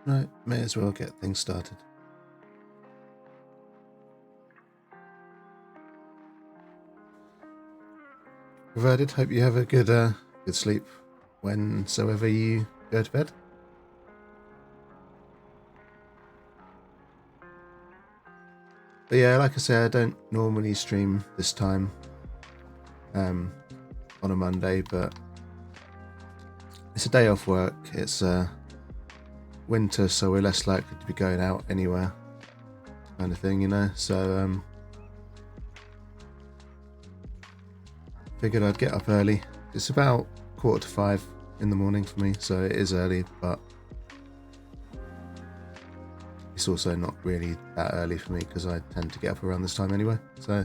Right, may as well get things started. Provided, hope you have a good sleep whensoever you go to bed. But yeah, like I say, I don't normally stream this time on a Monday, but it's a day off work. It's winter, so we're less likely to be going out anywhere, kind of thing, you know. So figured I'd get up early. It's about 4:45 in the morning for me, so it is early, but it's also not really that early for me because I tend to get up around this time anyway. So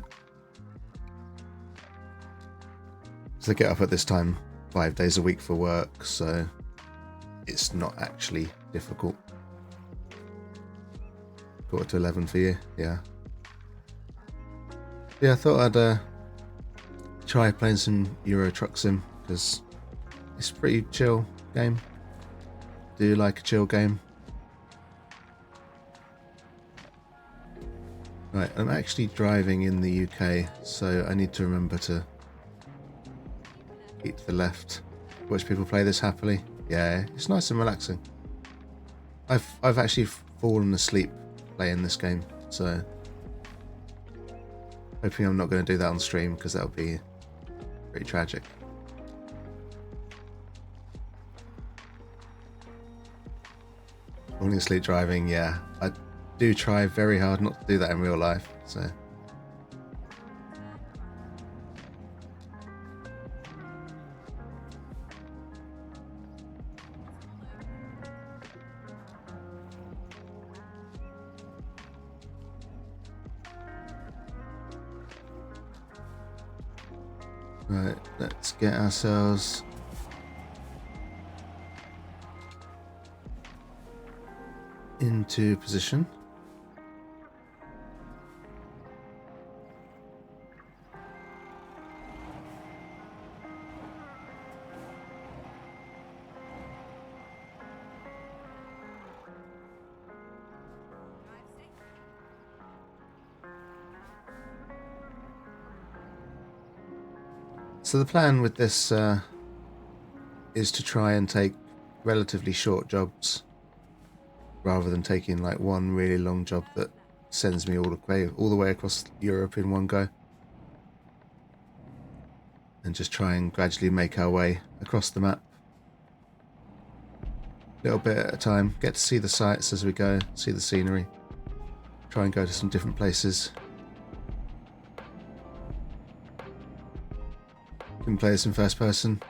I get up at this time 5 days a week for work, so it's not actually difficult. 11:15 for you, yeah. Yeah, I thought I'd try playing some Euro Truck Sim because it's a pretty chill game. Do you like a chill game? Right, I'm actually driving in the UK, so I need to remember to keep to the left. Watch people play this happily. Yeah, it's nice and relaxing. I've actually fallen asleep playing this game, so hoping I'm not going to do that on stream because that would be pretty tragic. Falling asleep driving, yeah. I do try very hard not to do that in real life, so. Right, let's get ourselves into position. So the plan with this is to try and take relatively short jobs rather than taking like one really long job that sends me all the way across Europe in one go, and just try and gradually make our way across the map, a little bit at a time. Get to see the sights as we go, see the scenery, try and go to some different places. Can play this in first person.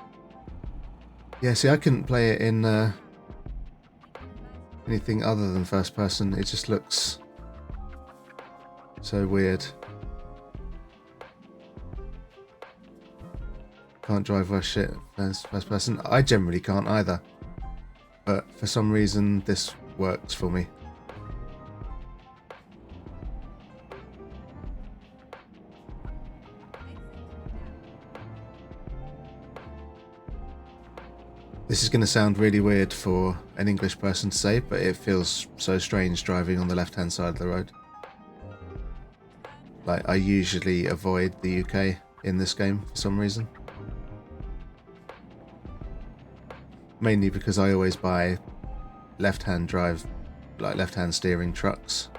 Yeah, see, I couldn't play it in anything other than first person. It just looks so weird. Can't drive worth shit first person. I generally can't either, but for some reason this works for me. This is going to sound really weird for an English person to say, but it feels so strange driving on the left-hand side of the road. Like, I usually avoid the UK in this game for some reason. Mainly because I always buy left-hand drive, like left-hand steering trucks,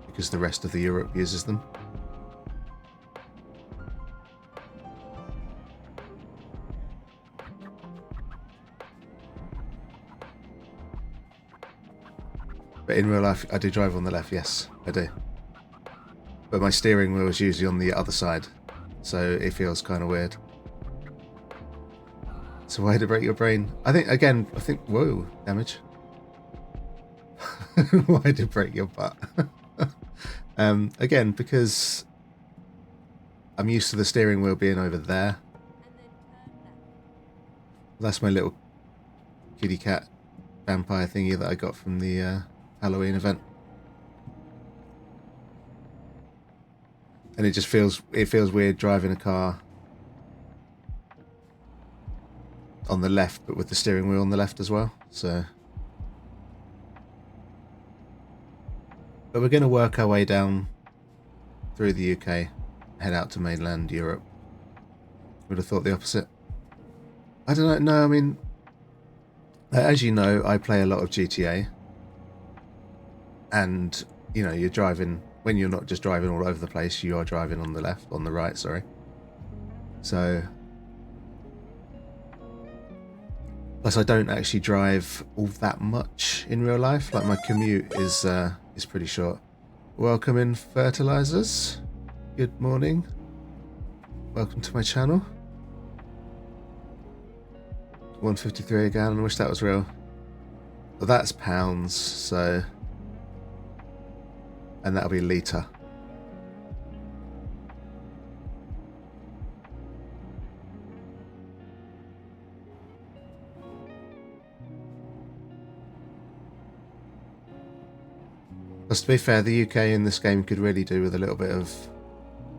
because the rest of the Europe uses them. But in real life, I do drive on the left, yes, I do. But my steering wheel is usually on the other side, so it feels kind of weird. So why to break your brain? I think, whoa, damage. Why to break your butt? Again, because I'm used to the steering wheel being over there. That's my little kitty cat vampire thingy that I got from the Halloween event. And it just feels weird driving a car on the left, but with the steering wheel on the left as well. So But we're going to work our way down through the UK, head out to mainland Europe. Would have thought the opposite. I don't know. No, I mean, as you know, I play a lot of GTA. And, you know, you're driving, when you're not just driving all over the place, you are driving on the right, sorry. So, plus I don't actually drive all that much in real life. Like my commute is pretty short. Welcome in, fertilizers. Good morning. Welcome to my channel. 153 again. I wish that was real. Well, that's pounds, so, and that'll be litre. Plus, to be fair, the UK in this game could really do with a little bit of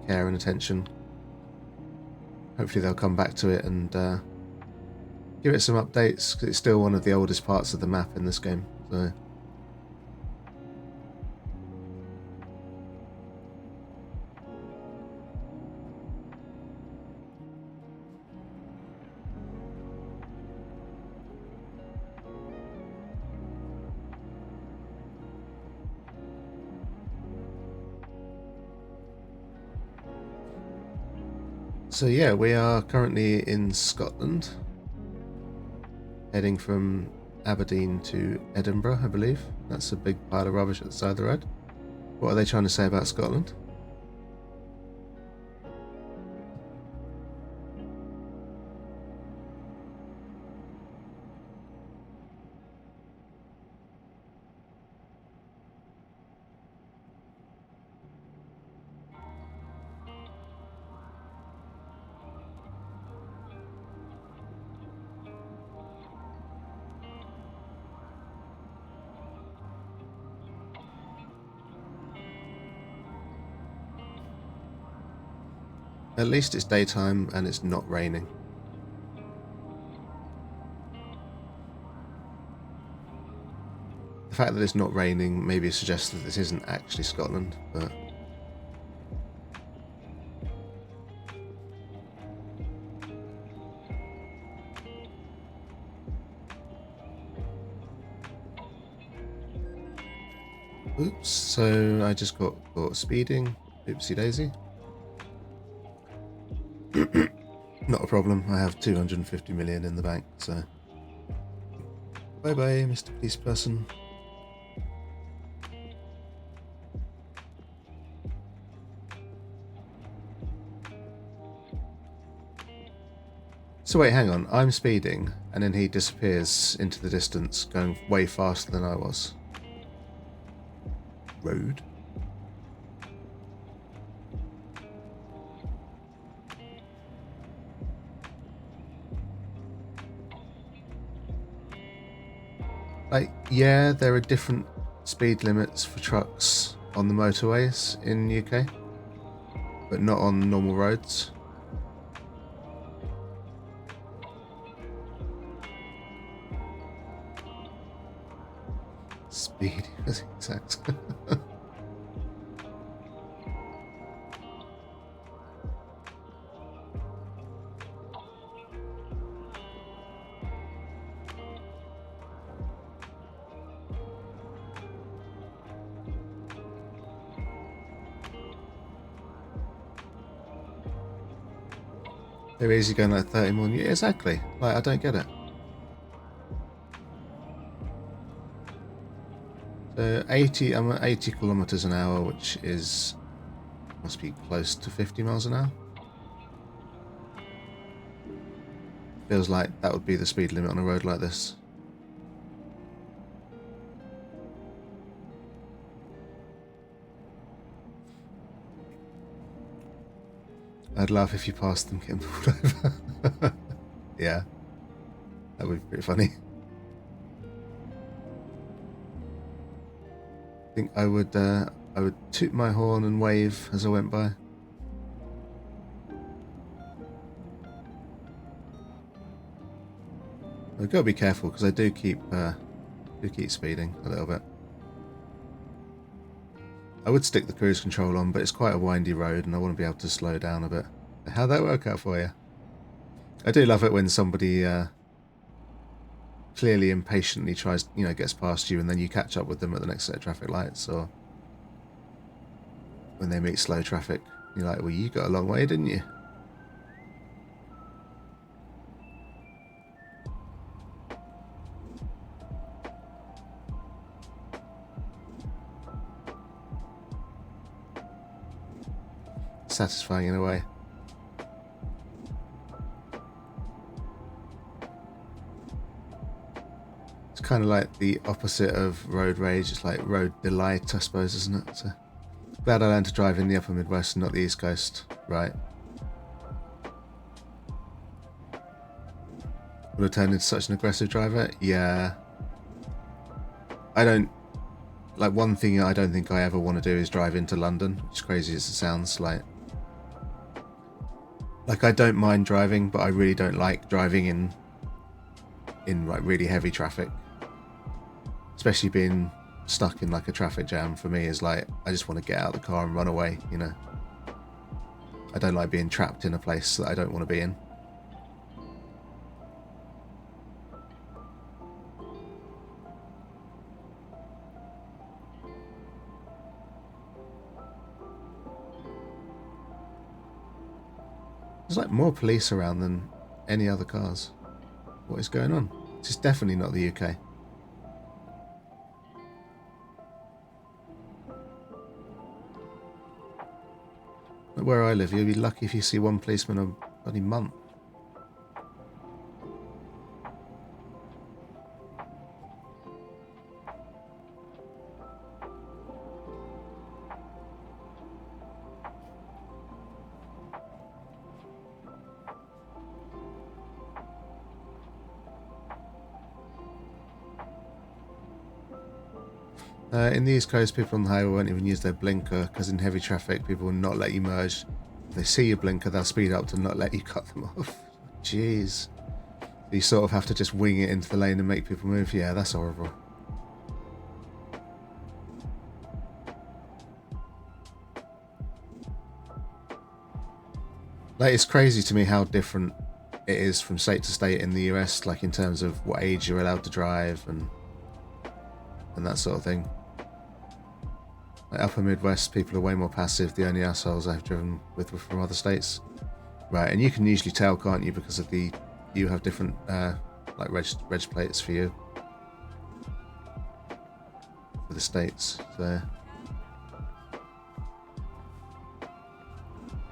care and attention. Hopefully they'll come back to it and give it some updates, because it's still one of the oldest parts of the map in this game. So yeah, we are currently in Scotland, heading from Aberdeen to Edinburgh, I believe. That's a big pile of rubbish at the side of the road. What are they trying to say about Scotland? At least it's daytime and it's not raining. The fact that it's not raining maybe suggests that this isn't actually Scotland, but... Oops, so I just got caught speeding. Oopsie daisy. Not a problem, I have 250 million in the bank, so... Bye bye, Mr. Police Person. So wait, hang on, I'm speeding, and then he disappears into the distance, going way faster than I was. Rude. Like, yeah, there are different speed limits for trucks on the motorways in the UK, but not on normal roads. Speed is exact. They're easy going like 30 more. Yeah, exactly. Like, I don't get it. So 80, I'm at 80 kilometers an hour, which is, must be close to 50 miles an hour. Feels like that would be the speed limit on a road like this. I'd laugh if you passed them getting pulled over. Yeah, that would be pretty funny. I think I would toot my horn and wave as I went by. I've got to be careful because I do keep speeding a little bit. I would stick the cruise control on, but it's quite a windy road and I want to be able to slow down a bit. How'd that work out for you? I do love it when somebody clearly impatiently tries, gets past you and then you catch up with them at the next set of traffic lights, or when they meet slow traffic. You're like, well, you got a long way, didn't you? Satisfying in a way. It's kind of like the opposite of road rage. It's like road delight, I suppose, isn't it? So glad I learned to drive in the upper Midwest and not the East Coast. Right. Would have turned into such an aggressive driver? Yeah. I don't... Like, one thing I don't think I ever want to do is drive into London, as crazy as it sounds. Like, I don't mind driving, but I really don't like driving in like really heavy traffic. Especially being stuck in like a traffic jam for me is like, I just want to get out of the car and run away, I don't like being trapped in a place that I don't want to be in. There's like more police around than any other cars. What is going on? This is definitely not the UK. Where I live, you'll be lucky if you see one policeman a bloody month. In the East Coast, people on the highway won't even use their blinker because in heavy traffic, people will not let you merge. If they see your blinker, they'll speed up to not let you cut them off. Jeez. You sort of have to just wing it into the lane and make people move. Yeah, that's horrible. Like, it's crazy to me how different it is from state to state in the US, like in terms of what age you're allowed to drive and that sort of thing. Like upper Midwest, people are way more passive. The only assholes I've driven with were from other states. Right, and you can usually tell, can't you, because of you have different like reg plates for you for the states. So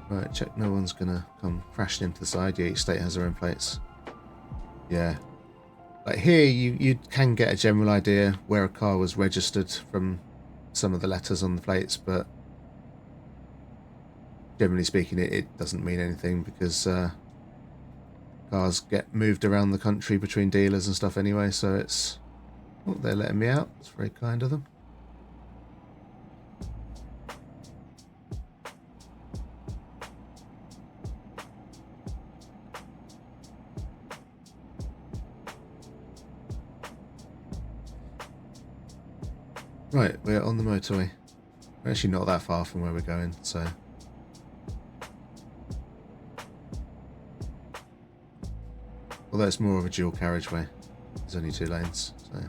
right, check no one's gonna come crashing into the side. Yeah, each state has their own plates. Yeah. Like here, you can get a general idea where a car was registered from some of the letters on the plates, but generally speaking, it doesn't mean anything because cars get moved around the country between dealers and stuff anyway, so it's... Oh, they're letting me out. It's very kind of them. Right, we're on the motorway. We're actually not that far from where we're going, so... Although it's more of a dual carriageway. There's only 2 lanes, so...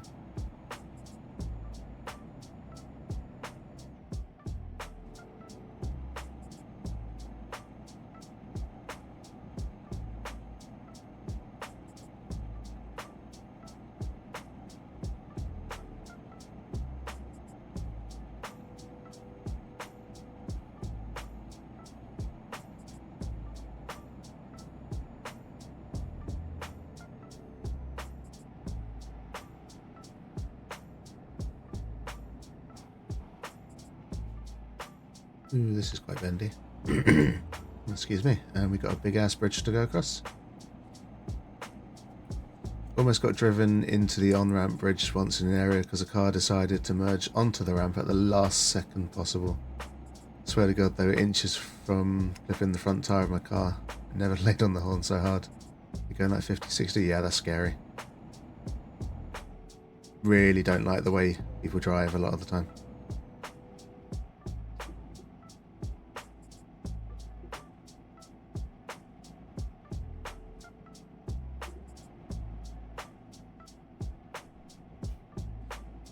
Ooh, this is quite bendy. Excuse me. And we've got a big ass bridge to go across. Almost got driven into the on-ramp bridge once in an area because a car decided to merge onto the ramp at the last second possible. Swear to God, they were inches from clipping the front tyre of my car. I never laid on the horn so hard. You're going like 50, 60? Yeah, that's scary. Really don't like the way people drive a lot of the time.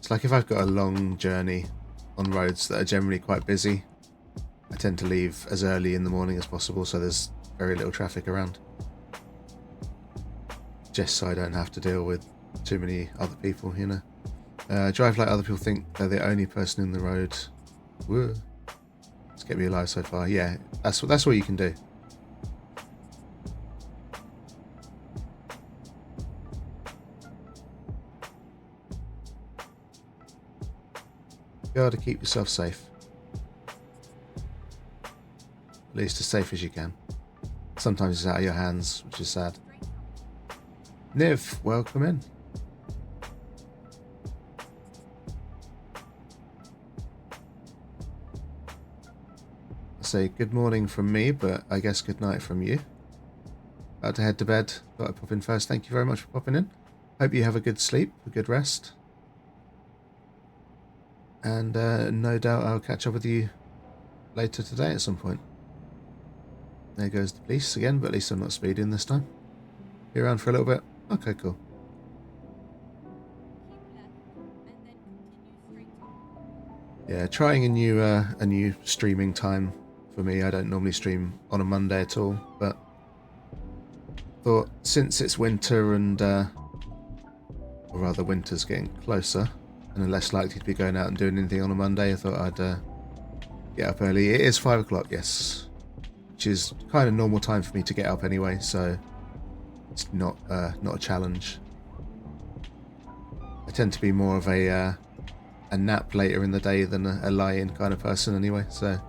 It's like if I've got a long journey on roads that are generally quite busy, I tend to leave as early in the morning as possible so there's very little traffic around. Just so I don't have to deal with too many other people, you know. Drive like other people think they're the only person in the road. Whoa. Let's get me alive so far. Yeah, that's what you can do. You gotta keep yourself safe. At least as safe as you can. Sometimes it's out of your hands, which is sad. Niv, welcome in. I say good morning from me, but I guess good night from you. About to head to bed. Thought I'd pop in first. Thank you very much for popping in. Hope you have a good sleep, a good rest. And no doubt I'll catch up with you later today at some point. There goes the police again, but at least I'm not speeding this time. Be around for a little bit. Okay, cool. Yeah, trying a new streaming time for me. I don't normally stream on a Monday at all, but thought since it's winter and or rather winter's getting closer and I'm less likely to be going out and doing anything on a Monday, I thought I'd get up early. It is 5 o'clock, yes, which is kind of normal time for me to get up anyway, so it's not a challenge. I tend to be more of a nap later in the day than a lie-in kind of person anyway, so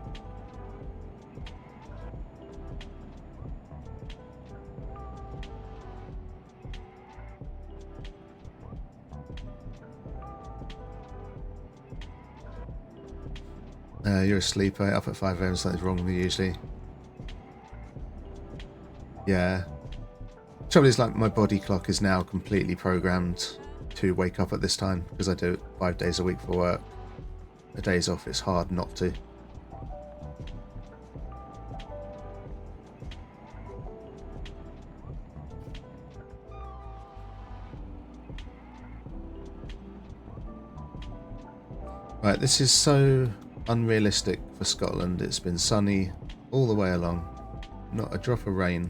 you're asleep, up at 5 AM, something's wrong with me usually. Yeah. Trouble is, like, my body clock is now completely programmed to wake up at this time because I do it 5 days a week for work. The days off, it's hard not to. Right, this is so unrealistic for Scotland. It's been sunny all the way along. Not a drop of rain.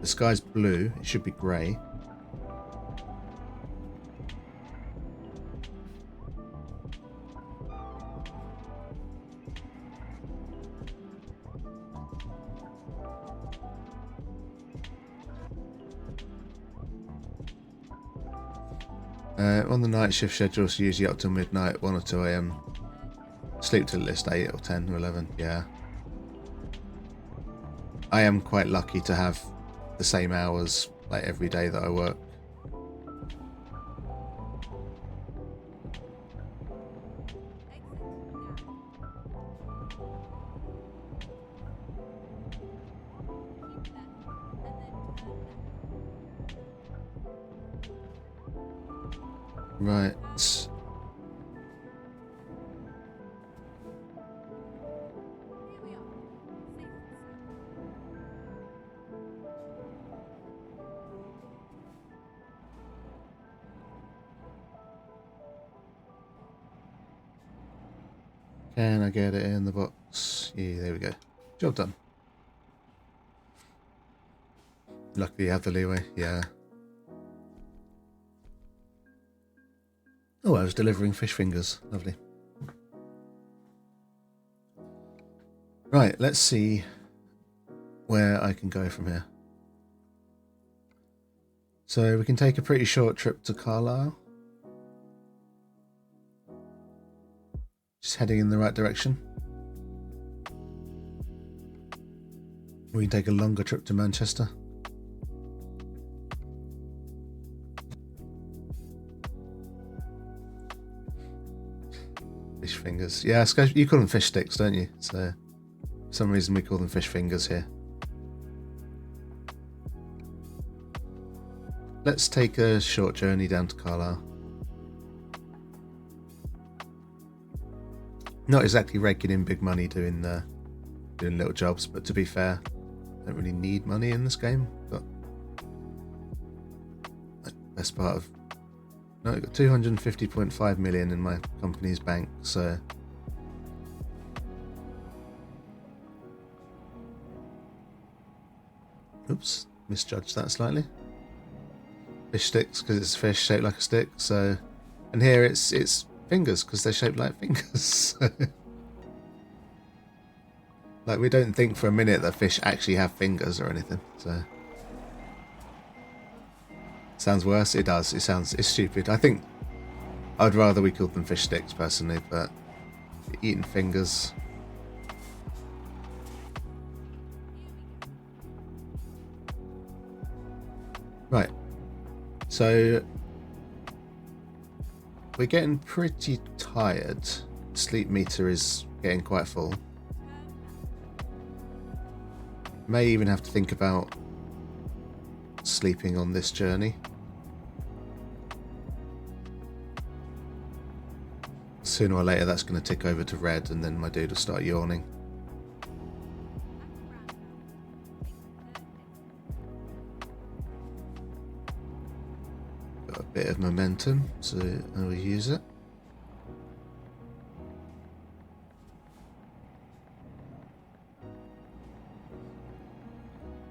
The sky's blue. It should be grey. On the night shift schedule, so usually up till midnight, 1 or 2 AM. Sleep till at least 8 or 10 or 11, yeah. I am quite lucky to have the same hours like every day that I work. Right. Can I get it in the box? Yeah, there we go. Job done. Luckily you have the leeway, yeah. Oh, I was delivering fish fingers. Lovely. Right, let's see where I can go from here. So we can take a pretty short trip to Carlisle. Just heading in the right direction. We can take a longer trip to Manchester. Fish fingers. Yeah, you call them fish sticks, don't you? So, for some reason we call them fish fingers here. Let's take a short journey down to Carlisle. Not exactly raking in big money doing little jobs, but to be fair, I don't really need money in this game. Got the best part of No, I've got 250.5 million in my company's bank, so oops, misjudged that slightly. Fish sticks because it's a fish shaped like a stick, so and here it's fingers because they're shaped like fingers. Like, we don't think for a minute that fish actually have fingers or anything, so sounds worse. It does. It's stupid. I think I'd rather we called them fish sticks personally, but eating fingers. Right. So we're getting pretty tired. Sleep meter is getting quite full. May even have to think about sleeping on this journey. Sooner or later that's going to tick over to red and then my dude will start yawning. Got a bit of momentum, so I will use it.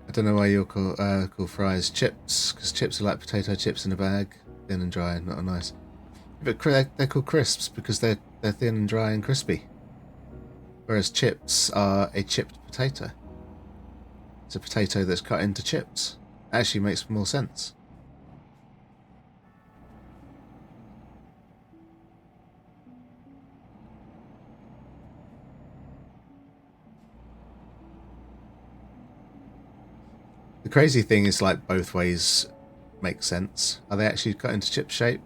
I don't know why you'll call fries chips, because chips are like potato chips in a bag, thin and dry, not nice. But they're called crisps because they're thin and dry and crispy. Whereas chips are a chipped potato. It's a potato that's cut into chips. It actually makes more sense. The crazy thing is, like, both ways make sense. Are they actually cut into chip shape?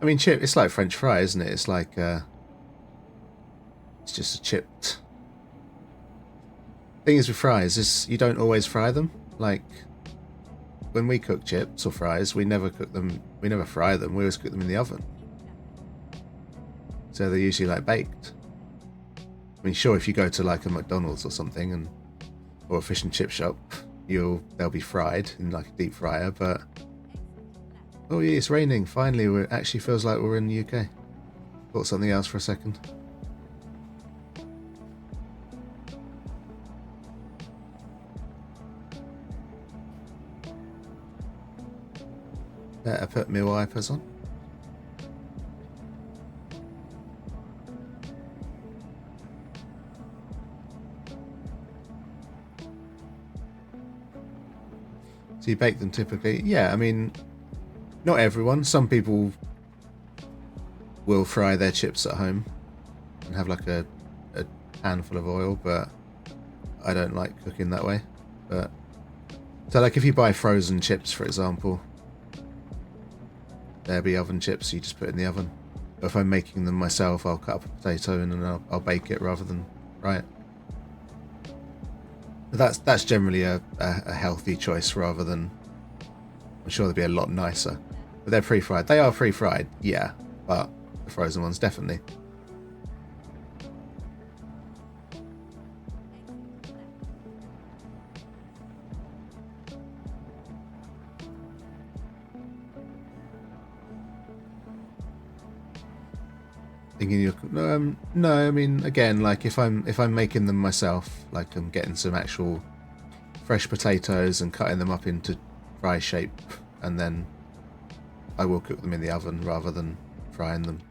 I mean, chip, it's like French fry, isn't it? It's like, it's just a chipped. Thing is with fries is you don't always fry them. Like, when we cook chips or fries, we never cook them, we never fry them, we always cook them in the oven. So they're usually like baked. I mean, sure, if you go to like a McDonald's or something, or a fish and chip shop, they'll be fried in like a deep fryer, but oh yeah, it's raining. Finally, it actually feels like we're in the UK. Thought something else for a second. Better put my wipers on. So you bake them typically? Yeah, I mean, not everyone. Some people will fry their chips at home and have like a handful of oil, but I don't like cooking that way. But so, like, if you buy frozen chips, for example, there'll be oven chips, so you just put it in the oven. But if I'm making them myself, I'll cut up a potato and then I'll bake it rather than fry it. But that's generally a healthy choice rather than... I'm sure they'd be a lot nicer. But they're pre-fried. They are pre-fried, yeah, but the frozen ones definitely. Thinking you're no, I mean, again, like if I'm making them myself, like I'm getting some actual fresh potatoes and cutting them up into fry shape, and then I will cook them in the oven rather than frying them.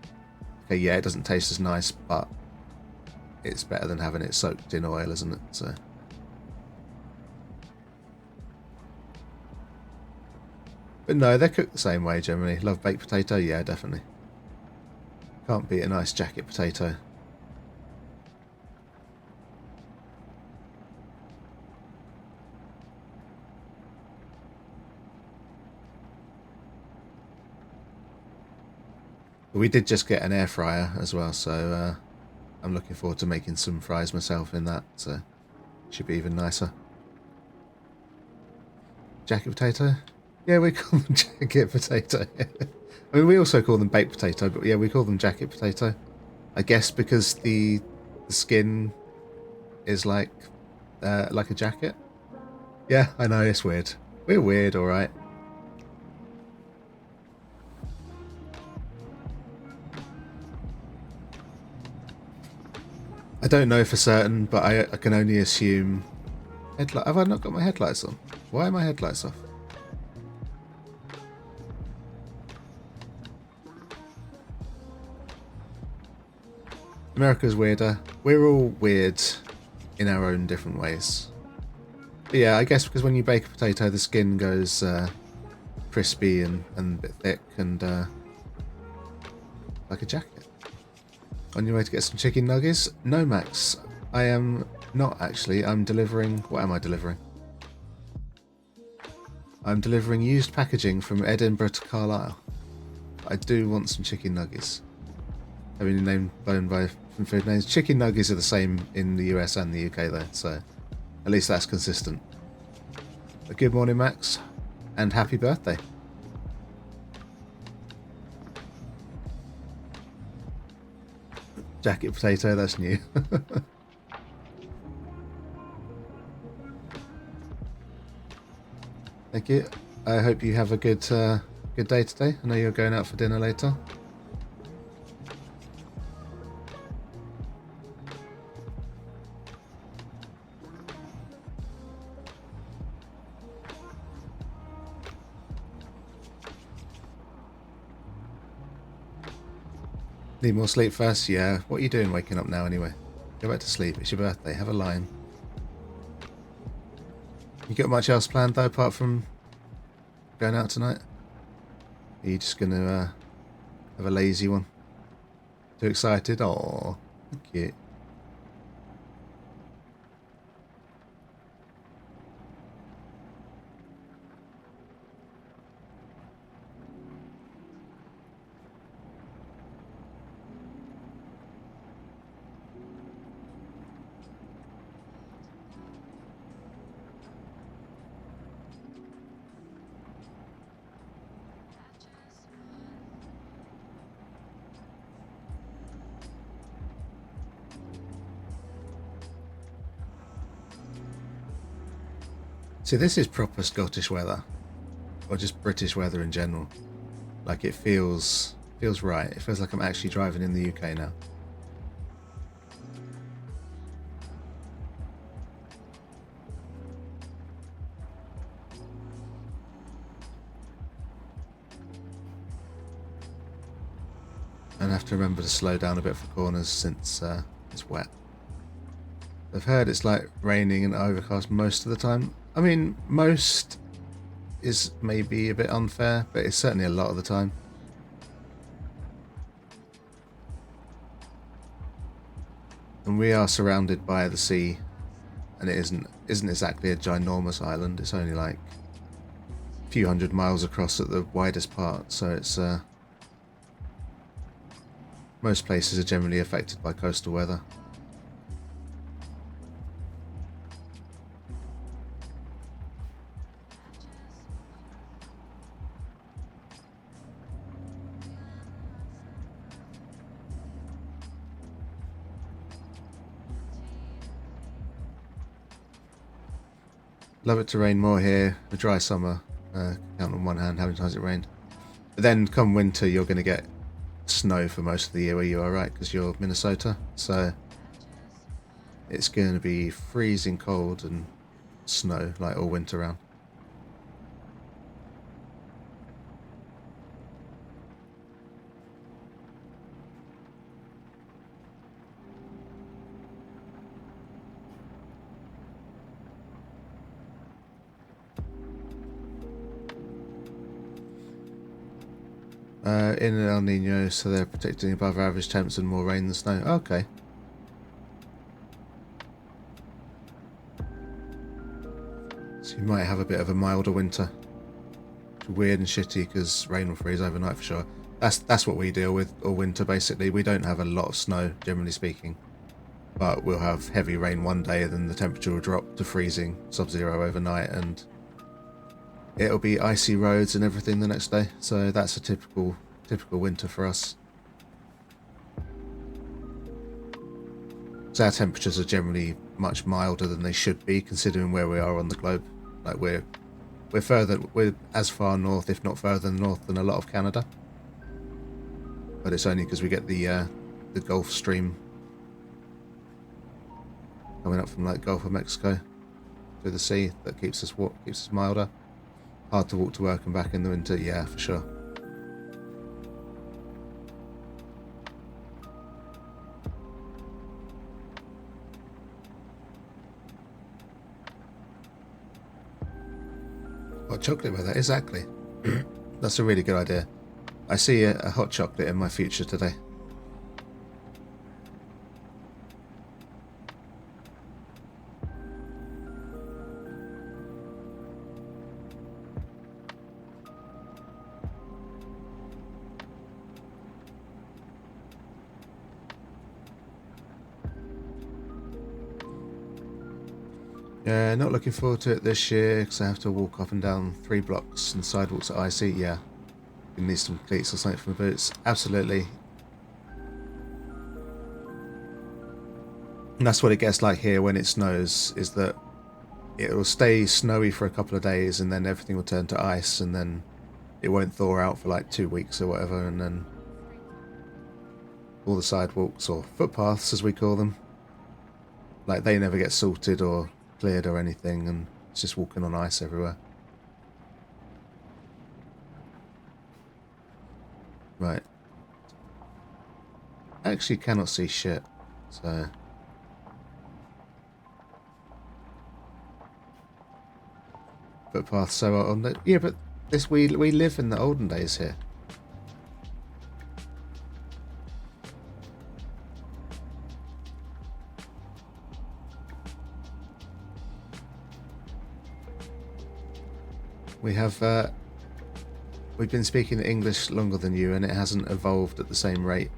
Okay, yeah, it doesn't taste as nice, but it's better than having it soaked in oil, isn't it? So but no, they're cooked the same way generally. Love baked potato, yeah, definitely. Can't beat a nice jacket potato. But we did just get an air fryer as well, so I'm looking forward to making some fries myself in that, so it should be even nicer. Jacket potato? Yeah, we call them jacket potato. I mean, we also call them baked potato, but yeah, we call them jacket potato. I guess because the skin is like a jacket. Yeah, I know, it's weird. We're weird, alright. don't know for certain, but I can only assume. Have I not got my headlights on? Why are my headlights off? America's weirder. We're all weird in our own different ways. But yeah, I guess because when you bake a potato, the skin goes crispy and a bit thick and like a jacket. On your way to get some chicken nuggets? No, Max. I am not actually. I'm delivering... What am I delivering? I'm delivering used packaging from Edinburgh to Carlisle. I do want some chicken nuggets. Having been named blown by some food names. Chicken nuggets are the same in the US and the UK though, so at least that's consistent. But good morning, Max, and happy birthday. Jacket potato, that's new. Thank you. I hope you have a good day today. I know you're going out for dinner later. Need more sleep first? Yeah. What are you doing waking up now anyway? Go back to sleep. It's your birthday. Have a line. You got much else planned though apart from going out tonight? Are you just going to have a lazy one? Too excited? Aww. Cute. See, this is proper Scottish weather, or just British weather in general. Like it feels right. It feels like I'm actually driving in the UK now. And I have to remember to slow down a bit for corners since it's wet. I've heard it's like raining and overcast most of the time. I mean, most is maybe a bit unfair, but it's certainly a lot of the time. And we are surrounded by the sea, and it isn't exactly a ginormous island. It's only like a few hundred miles across at the widest part, so it's most places are generally affected by coastal weather. Love it to rain more here. A dry summer, count on one hand how many times it rained. But then come winter, you're going to get snow for most of the year where you are, right? Because you're Minnesota, so it's going to be freezing cold and snow like all winter round. In El Nino, so they're predicting above average temps and more rain than snow. Okay. So you might have a bit of a milder winter. Weird and shitty because rain will freeze overnight for sure. That's what we deal with all winter basically. We don't have a lot of snow, generally speaking. But we'll have heavy rain one day and then the temperature will drop to freezing, sub-zero overnight, and it'll be icy roads and everything the next day. So that's a typical winter for us. So our temperatures are generally much milder than they should be, considering where we are on the globe. Like we're as far north, if not further north, than a lot of Canada. But it's only because we get the Gulf Stream coming up from like Gulf of Mexico through the sea that keeps us milder. Hard to walk to work and back in the winter, yeah, for sure. Hot chocolate weather, exactly. That's a really good idea. I see a hot chocolate in my future today. Yeah, not looking forward to it this year because I have to walk up and down 3 blocks and sidewalks are icy. Yeah, you need some cleats or something for my boots. Absolutely. And that's what it gets like here when it snows, is that it will stay snowy for a couple of days and then everything will turn to ice and then it won't thaw out for like 2 weeks or whatever, and then all the sidewalks, or footpaths as we call them, like they never get salted or cleared or anything, and it's just walking on ice everywhere. Right. I actually cannot see shit, so... Footpaths so on the... Yeah, but this we live in the olden days here. We have, we've been speaking English longer than you and it hasn't evolved at the same rate.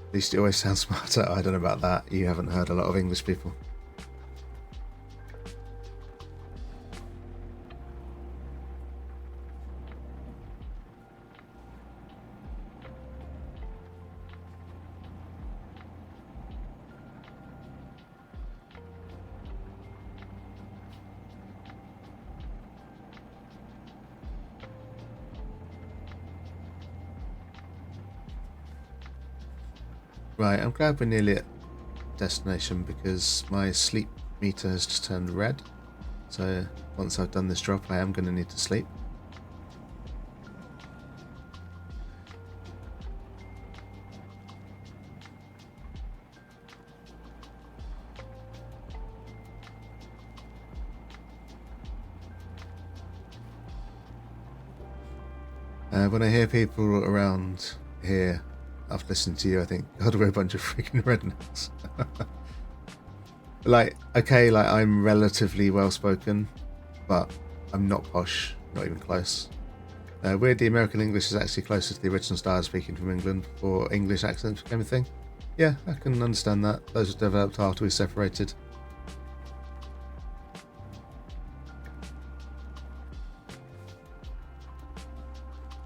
At least it always sounds smarter. I don't know about that. You haven't heard a lot of English people. Right, I'm glad we're nearly at destination because my sleep meter has just turned red. So once I've done this drop, I am going to need to sleep. When I hear people around here after listening to you, I think, God, we're a bunch of freaking rednecks. Like, okay, like I'm relatively well spoken, but I'm not posh, not even close. Weirdly, American English is actually closer to the original style speaking from England for English accents became a thing. Yeah, I can understand that. Those were developed after we separated.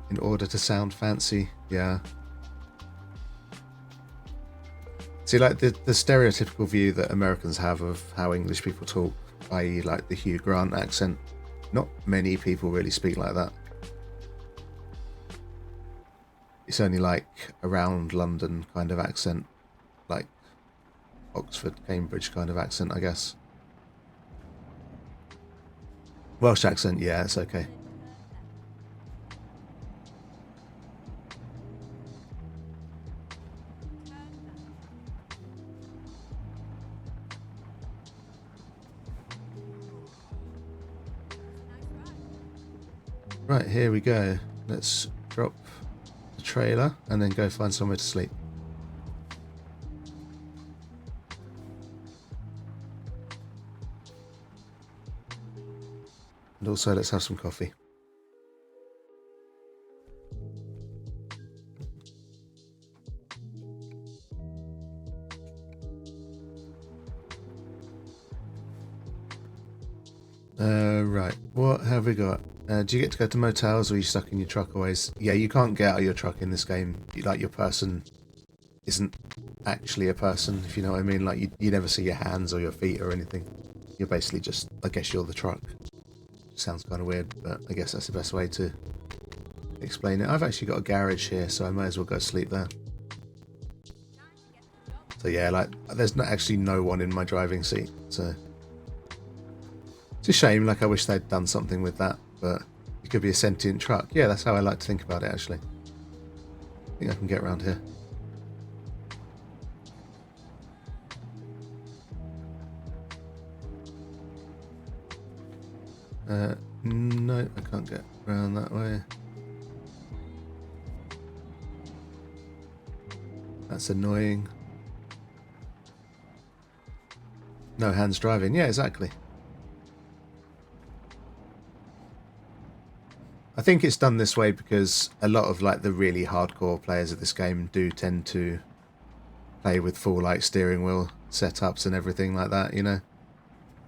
In order to sound fancy, yeah. See, like the stereotypical view that Americans have of how English people talk, i.e. like the Hugh Grant accent, not many people really speak like that. It's only like around London kind of accent, like Oxford, Cambridge kind of accent, I guess. Welsh accent, yeah, it's okay. Right, here we go. Let's drop the trailer and then go find somewhere to sleep. And also, let's have some coffee. Right, what have we got? Do you get to go to motels or are you stuck in your truck always? Yeah, you can't get out of your truck in this game. Like, your person isn't actually a person, if you know what I mean. Like you never see your hands or your feet or anything. You're basically just, I guess you're the truck. Sounds kind of weird, but I guess that's the best way to explain it. I've actually got a garage here, so I might as well go sleep there. So yeah, like there's not actually no one in my driving seat, so it's a shame. Like I wish they'd done something with that, but it could be a sentient truck. Yeah, that's how I like to think about it, actually. I think I can get around here. No, I can't get around that way. That's annoying. No hands driving. Yeah, exactly. I think it's done this way because a lot of like the really hardcore players of this game do tend to play with full like steering wheel setups and everything like that, you know.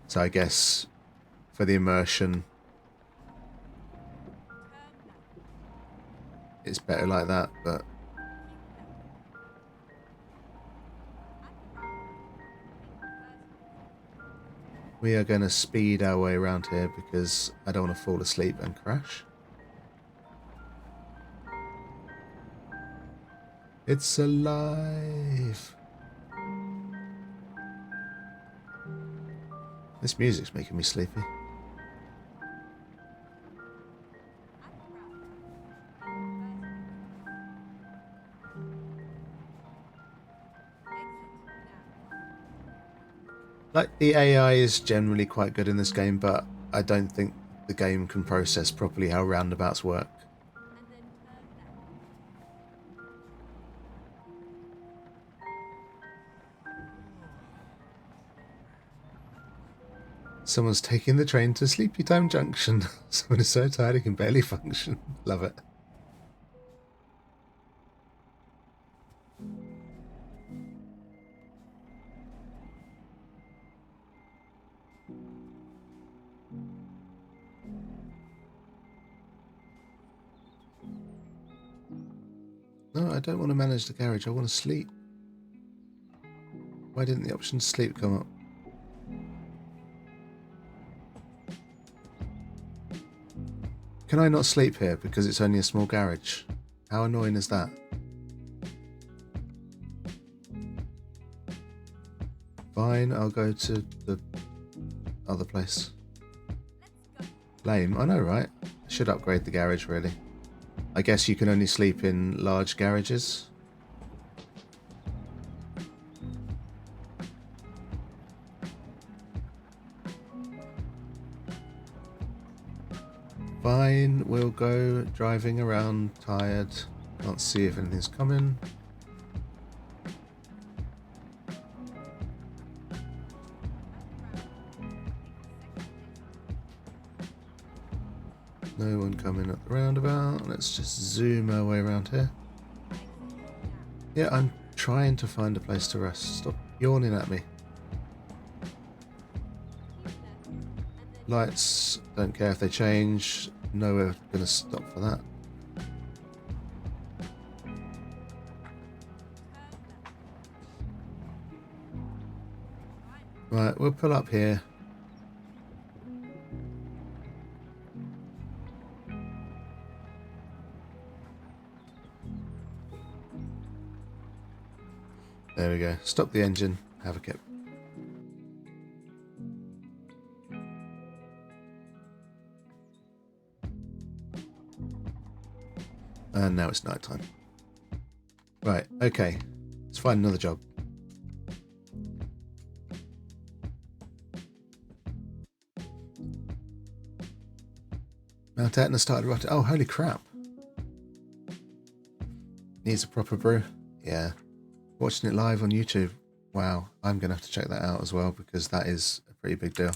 So I guess for the immersion, it's better like that, but we are going to speed our way around here because I don't want to fall asleep and crash. It's alive. This music's making me sleepy. Like, the AI is generally quite good in this game, but I don't think the game can process properly how roundabouts work. Someone's taking the train to Sleepy Time Junction. Someone is so tired he can barely function. Love it. No, I don't want to manage the garage. I want to sleep. Why didn't the option sleep come up? Can I not sleep here because it's only a small garage? How annoying is that? Fine, I'll go to the other place. Lame, I know, right? I should upgrade the garage, really. I guess you can only sleep in large garages. Fine, we'll go driving around tired. Can't see if anything's coming. No one coming up the roundabout. Let's just zoom our way around here. Yeah, I'm trying to find a place to rest. Stop yawning at me. Lights, don't care if they change. No, we're going to stop for that. Right, we'll pull up here. There we go. Stop the engine. Have a kip. And now it's night time. Right, okay. Let's find another job. Mount Etna started rotting. Oh, holy crap. Needs a proper brew. Yeah. Watching it live on YouTube. Wow. I'm going to have to check that out as well because that is a pretty big deal.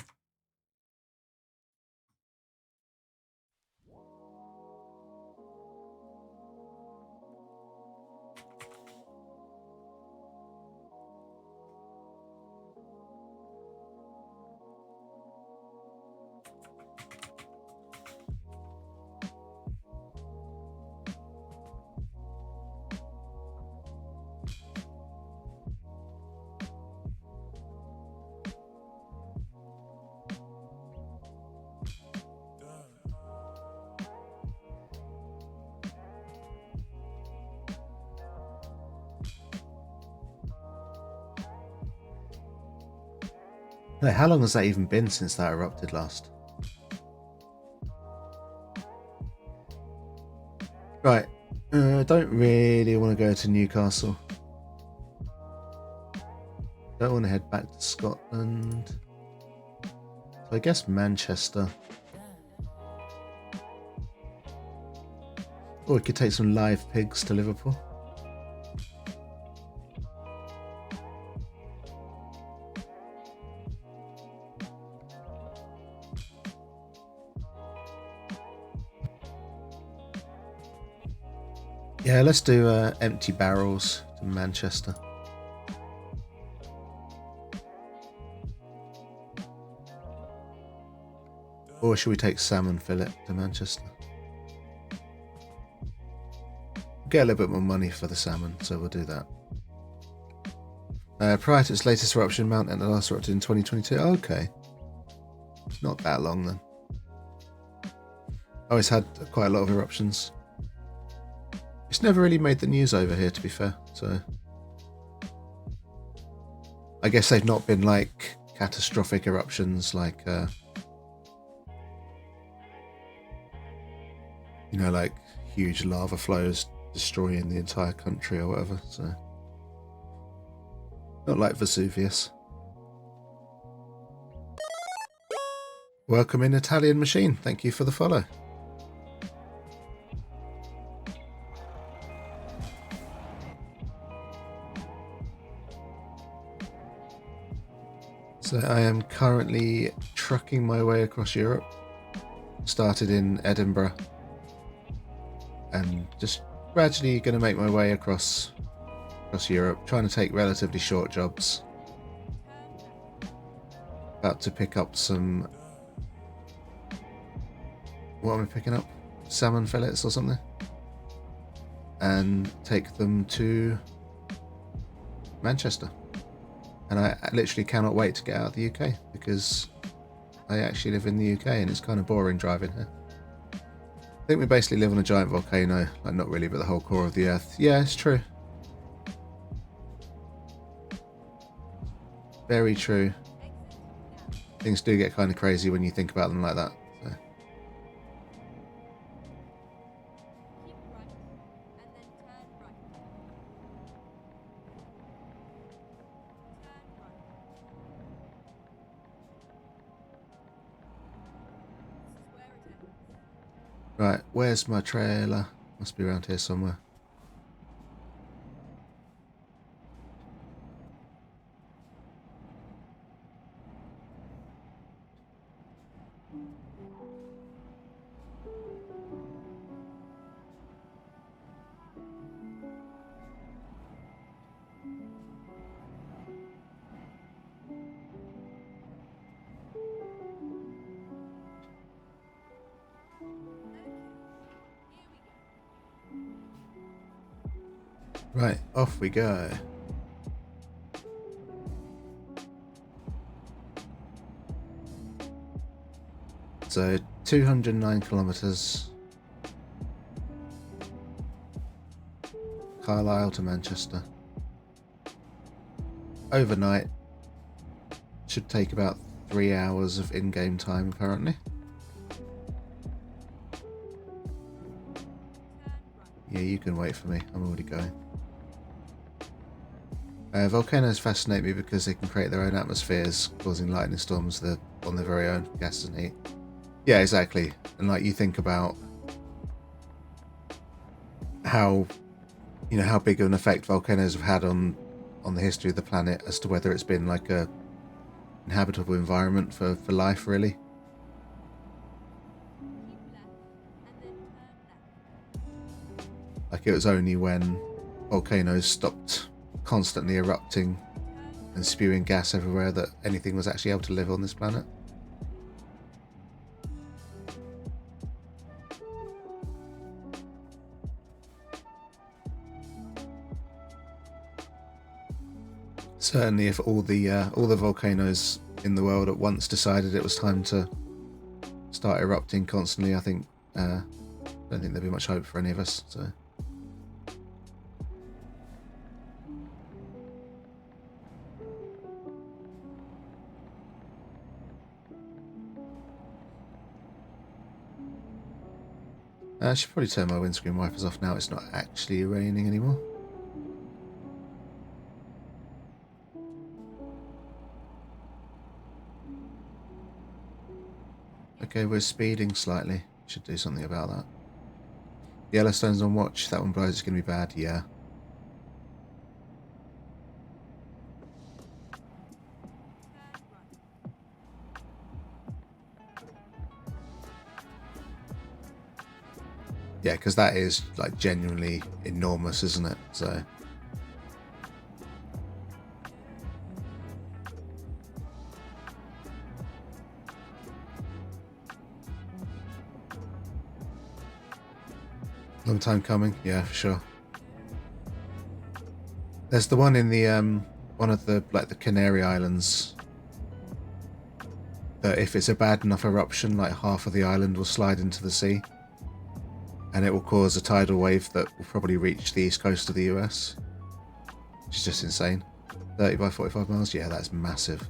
Hey, how long has that even been since that erupted last? Right. I don't really want to go to Newcastle. Don't want to head back to Scotland. So I guess Manchester. Or we could take some live pigs to Liverpool. Yeah, let's do empty barrels to Manchester. Or should we take salmon fillet to Manchester? Get a little bit more money for the salmon, so we'll do that. Prior to its latest eruption, Mount Etna last erupted in 2022. Okay. It's not that long then. Oh, it's had quite a lot of eruptions. It's never really made the news over here, to be fair, so... I guess they've not been, like, catastrophic eruptions, like, you know, like, huge lava flows destroying the entire country or whatever, so... Not like Vesuvius. Welcome in, Italian Machine. Thank you for the follow. So I am currently trucking my way across Europe. Started in Edinburgh. And just gradually going to make my way across Europe, trying to take relatively short jobs. About to pick up some... What am I picking up? Salmon fillets or something? And take them to Manchester. And I literally cannot wait to get out of the UK because I actually live in the UK and it's kind of boring driving here. I think we basically live on a giant volcano. Like, not really, but the whole core of the Earth. Yeah, it's true. Very true. Things do get kind of crazy when you think about them like that. So. Right, where's my trailer? Must be around here somewhere. Right, off we go. So 209 kilometers. Carlisle to Manchester. Overnight. Should take about 3 hours of in-game time apparently. Yeah, you can wait for me. I'm already going. Volcanoes fascinate me because they can create their own atmospheres, causing lightning storms on their very own gas and heat. Yeah, exactly. And like you think about how, you know, how big of an effect volcanoes have had on the history of the planet as to whether it's been like a inhabitable environment for life, really. Like it was only when volcanoes stopped constantly erupting and spewing gas everywhere that anything was actually able to live on this planet. Certainly, if all the volcanoes in the world at once decided it was time to start erupting constantly, I think I don't think there'd be much hope for any of us. So. I should probably turn my windscreen wipers off now. It's not actually raining anymore. Okay, we're speeding slightly. Should do something about that. Yellowstone's on watch. That one blows. It's going to be bad. Yeah. Yeah, because that is like genuinely enormous, isn't it? So. Long time coming, yeah, for sure. There's the one in the one of the like the Canary Islands that if it's a bad enough eruption, like half of the island will slide into the sea, and it will cause a tidal wave that will probably reach the east coast of the US, which is just insane. 30 by 45 miles, yeah, that's massive.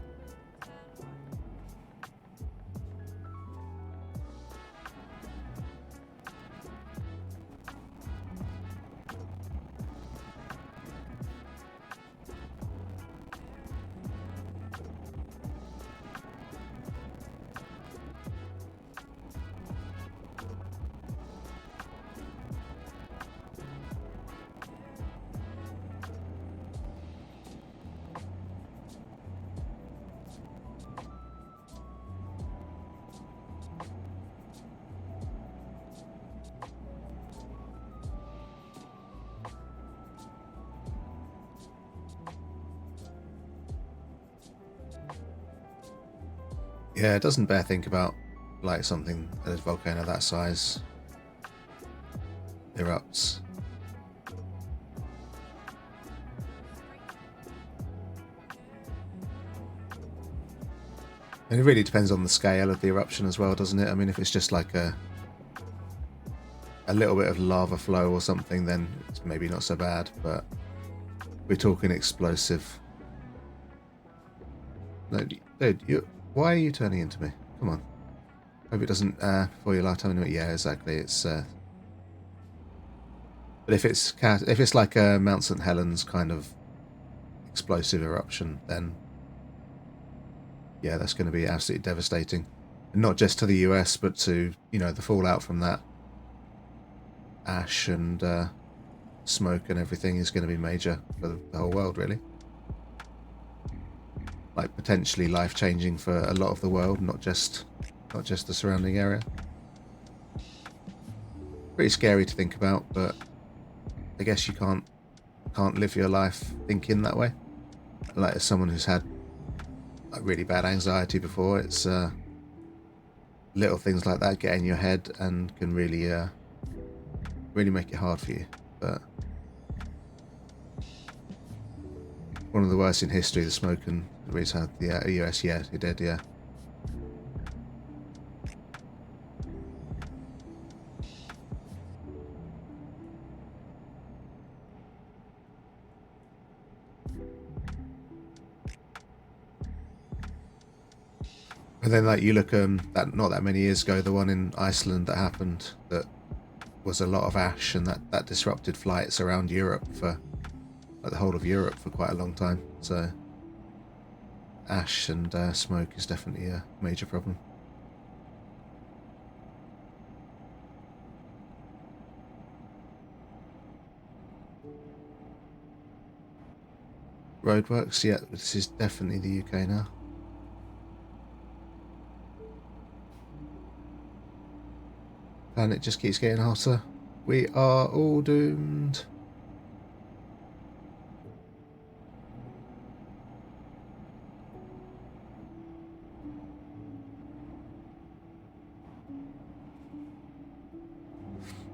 Yeah, it doesn't bear think about like something a volcano that size erupts. And it really depends on the scale of the eruption as well, doesn't it? I mean, if it's just like a little bit of lava flow or something, then it's maybe not so bad, but we're talking explosive. No, dude, why are you turning into me? Come on. Hope it doesn't before your lifetime anyway. Yeah, exactly. It's but if it's like a Mount St. Helens kind of explosive eruption, then yeah, that's going to be absolutely devastating, and not just to the US, but to, you know, the fallout from that ash and smoke and everything is going to be major for the whole world, really. Like potentially life-changing for a lot of the world, not just the surrounding area. Pretty scary to think about, but I guess you can't live your life thinking that way. Like, as someone who's had like really bad anxiety before, it's little things like that get in your head and can really really make it hard for you. But one of the worst in history, the smoke and we've had the US, yeah, it did, yeah. And then, like, you look that not that many years ago, the one in Iceland that happened, that was a lot of ash, and that disrupted flights around Europe for like the whole of Europe for quite a long time. So ash and smoke is definitely a major problem. Roadworks, yeah, this is definitely the UK now. Planet just keeps getting hotter. We are all doomed.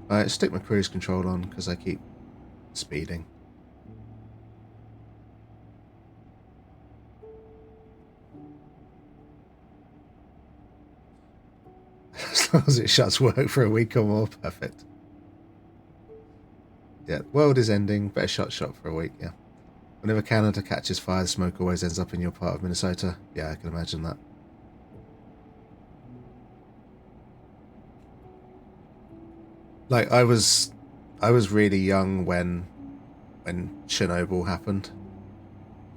Alright, stick my cruise control on because I keep speeding. As long as it shuts work for a week or more, perfect. Yeah, world is ending, better shut shop for a week, yeah. Whenever Canada catches fire, the smoke always ends up in your part of Minnesota. Yeah, I can imagine that. Like I was really young when Chernobyl happened,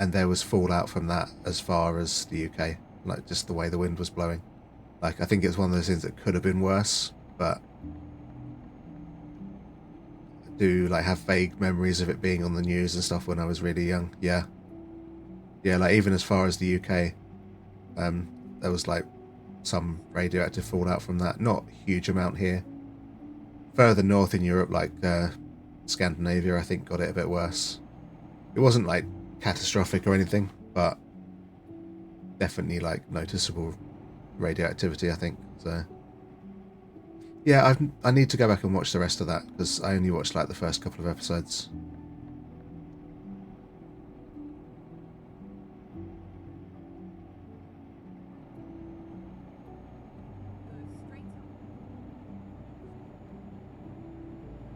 and there was fallout from that as far as the UK. Like just the way the wind was blowing. Like I think it's one of those things that could have been worse, but I do like have vague memories of it being on the news and stuff when I was really young. Yeah, yeah. Like even as far as the UK, there was like some radioactive fallout from that. Not a huge amount here. Further north in Europe, like Scandinavia, I think got it a bit worse. It wasn't like catastrophic or anything, but definitely like noticeable radioactivity, I think. So yeah, I need to go back and watch the rest of that because I only watched like the first couple of episodes.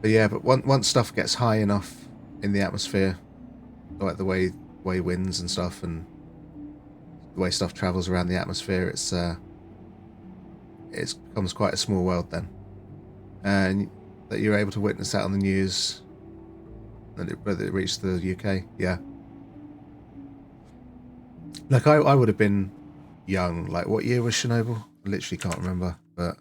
But yeah, but once stuff gets high enough in the atmosphere, like the way winds and stuff, and the way stuff travels around the atmosphere, it becomes quite a small world then. And that you're able to witness that on the news, and whether it reached the UK, yeah. Like I would have been young. Like what year was Chernobyl? I literally can't remember, but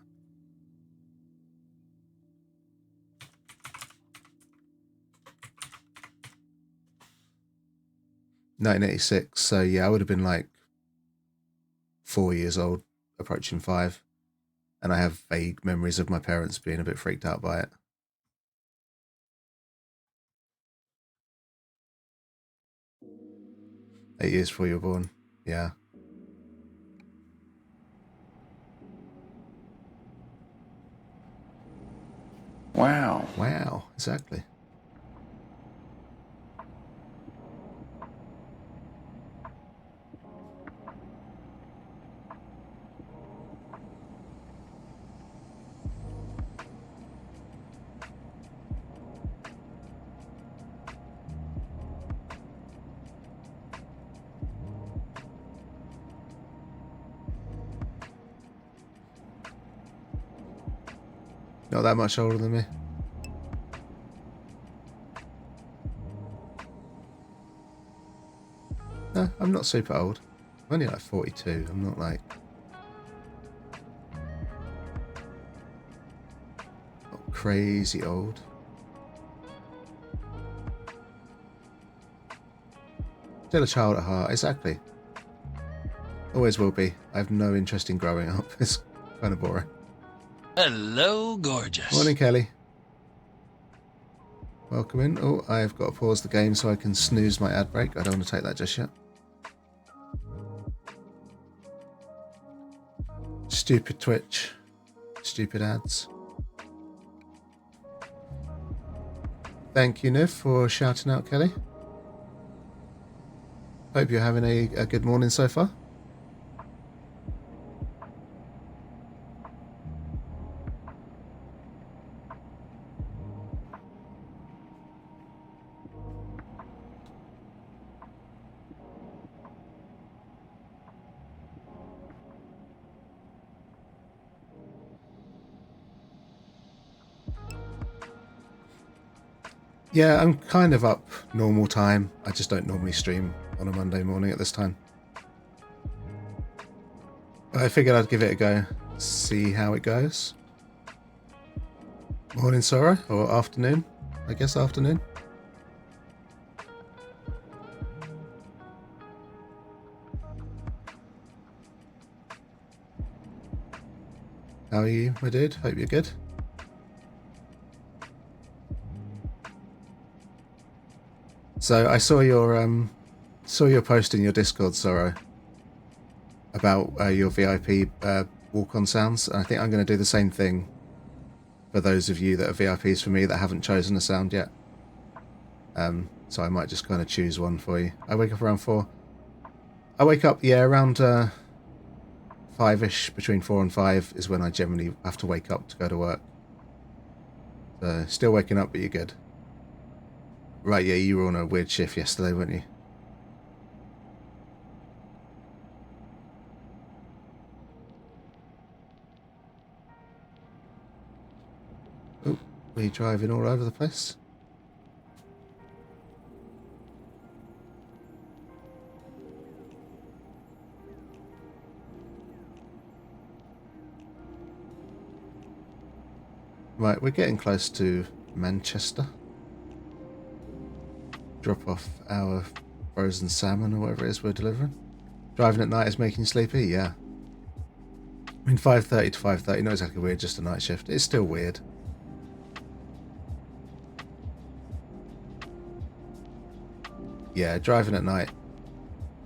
1986. So yeah, I would have been like 4 years old, approaching 5, and I have vague memories of my parents being a bit freaked out by it. 8 years before you were born. Yeah. Wow. Wow. Exactly. Not that much older than me. No, I'm not super old. I'm only like 42. I'm not like not crazy old. Still a child at heart. Exactly. Always will be. I have no interest in growing up. It's kind of boring. Hello, gorgeous. Morning, Kelly. Welcome in. Oh, I've got to pause the game so I can snooze my ad break. I don't want to take that just yet. Stupid Twitch. Stupid ads. Thank you, Niv, for shouting out, Kelly. Hope you're having a good morning so far. Yeah, I'm kind of up normal time. I just don't normally stream on a Monday morning at this time. But I figured I'd give it a go, see how it goes. Morning, Sora, or afternoon. I guess afternoon. How are you, my dude? Hope you're good. So I saw your post in your Discord, Sorrow, about your VIP walk-on sounds. And I think I'm going to do the same thing for those of you that are VIPs for me that haven't chosen a sound yet. So I might just kind of choose one for you. I wake up around 4. I wake up, yeah, around 5-ish, between 4 and 5 is when I generally have to wake up to go to work. So still waking up, but you're good. Right, yeah, you were on a weird shift yesterday, weren't you? Oh, we driving all over the place? Right, we're getting close to Manchester. Drop off our frozen salmon or whatever it is we're delivering. Driving at night is making you sleepy? Yeah. I mean, 5:30 to 5:30, not exactly weird, just a night shift. It's still weird. Yeah, driving at night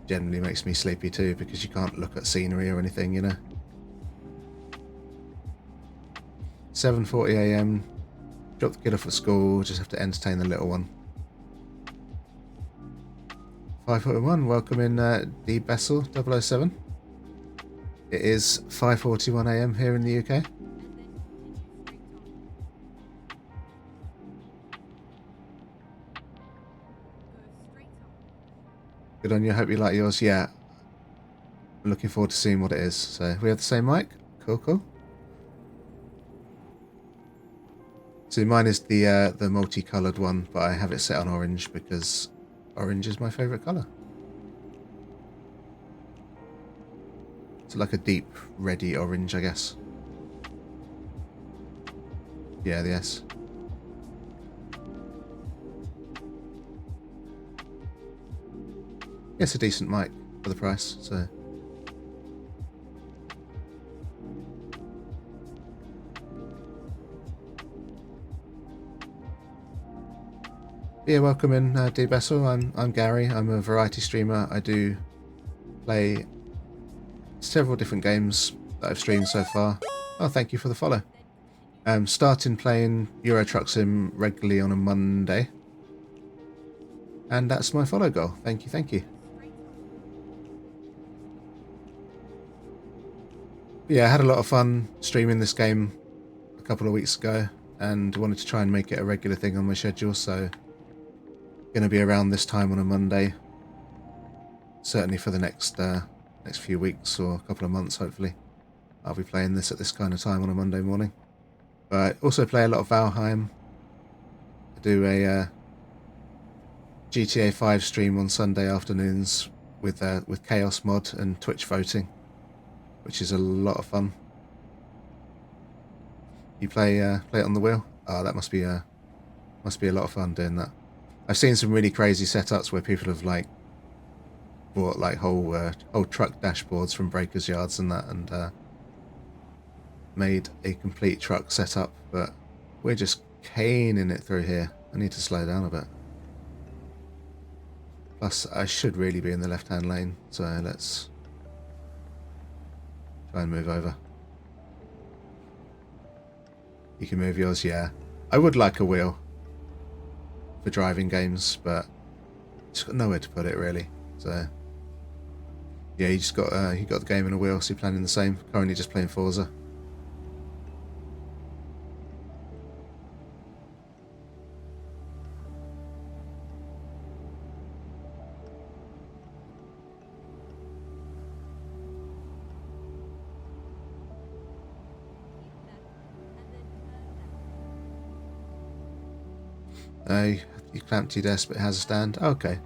generally makes me sleepy too, because you can't look at scenery or anything, you know. 7:40 AM, drop the kid off at school, just have to entertain the little one. 5:41, welcome in D Bessel 007. It is 5:41 AM here in the UK. Good on you, hope you like yours. Yeah, I'm looking forward to seeing what it is. So we have the same mic. Cool, cool. So mine is the multicolored one, but I have it set on orange because orange is my favorite color. It's like a deep reddy orange, I guess. Yeah, the S. It's a decent mic for the price, so. Yeah, welcome in, D Bessel. I'm Gary. I'm a variety streamer. I do play several different games that I've streamed so far. Oh, thank you for the follow. Starting playing Euro Truck Sim regularly on a Monday, and that's my follow goal. Thank you, thank you. Yeah, I had a lot of fun streaming this game a couple of weeks ago, and wanted to try and make it a regular thing on my schedule. So, going to be around this time on a Monday, certainly for the next few weeks or a couple of months. Hopefully, I'll be playing this at this kind of time on a Monday morning. But I also play a lot of Valheim. I do a GTA 5 stream on Sunday afternoons with Chaos Mod and Twitch voting, which is a lot of fun. You play it on the wheel? Oh, that must be a lot of fun doing that. I've seen some really crazy setups where people have like bought like whole truck dashboards from breakers yards and that, and made a complete truck setup. But we're just caning it through here. I need to slow down a bit. Plus, I should really be in the left-hand lane, so let's try and move over. You can move yours, yeah. I would like a wheel for driving games, but just got nowhere to put it really. So yeah, you got the game and a wheel, so you're planning the same. Currently just playing Forza. You clamped your desk, but it has a stand. Okay.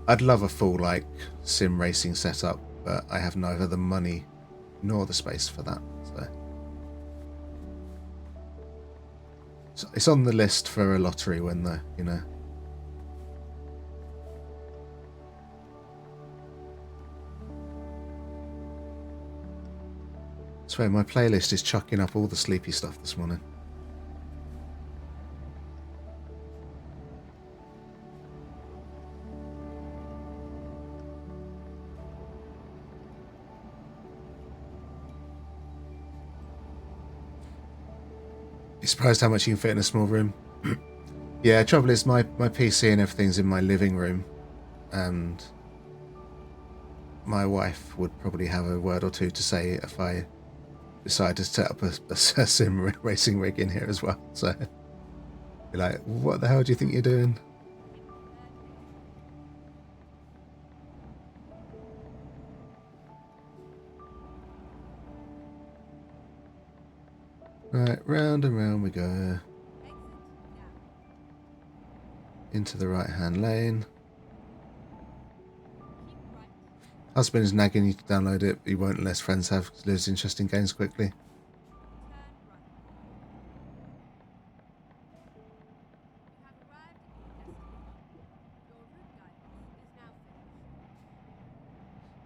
I'd love a full, like, sim racing setup, but I have neither the money nor the space for that. So it's on the list for a lottery win, though, you know. I swear, my playlist is chucking up all the sleepy stuff this morning. You're surprised how much you can fit in a small room. Yeah, trouble is my PC and everything's in my living room, and my wife would probably have a word or two to say if I decided to set up a sim racing rig in here as well. So, be like, what the hell do you think you're doing? Right, round and round we go. into the right-hand lane. Husband is nagging you to download it, but you won't unless friends have, because it loses interest in games quickly.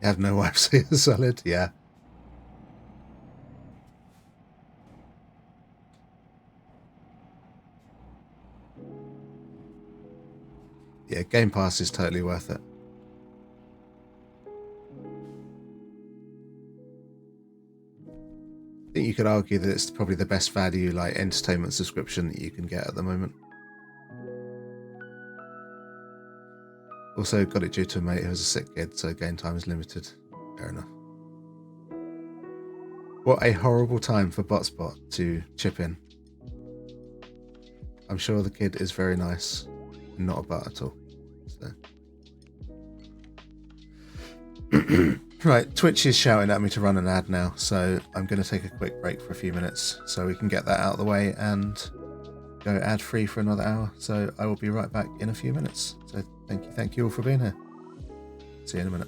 You have no wife, so you're solid, yeah. Yeah, Game Pass is totally worth it. I think you could argue that it's probably the best value like entertainment subscription that you can get at the moment. Also got it due to a mate who was a sick kid, so game time is limited. Fair enough. What a horrible time for Botspot to chip in. I'm sure the kid is very nice and not a butt at all. So. Right, Twitch is shouting at me to run an ad now, so I'm going to take a quick break for a few minutes so we can get that out of the way and go ad free for another hour. So I will be right back in a few minutes. So thank you all for being here. See you in a minute.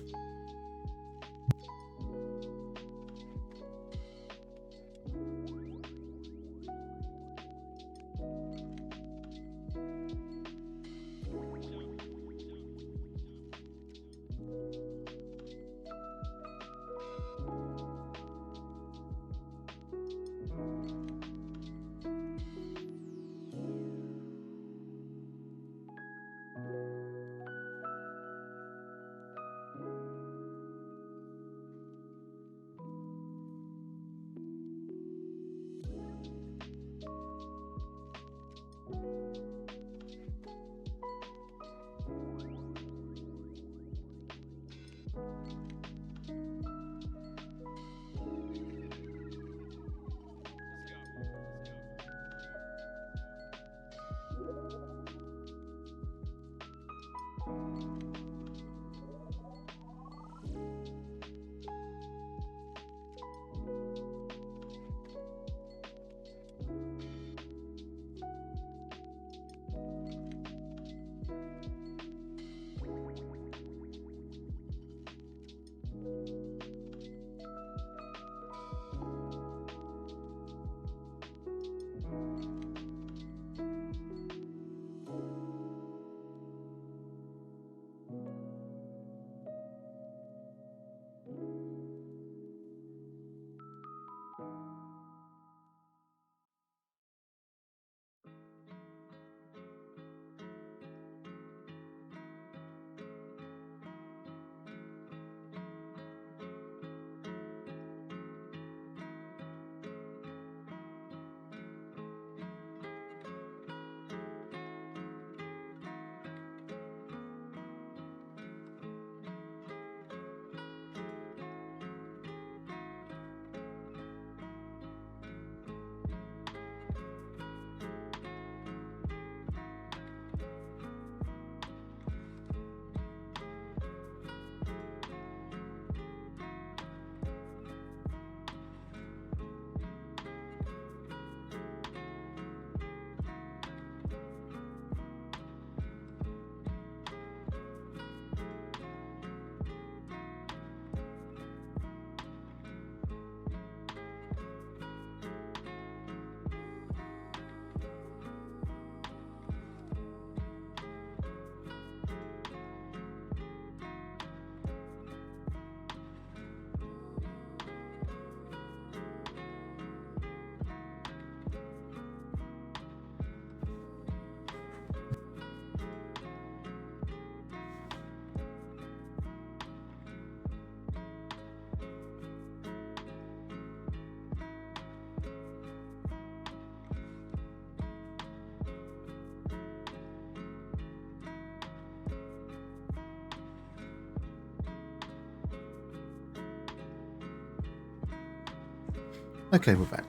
Okay, we're back.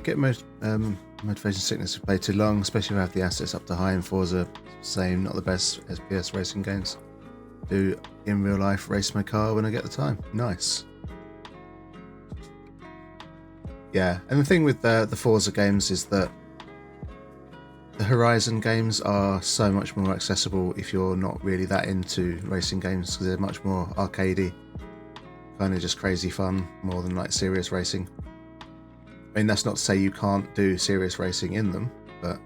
Get motivation sickness if played too long, especially if I have the assets up to high in Forza. Same, not the best SPS racing games. Do in real life race my car when I get the time. Nice. Yeah, and the thing with the Forza games is that the Horizon games are so much more accessible if you're not really that into racing games, because they're much more arcadey, kind of just crazy fun more than like serious racing. I mean, that's not to say you can't do serious racing in them, but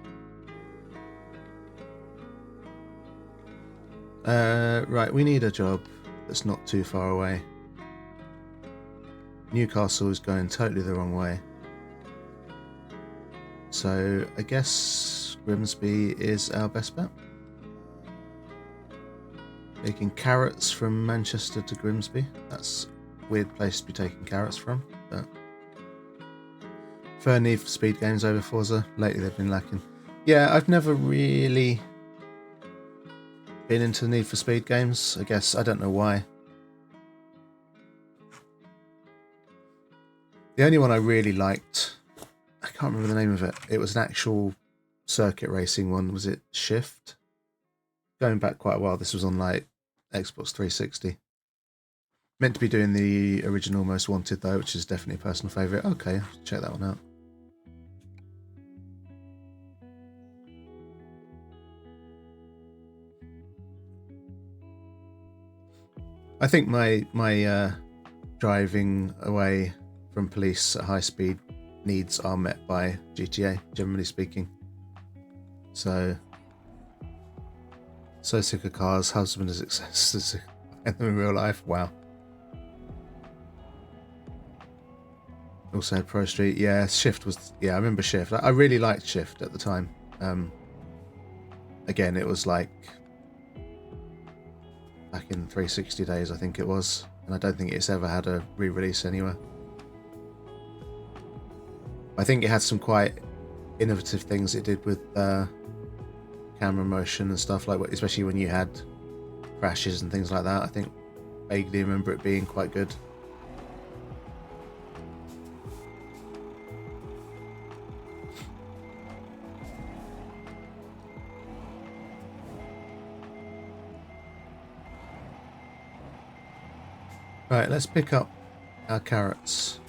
right, we need a job that's not too far away. Newcastle is going totally the wrong way, so I guess Grimsby is our best bet. Taking carrots from Manchester to Grimsby. That's a weird place to be taking carrots from, but fair Need for Speed games over Forza. Lately they've been lacking. Yeah, I've never really been into the Need for Speed games. I guess I don't know why. The only one I really liked, I can't remember the name of it. It was an actual circuit racing one. Was it Shift? Going back quite a while. This was on like Xbox 360. Meant to be doing the original Most Wanted though, which is definitely a personal favourite. Okay, check that one out. I think my driving away from police at high speed needs are met by GTA, generally speaking. So sick of cars. Husband is success in real life. Wow. Also had Pro Street. Yeah, Shift was. Yeah, I remember Shift. I really liked Shift at the time. Again, it was like back in 360 days, I think it was, and I don't think it's ever had a re-release anywhere. I think it had some quite innovative things it did with camera motion and stuff, like especially when you had crashes and things like that. I think vaguely remember it being quite good. Right, let's pick up our carrots.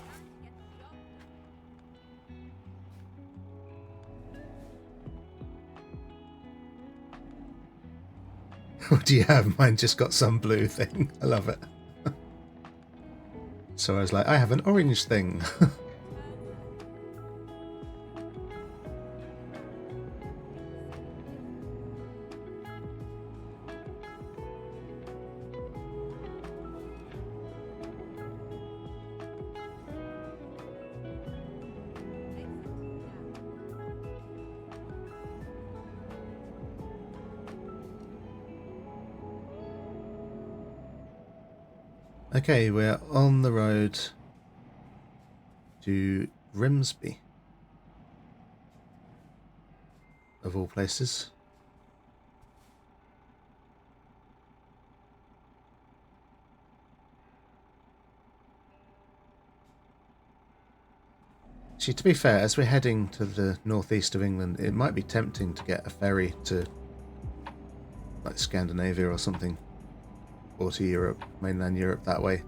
What do you have? Mine just got some blue thing. I love it. So I was like, I have an orange thing. Okay, we're on the road to Grimsby, of all places. Actually, to be fair, as we're heading to the northeast of England, it might be tempting to get a ferry to like Scandinavia or something, or to Europe, mainland Europe that way.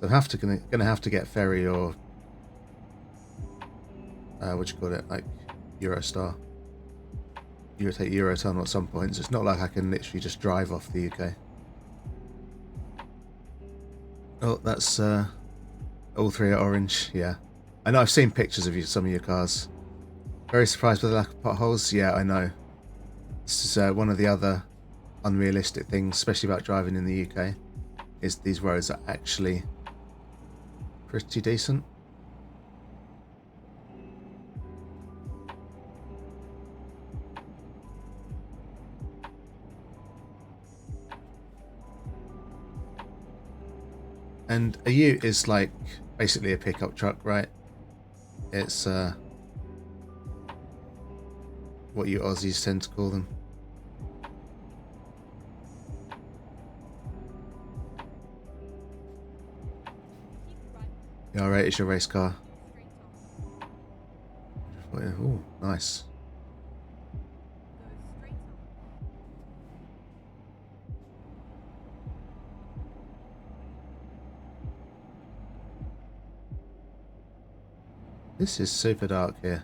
So I'm gonna have to get ferry or what do you call it, like Eurostar, take Eurotunnel at some point. So it's not like I can literally just drive off the UK. Oh, that's all three are orange. Yeah, I know. I've seen pictures of some of your cars. Very surprised by the lack of potholes. Yeah, I know. This is one of the other unrealistic things, especially about driving in the UK, is these roads are actually pretty decent. And a ute is like basically a pickup truck, right? It's what you Aussies tend to call them. Yeah, alright, it's your race car. Oh, nice. This is super dark here.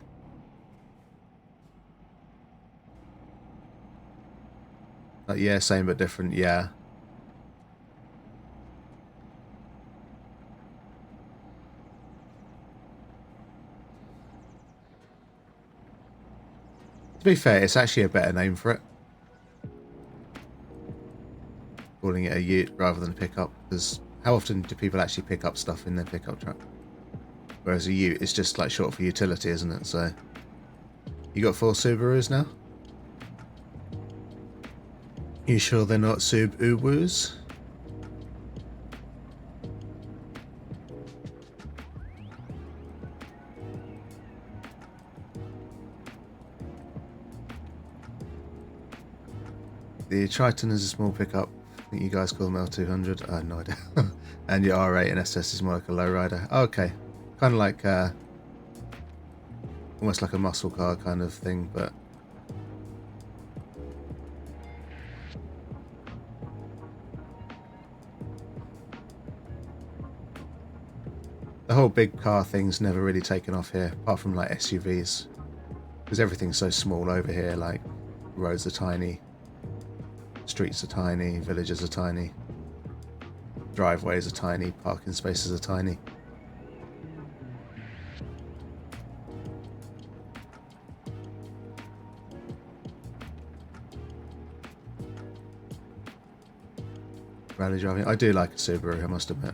Like, yeah, same but different, yeah. To be fair, it's actually a better name for it. Calling it a ute rather than a pickup, because how often do people actually pick up stuff in their pickup truck? Whereas a ute is just like short for utility, isn't it? So, you got 4 Subarus now? You sure they're not Subarus? The Triton is a small pickup. I think you guys call them L200. I have no idea. And your R8 and SS is more like a lowrider. Oh, okay. Kind of like, almost like a muscle car kind of thing, but... The whole big car thing's never really taken off here, apart from like SUVs. Because everything's so small over here, like roads are tiny, streets are tiny, villages are tiny, driveways are tiny, parking spaces are tiny. Rally driving. I do like a Subaru, I must admit.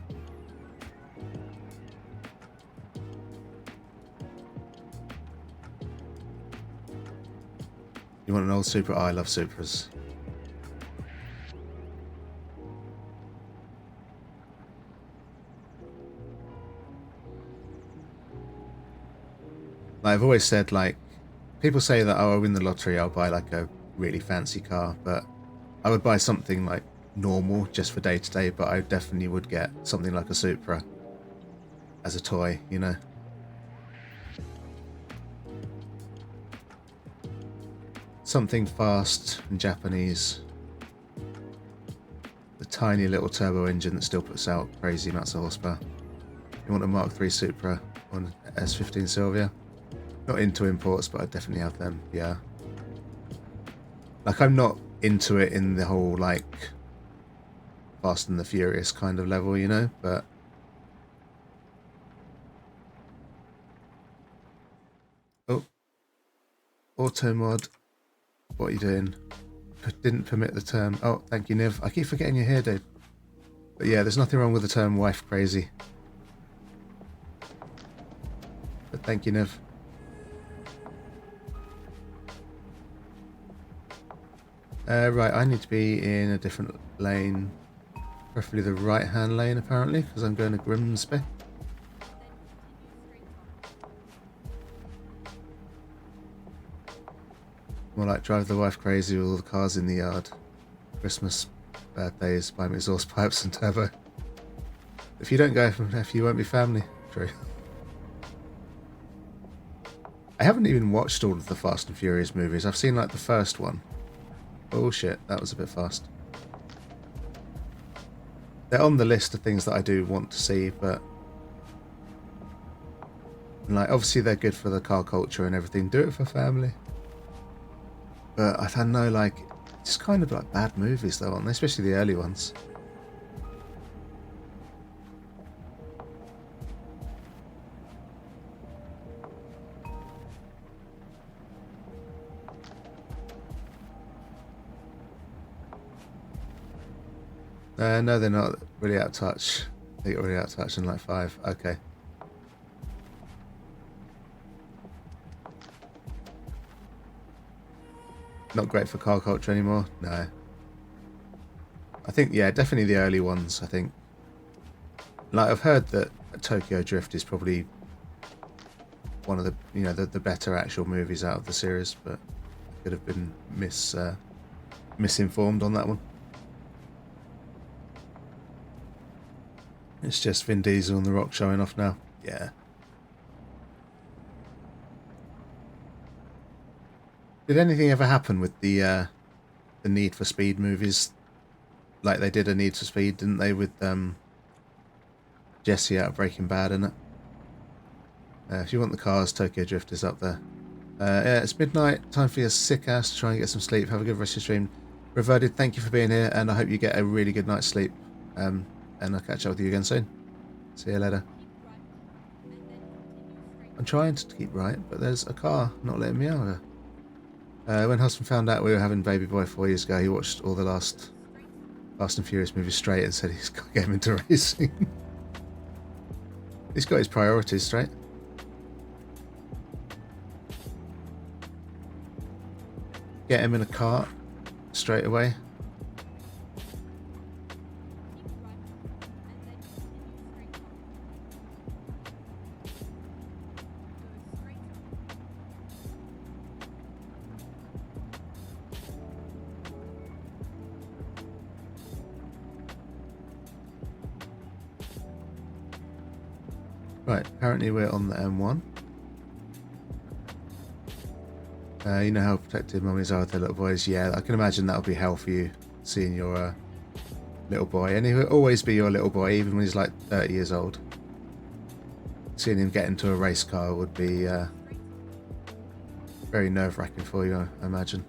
You want an old Supra? Oh, I love Supras. Like I've always said, like, people say that, oh, I win the lottery, I'll buy like a really fancy car, but I would buy something like normal just for day to day, but I definitely would get something like a Supra as a toy, you know. Something fast and Japanese. The tiny little turbo engine that still puts out crazy amounts of horsepower. You want a Mark III Supra on S15 Sylvia? Not into imports, but I definitely have them, yeah. Like, I'm not into it in the whole, like, Fast and the Furious kind of level, you know, but... Oh. Auto mod. What are you doing? Didn't permit the term. Oh, thank you, Niv. I keep forgetting you're here, dude. But yeah, there's nothing wrong with the term wife crazy. But thank you, Niv. Right, I need to be in a different lane. Preferably the right-hand lane, apparently, because I'm going to Grimsby. More like drive the wife crazy with all the cars in the yard. Christmas, birthdays, buy me exhaust pipes and turbo. If you don't go from F, you won't be family. True. I haven't even watched all of the Fast and Furious movies. I've seen like the first one. Oh shit, that was a bit fast. They're on the list of things that I do want to see, but... like, obviously they're good for the car culture and everything. Do it for family. But I've had no, like, just kind of like bad movies though, aren't they? Especially the early ones. No, they're not really out of touch. They got really out of touch in like 5. Okay. Not great for car culture anymore? No. I think, yeah, definitely the early ones, I think. Like, I've heard that Tokyo Drift is probably one of the, you know, the better actual movies out of the series, but I could have been misinformed on that one. It's just Vin Diesel and The Rock showing off now. Yeah. Did anything ever happen with the Need for Speed movies? Like they did a Need for Speed, didn't they, with Jesse out of Breaking Bad in it? If you want the cars, Tokyo Drift is up there. Yeah, it's midnight. Time for your sick ass to try and get some sleep. Have a good rest of your stream. Reverted, thank you for being here, and I hope you get a really good night's sleep. And I'll catch up with you again soon. See you later. I'm trying to keep right, but there's a car not letting me over. When husband found out we were having baby boy 4 years ago, he watched all the last Fast and Furious movies straight and said he's got to get him into racing. He's got his priorities straight. Get him in a cart straight away. Right, apparently we're on the M1. You know how protective mummies are with their little boys. Yeah, I can imagine that'll be hell for you, seeing your little boy. And he will always be your little boy, even when he's like 30 years old. Seeing him get into a race car would be very nerve-wracking for you, I imagine.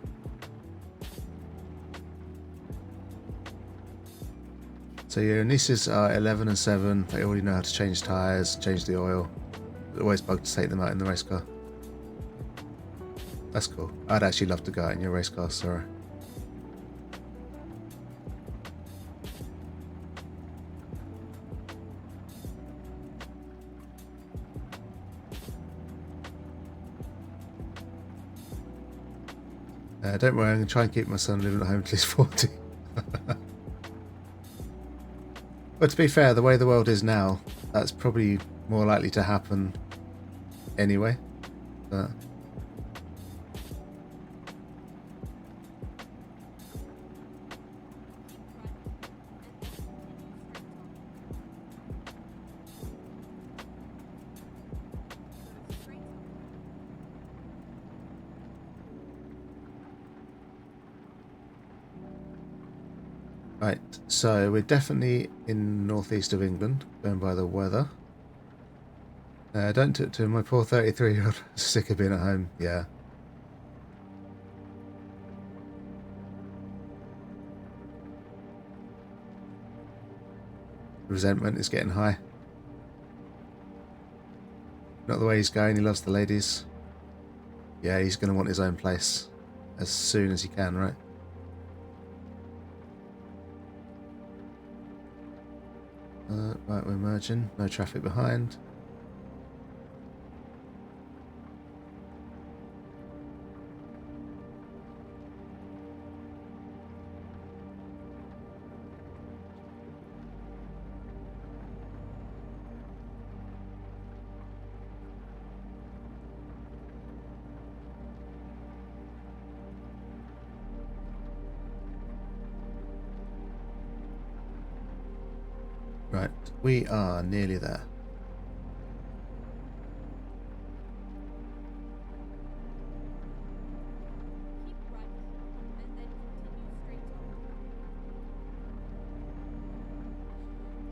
So your nieces are 11 and 7. They already know how to change tyres, change the oil. It's always bugged to take them out in the race car. That's cool. I'd actually love to go out in your race car, sorry. Don't worry, I'm going to try and keep my son living at home till he's 40. But to be fair, the way the world is now, that's probably more likely to happen anyway. But right, so we're definitely in northeast of England, going by the weather. Don't do it to my poor 33-year-old, sick of being at home, yeah. Resentment is getting high. Not the way he's going, he loves the ladies. Yeah, he's going to want his own place as soon as he can, right? Right, we're merging. No traffic behind. Right, we are nearly there.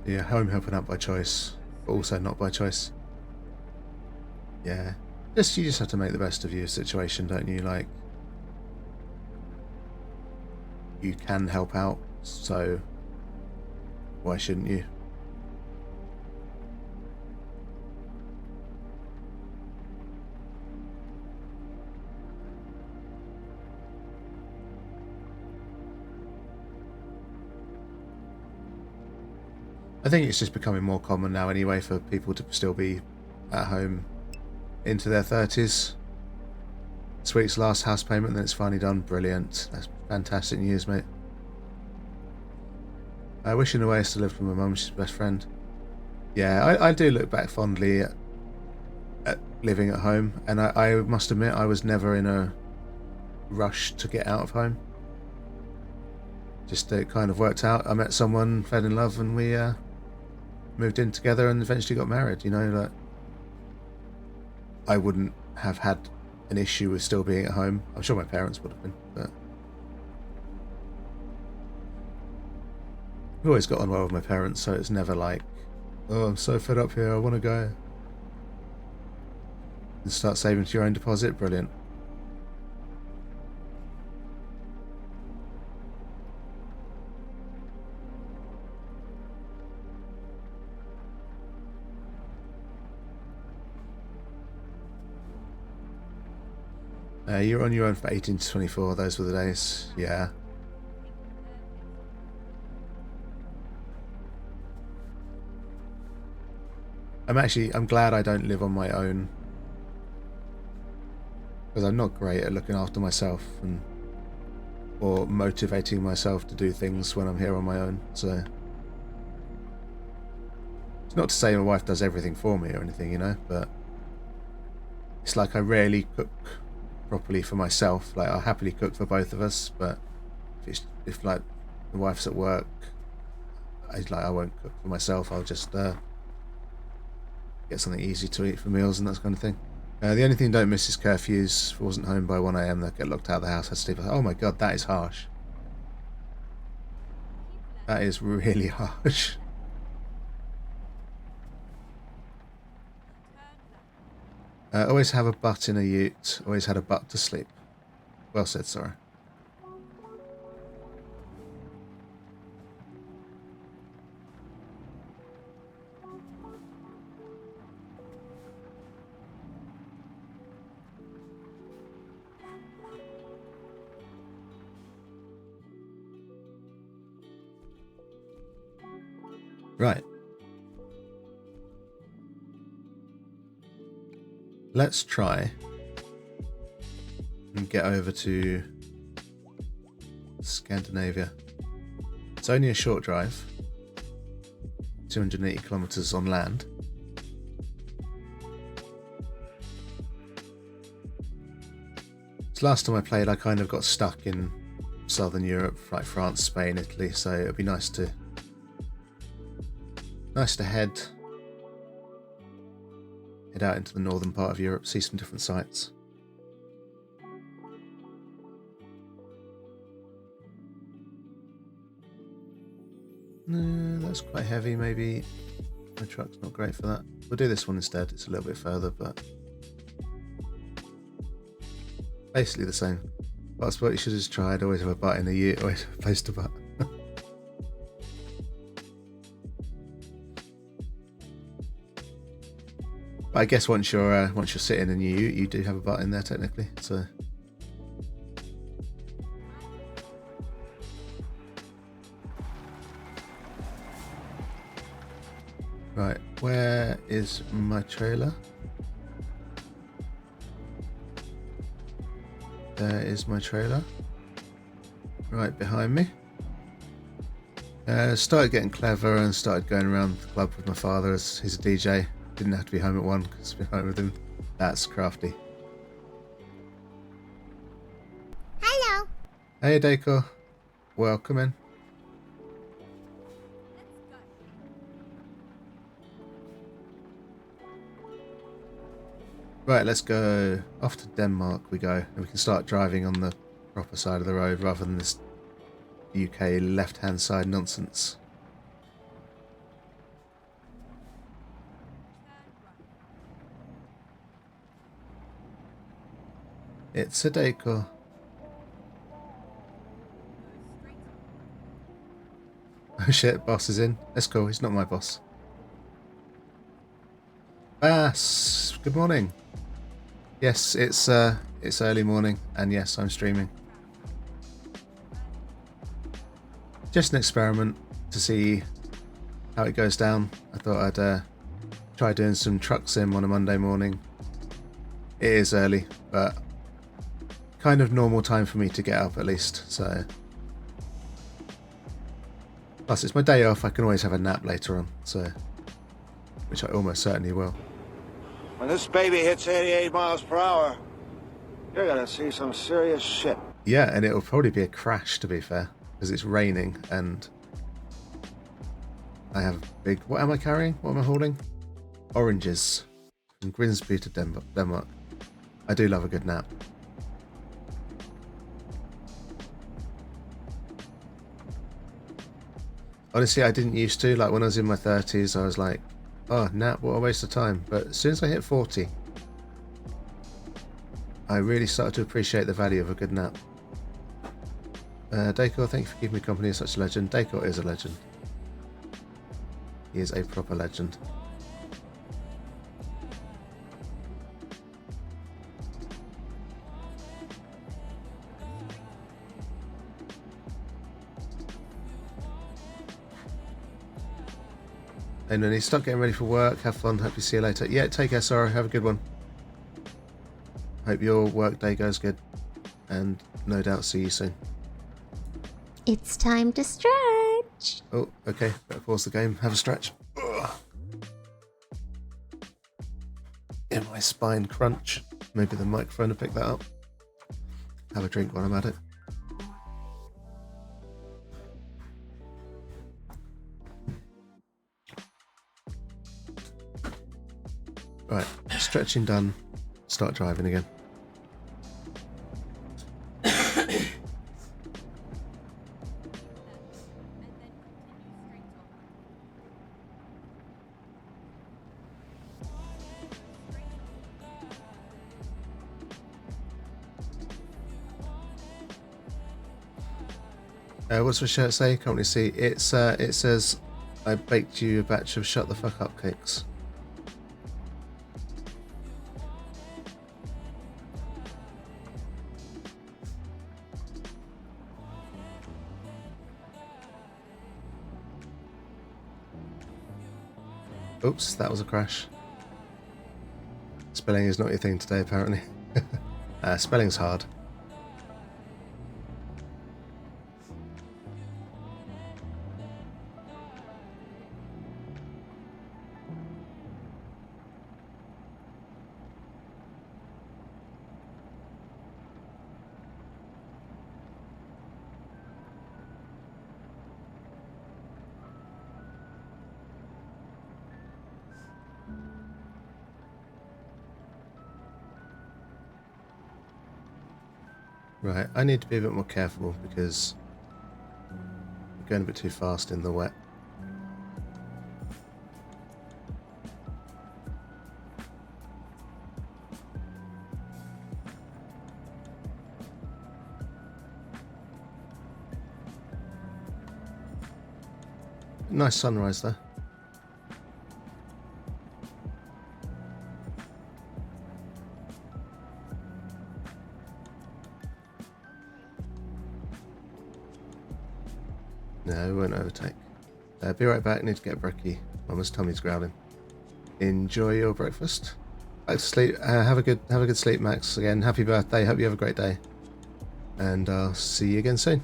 Yeah, home helping out by choice, but also not by choice. Yeah, you just have to make the best of your situation, don't you? Like, you can help out, so why shouldn't you? I think it's just becoming more common now anyway for people to still be at home into their 30s. This week's last house payment, then it's finally done. Brilliant. That's fantastic news, mate. I wish in a way I still lived with my mum. She's my best friend. Yeah, I do look back fondly at living at home, and I must admit I was never in a rush to get out of home. Just it kind of worked out. I met someone, fell in love, and we moved in together and eventually got married. You know, like, I wouldn't have had an issue with still being at home. I'm sure my parents would have been, but I've always got on well with my parents, so it's never like, oh, I'm so fed up here, I want to go. and start saving to your own deposit. Brilliant. You're on your own for 18 to 24. Those were the days. Yeah. I'm glad I don't live on my own, because I'm not great at looking after myself or motivating myself to do things when I'm here on my own. So it's not to say my wife does everything for me or anything, you know, but it's like I rarely cook properly for myself. Like, I'll happily cook for both of us, but if like the wife's at work, I won't cook for myself. I'll just get something easy to eat for meals and that kind of thing. The only thing I don't miss is curfews. If I wasn't home by 1 AM, I'd get locked out of the house. I'd sleep. Oh my god, that is harsh. That is really harsh. Always have a butt in a ute. Always had a butt to sleep. Well said, sorry. Right. Let's try and get over to Scandinavia. It's only a short drive, 280 kilometers on land. So last time I played, I kind of got stuck in southern Europe, like France, Spain, Italy. So it'd be nice to head out into the northern part of Europe, see some different sights. No, that's quite heavy. Maybe my truck's not great for that. We'll do this one instead. It's a little bit further, but basically the same. That's what you should have just tried. Always have a butt in a ute, always have a place to butt. But I guess once you're sitting in your ute, you do have a butt in there technically. So right, where is my trailer? There is my trailer, right behind me. Started getting clever and started going around the club with my father, as he's a DJ. Didn't have to be home at 1 because I've been home with him. That's crafty. Hello. Hey, Deco. Welcome in. Right, let's go. Off to Denmark we go. And we can start driving on the proper side of the road rather than this UK left-hand side nonsense. It's a Deco. Oh shit, boss is in. That's cool, he's not my boss. Bass, good morning. Yes, it's early morning, and yes, I'm streaming. Just an experiment to see how it goes down. I thought I'd try doing some truck sim on a Monday morning. It is early, but kind of normal time for me to get up at least, so. Plus, it's my day off, I can always have a nap later on, so. Which I almost certainly will. When this baby hits 88 miles per hour, you're gonna see some serious shit. Yeah, and it'll probably be a crash, to be fair, because it's raining and I have big. What am I carrying? What am I holding? Oranges from Grimsby to Denmark. I do love a good nap. Honestly, I didn't used to. Like when I was in my 30s, I was like, oh, nap, what a waste of time. But as soon as I hit 40, I really started to appreciate the value of a good nap. Dacor, thank you for keeping me company as such a legend. Dacor is a legend. He is a proper legend. And then he's start getting ready for work. Have fun. Hope to see you later. Yeah, take care, Sarah. Have a good one. Hope your work day goes good. And no doubt see you soon. It's time to stretch. Oh, okay. Better pause the game. Have a stretch. Ugh. In my spine crunch. Maybe the microphone will pick that up. Have a drink while I'm at it. Right, stretching done. Start driving again. What's the shirt say? Can't really see. It says, I baked you a batch of shut the fuck up cakes. Oops, that was a crash. Spelling is not your thing today, apparently. Spelling's hard. Right, I need to be a bit more careful because I'm going a bit too fast in the wet. Nice sunrise there. No, we won't overtake. Be right back. Need to get a brekkie. Mama's tummy's growling. Enjoy your breakfast. Back to sleep. Have a good sleep, Max. Again, happy birthday. Hope you have a great day. And I'll see you again soon.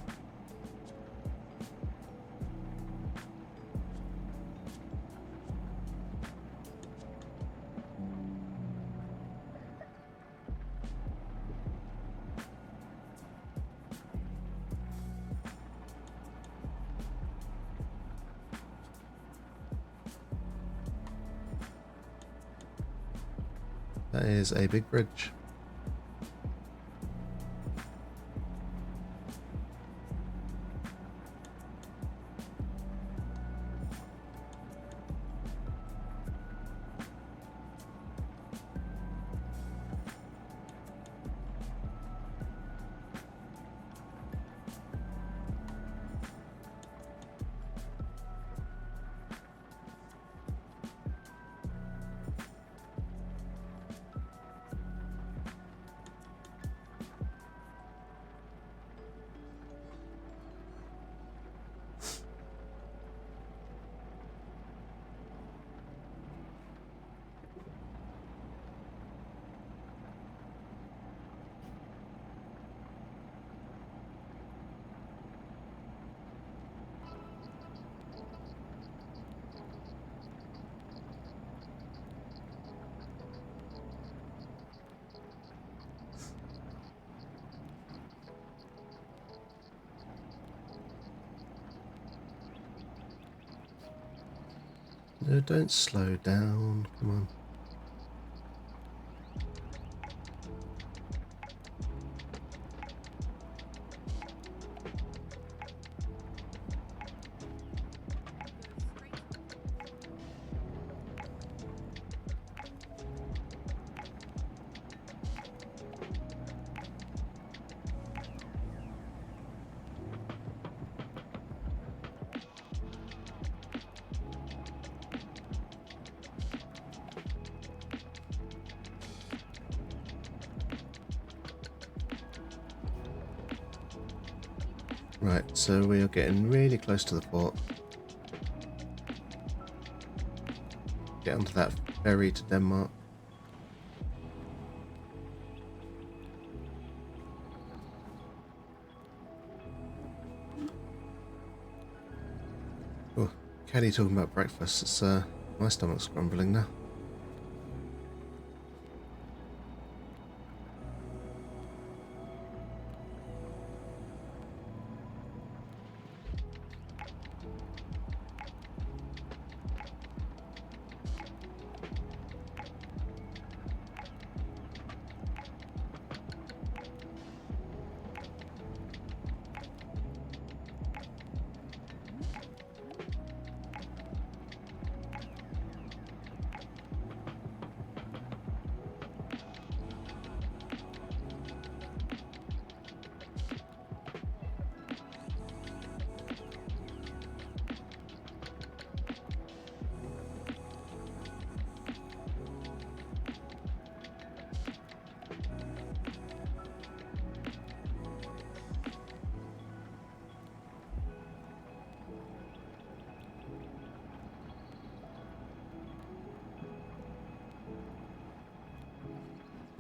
That is a big bridge. No, don't slow down. Come on. Right, so we are getting really close to the port. Get onto that ferry to Denmark. Oh, Caddy talking about breakfast. It's my stomach's grumbling now.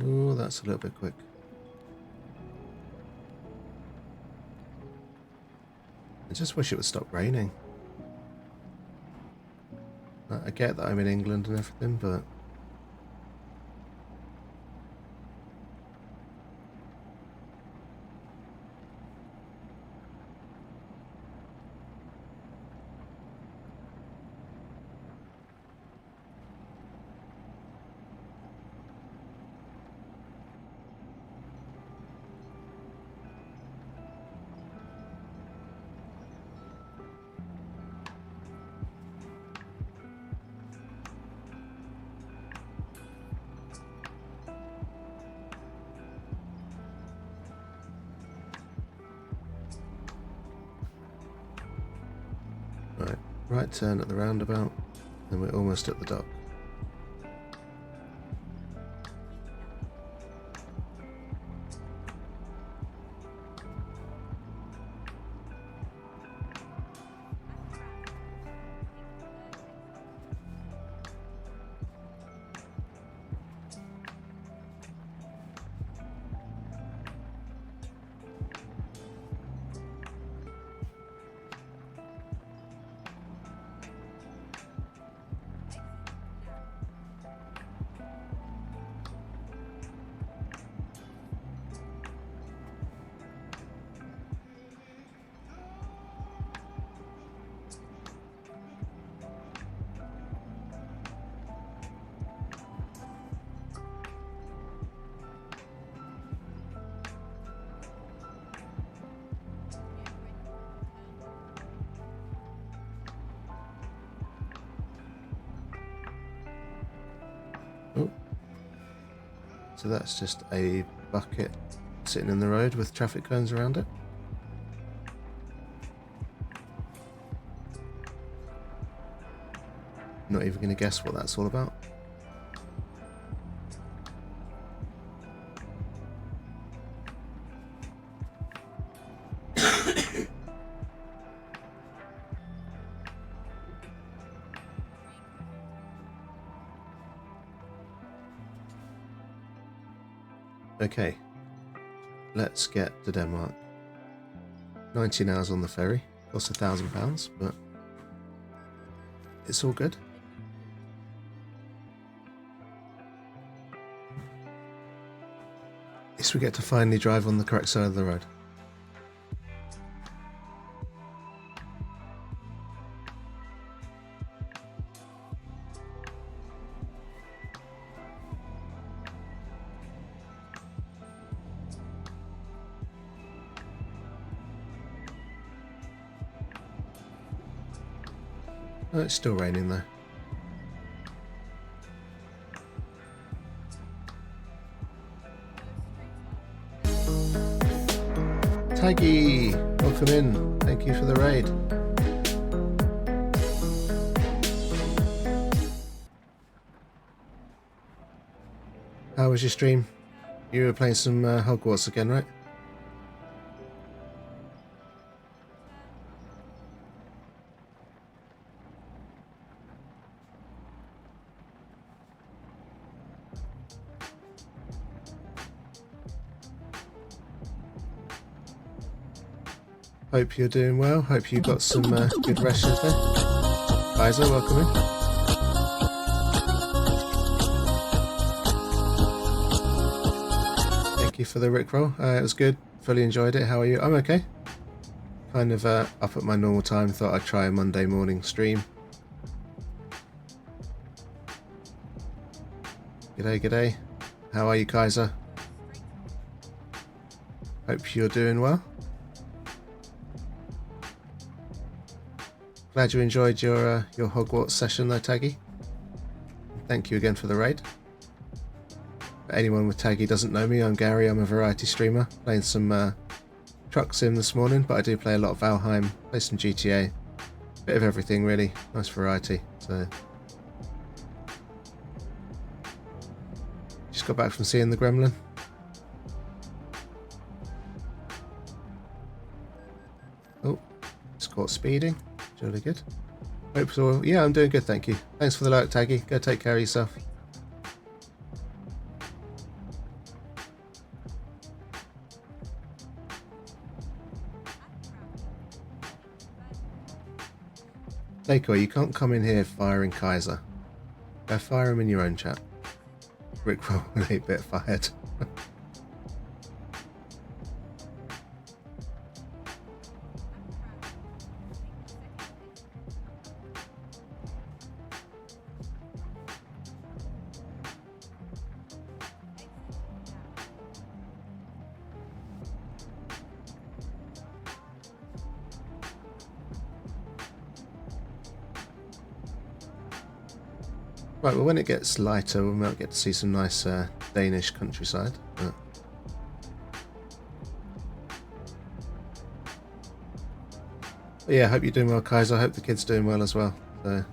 Oh, that's a little bit quick. I just wish it would stop raining. I get that I'm in England and everything, but... Right turn at the roundabout, and we're almost at the dock. Oh, so that's just a bucket sitting in the road with traffic cones around it. Not even going to guess what that's all about. Okay, let's get to Denmark. 19 hours on the ferry, costs £1,000, but it's all good. At least we get to finally drive on the correct side of the road. Oh, it's still raining though. Taggy, welcome in. Thank you for the raid. How was your stream? You were playing some Hogwarts again, right? Hope you're doing well. Hope you got some good rest yesterday. Kaiser, welcome in. Thank you for the Rickroll. It was good. Fully enjoyed it. How are you? I'm okay. Kind of up at my normal time. Thought I'd try a Monday morning stream. G'day, g'day. How are you, Kaiser? Hope you're doing well. Glad you enjoyed your Hogwarts session though, Taggy. Thank you again for the raid. For anyone with Taggy doesn't know me, I'm Gary. I'm a variety streamer. Playing some truck sim this morning, but I do play a lot of Valheim, play some GTA. Bit of everything really. Nice variety. So just got back from seeing the Gremlin. Oh, just caught speeding. Really good. Hope so. Yeah, I'm doing good, thank you. Thanks for the like, Taggy. Go take care of yourself. Daiko, you can't come in here firing Kaiser. Go fire him in your own chat. Rickroll with 8-bit fired. Right, well when it gets lighter we might get to see some nice Danish countryside. But yeah, I hope you're doing well, Kaiser. I hope the kid's doing well as well. So.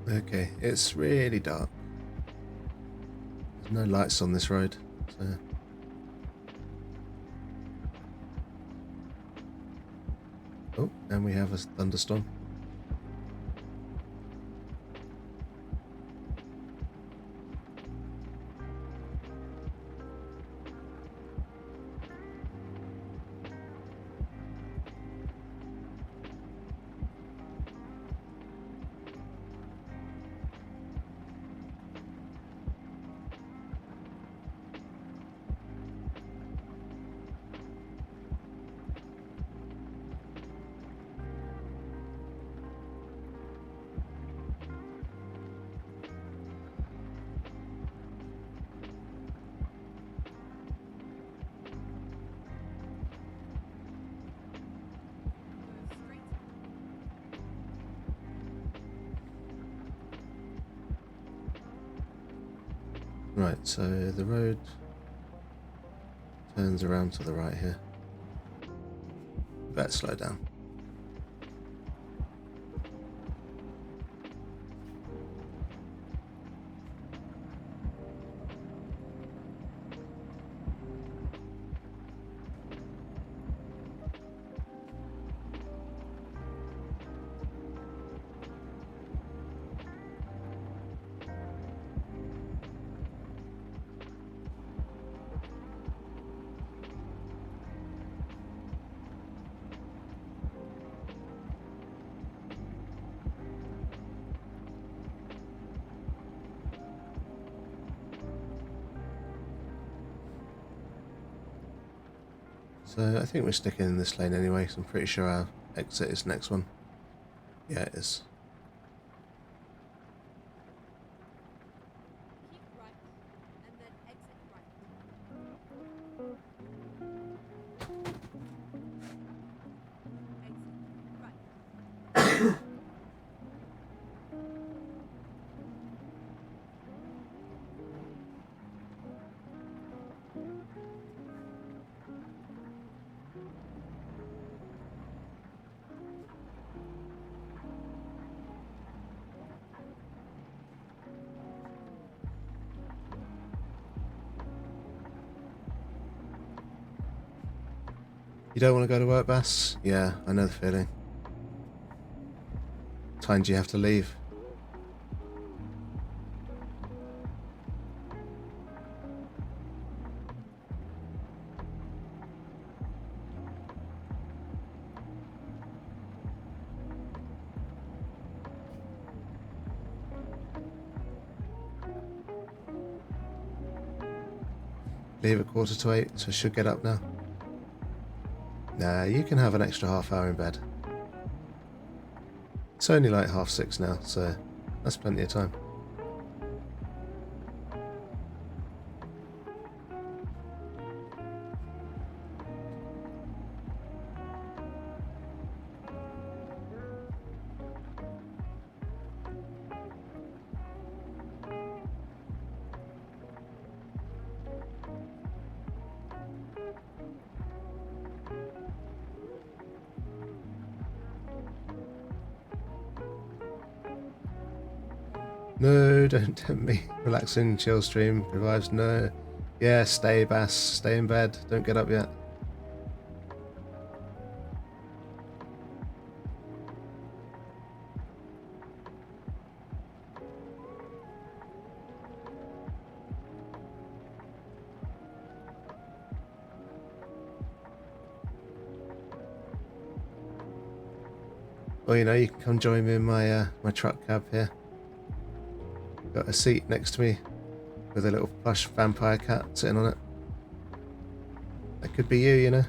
Okay, it's really dark. There's no lights on this road, so. Oh, and we have a thunderstorm. Right, so the road turns around to the right here. Better slow down. So I think we're sticking in this lane anyway, so I'm pretty sure our exit is next one. Yeah, it is. You don't want to go to work, Bass? Yeah, I know the feeling. Time do you have to leave? Leave at 7:45, so I should get up now. Nah, you can have an extra half hour in bed. It's only like 6:30 now, so that's plenty of time. No, don't tempt me. Relaxing, chill stream, revives. No. Yeah, stay, Bass. Stay in bed. Don't get up yet. Well, you know, you can come join me in my my truck cab here. Got a seat next to me with a little plush vampire cat sitting on it. That could be you, you know.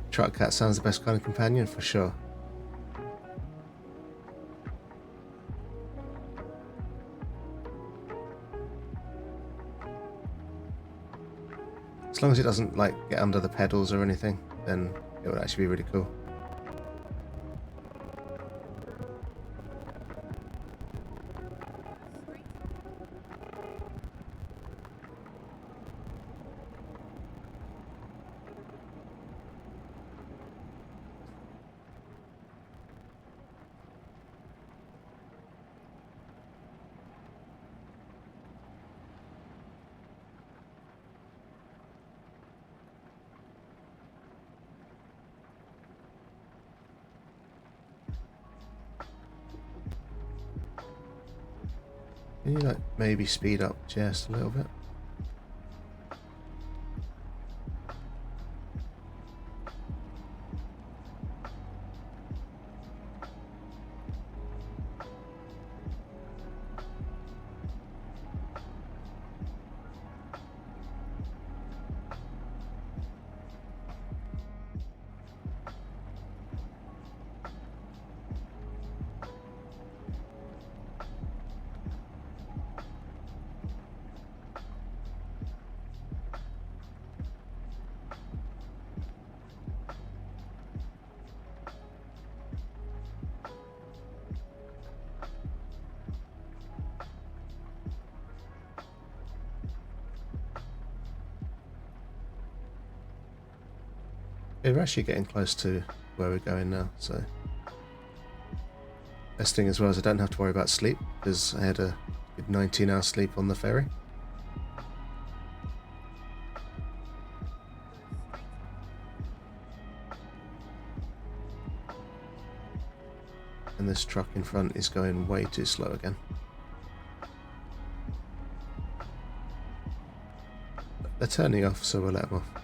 Truck cat sounds the best kind of companion for sure. As long as it doesn't like get under the pedals or anything, then it would actually be really cool. Can you like maybe speed up just a little bit? We're actually getting close to where we're going now, so best thing as well is I don't have to worry about sleep because I had a good 19-hour sleep on the ferry. And this truck in front is going way too slow again. They're turning off, so we'll let them off.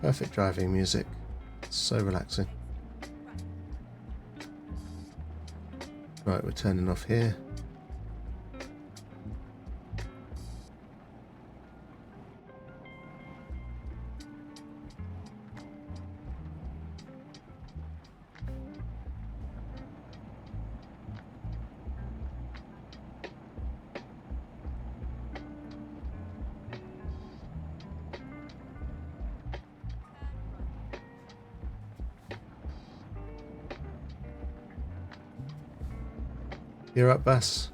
Perfect driving music. So relaxing. Right, we're turning off here. You're up, Bass.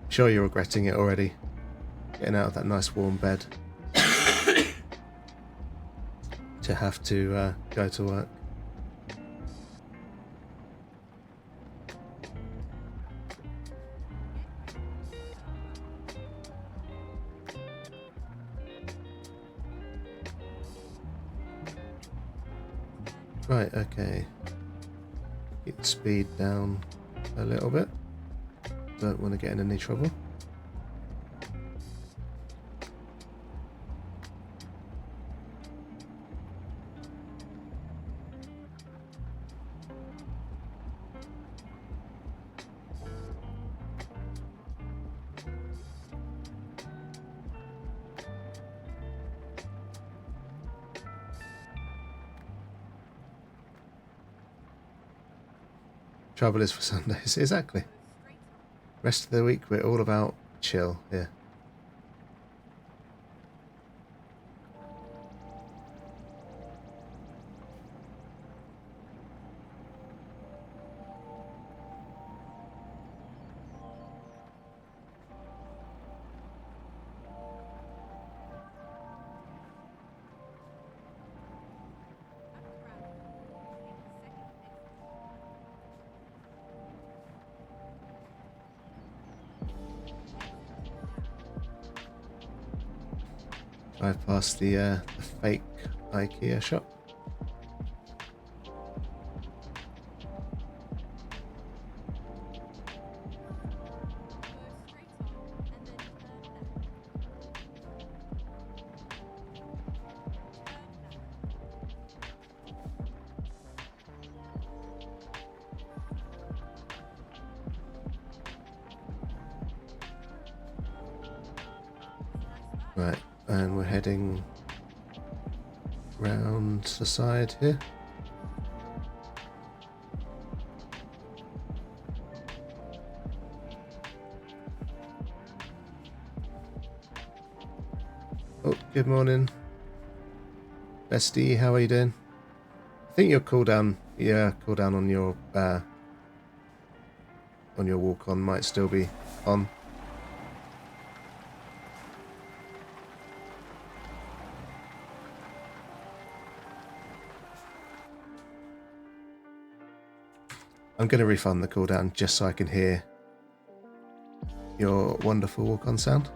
Sure you're regretting it already. Getting out of that nice warm bed. To have to go to work. Right, okay. Keep the speed down a little bit. Don't want to get in any trouble. Trouble is for Sundays. Exactly. Rest of the week we're all about chill here. Drive past the fake IKEA shop. Right, and we're heading round the side here. Oh, good morning. Bestie, how are you doing? I think your cooldown, cooldown on your walk on might still be on. I'm going to refund the cooldown just so I can hear your wonderful walk on sound.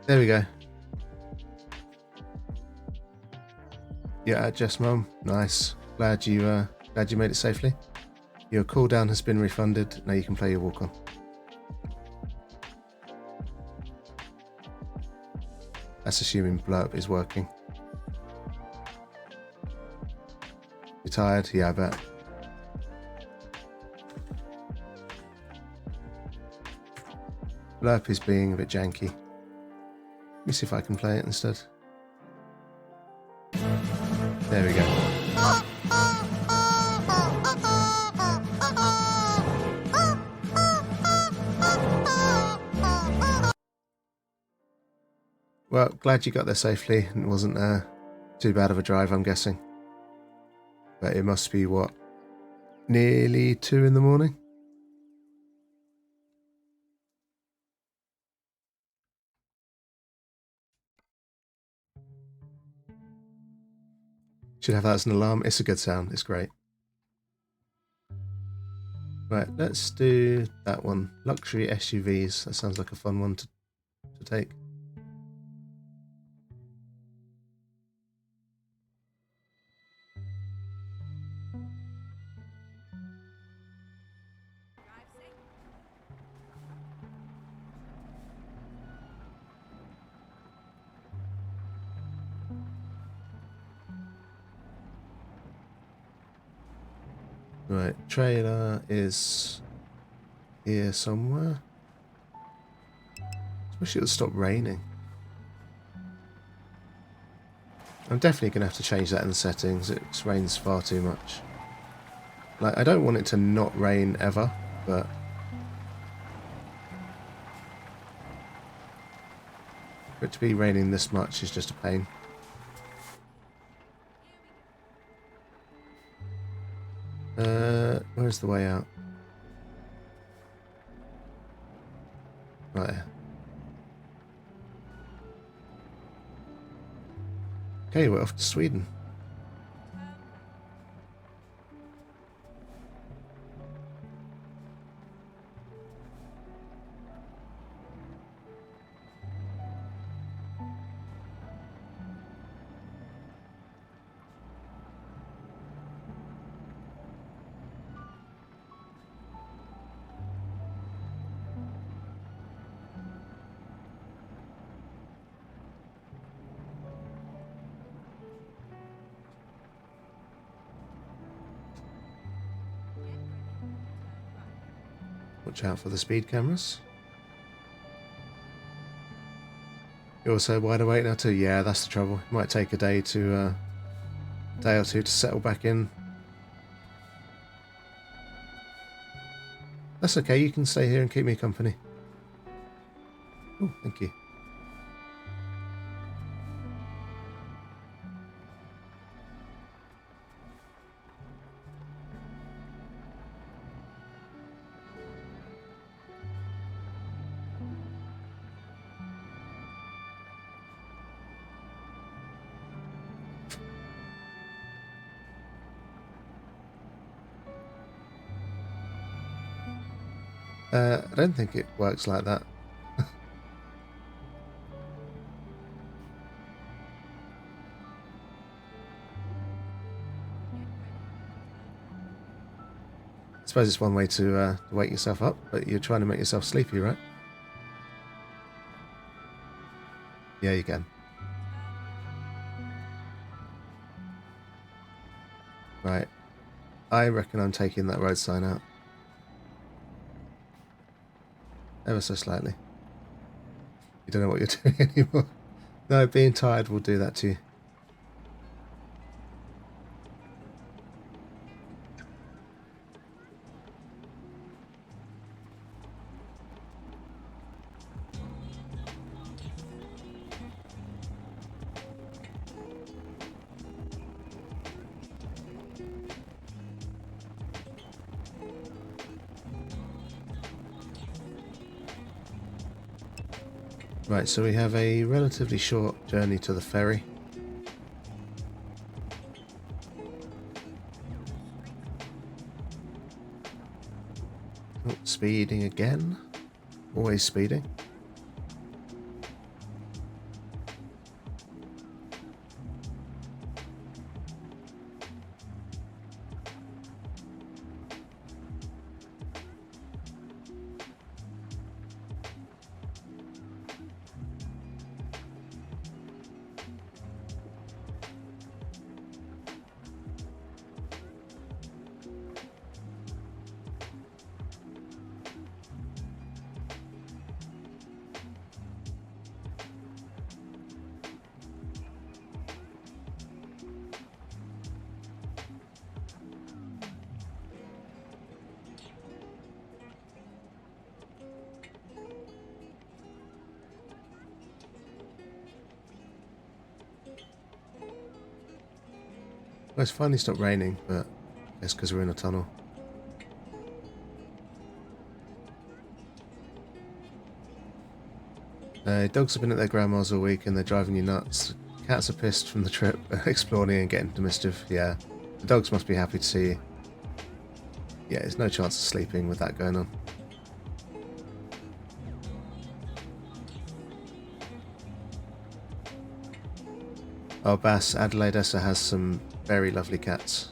There we go. Yeah, Jess Mum. Nice. Glad you made it safely. Your cooldown has been refunded. Now you can play your walk on. That's assuming Blurp is working. You tired? Yeah, I bet. Blurp is being a bit janky. Let me see if I can play it instead. There we go. Well, glad you got there safely. It wasn't too bad of a drive, I'm guessing. But it must be, what, nearly 2 in the morning? Should have that as an alarm. It's a good sound. It's great. Right, let's do that one. Luxury SUVs. That sounds like a fun one to take. Right, trailer is here somewhere. I wish it would stop raining. I'm definitely going to have to change that in the settings. It rains far too much. Like, I don't want it to not rain ever, but for it to be raining this much is just a pain. Where's the way out? Right there. Okay, we're off to Sweden. Watch out for the speed cameras. You're also wide awake now too? Yeah, that's the trouble. It might take a day or two to settle back in. That's okay, you can stay here and keep me company. Oh, thank you. I don't think it works like that. I suppose it's one way to wake yourself up, but you're trying to make yourself sleepy, right? Yeah, you can. Right. I reckon I'm taking that road sign out. Ever so slightly. You don't know what you're doing anymore. No, being tired will do that to you. Right, so we have a relatively short journey to the ferry. Oh, speeding again. Always speeding. Well, it's finally stopped raining, but it's because we're in a tunnel. Dogs have been at their grandma's all week and they're driving you nuts. Cats are pissed from the trip, exploring and getting into mischief. Yeah, the dogs must be happy to see you. Yeah, there's no chance of sleeping with that going on. Oh, Bass, Adelaide Essa has some very lovely cats.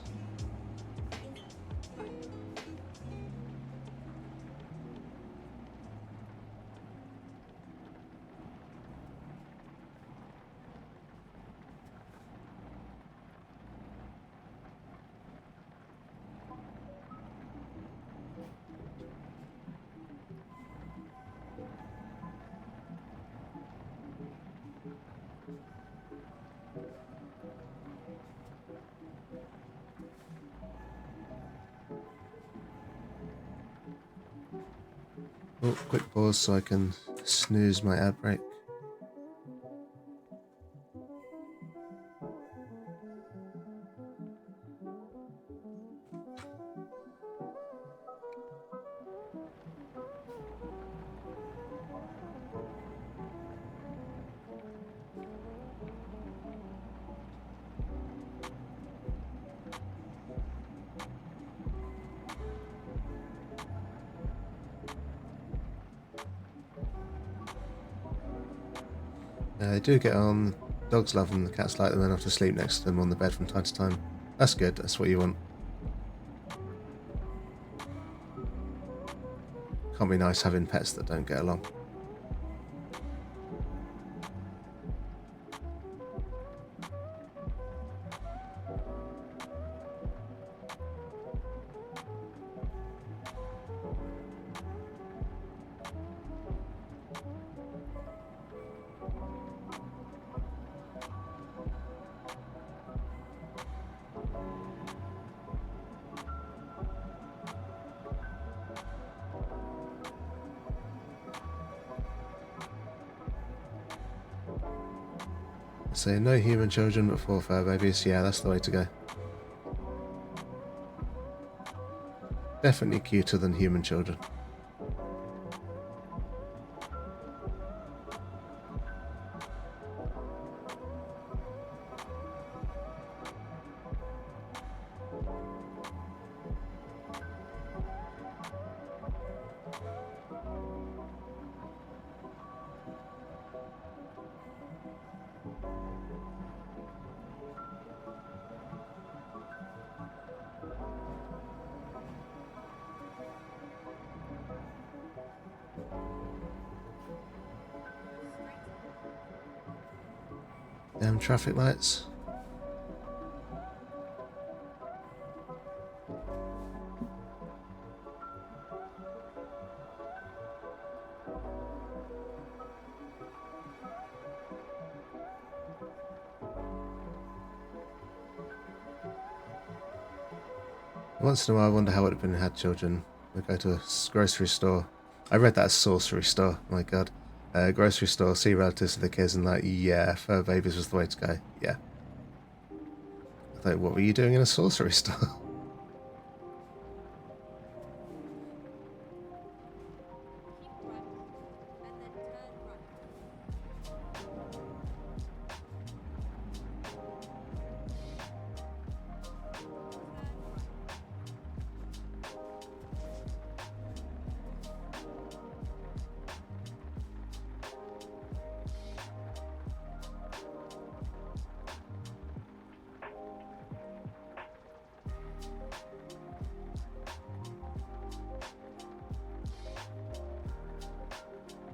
Oh, quick pause so I can snooze my ad break. They do get on. Dogs love them, the cats like them, and have to sleep next to them on the bed from time to time. That's good, that's what you want. Can't be nice having pets that don't get along. So no human children but 4 fur babies. Yeah, that's the way to go. Definitely cuter than human children. Damn traffic lights. Once in a while I wonder how it would have been had children. We go to a grocery store. I read that as sorcery store, my god. Grocery store, see relatives of the kids and like, yeah, fur babies was the way to go. Yeah. I thought, what were you doing in a sorcery store?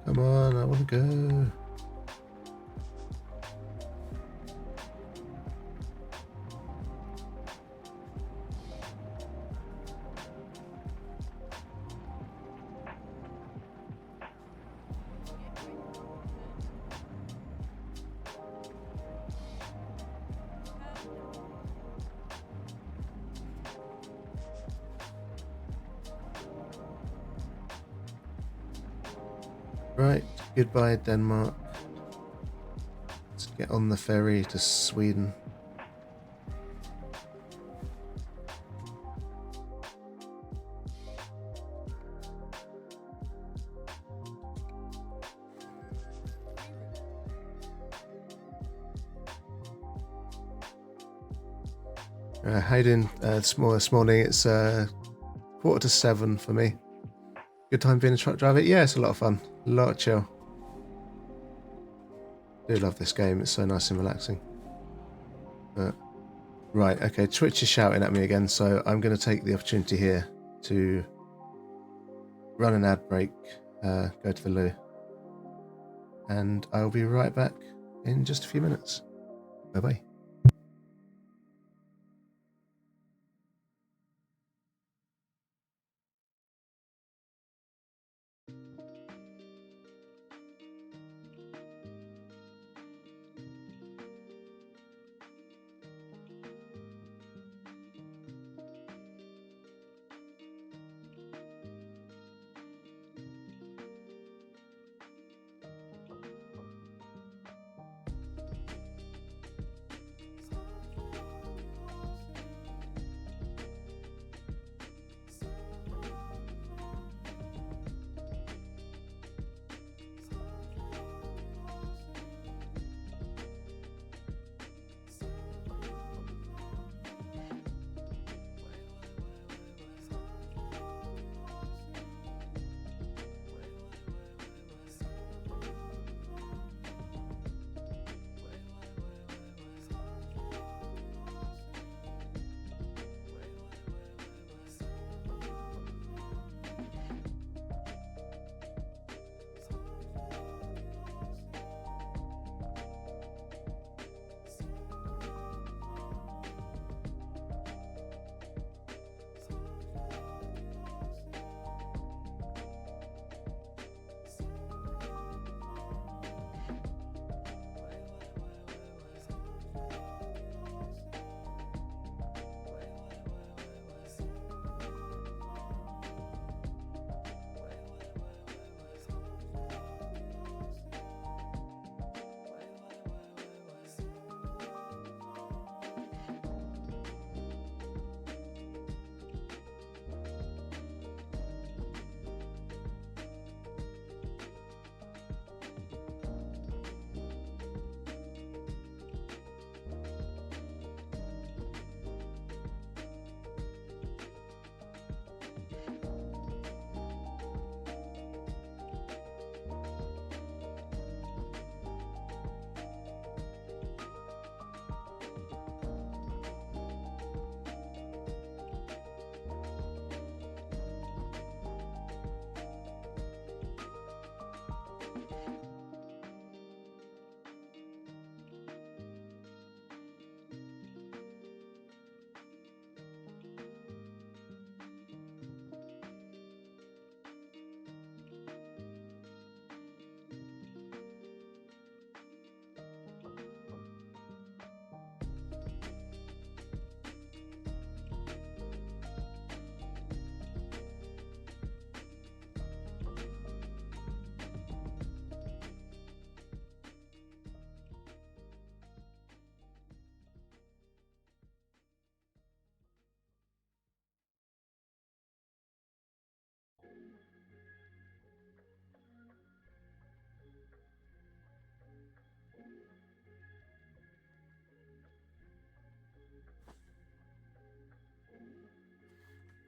Come on, I want to go. Right, goodbye Denmark. Let's get on the ferry to Sweden. How you doing this morning? It's 7:15 for me. Good time being a truck driver? Yeah, it's a lot of fun. A lot of chill. I do love this game. It's so nice and relaxing. But, right, okay, Twitch is shouting at me again, so I'm going to take the opportunity here to run an ad break, go to the loo, and I'll be right back in just a few minutes. Bye-bye.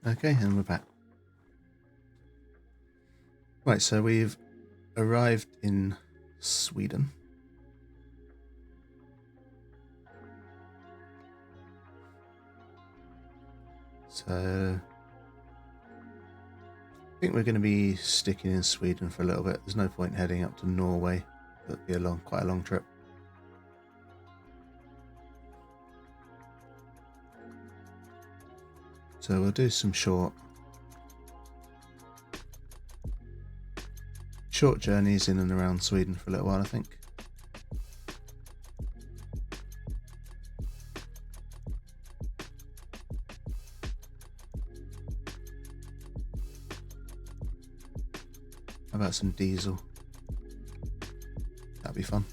Okay, and we're back. Right, so we've arrived in Sweden. So I think we're going to be sticking in Sweden for a little bit. There's no point heading up to Norway. That'd be quite a long trip. So we'll do some short journeys in and around Sweden for a little while, I think. How about some diesel? That'd be fun.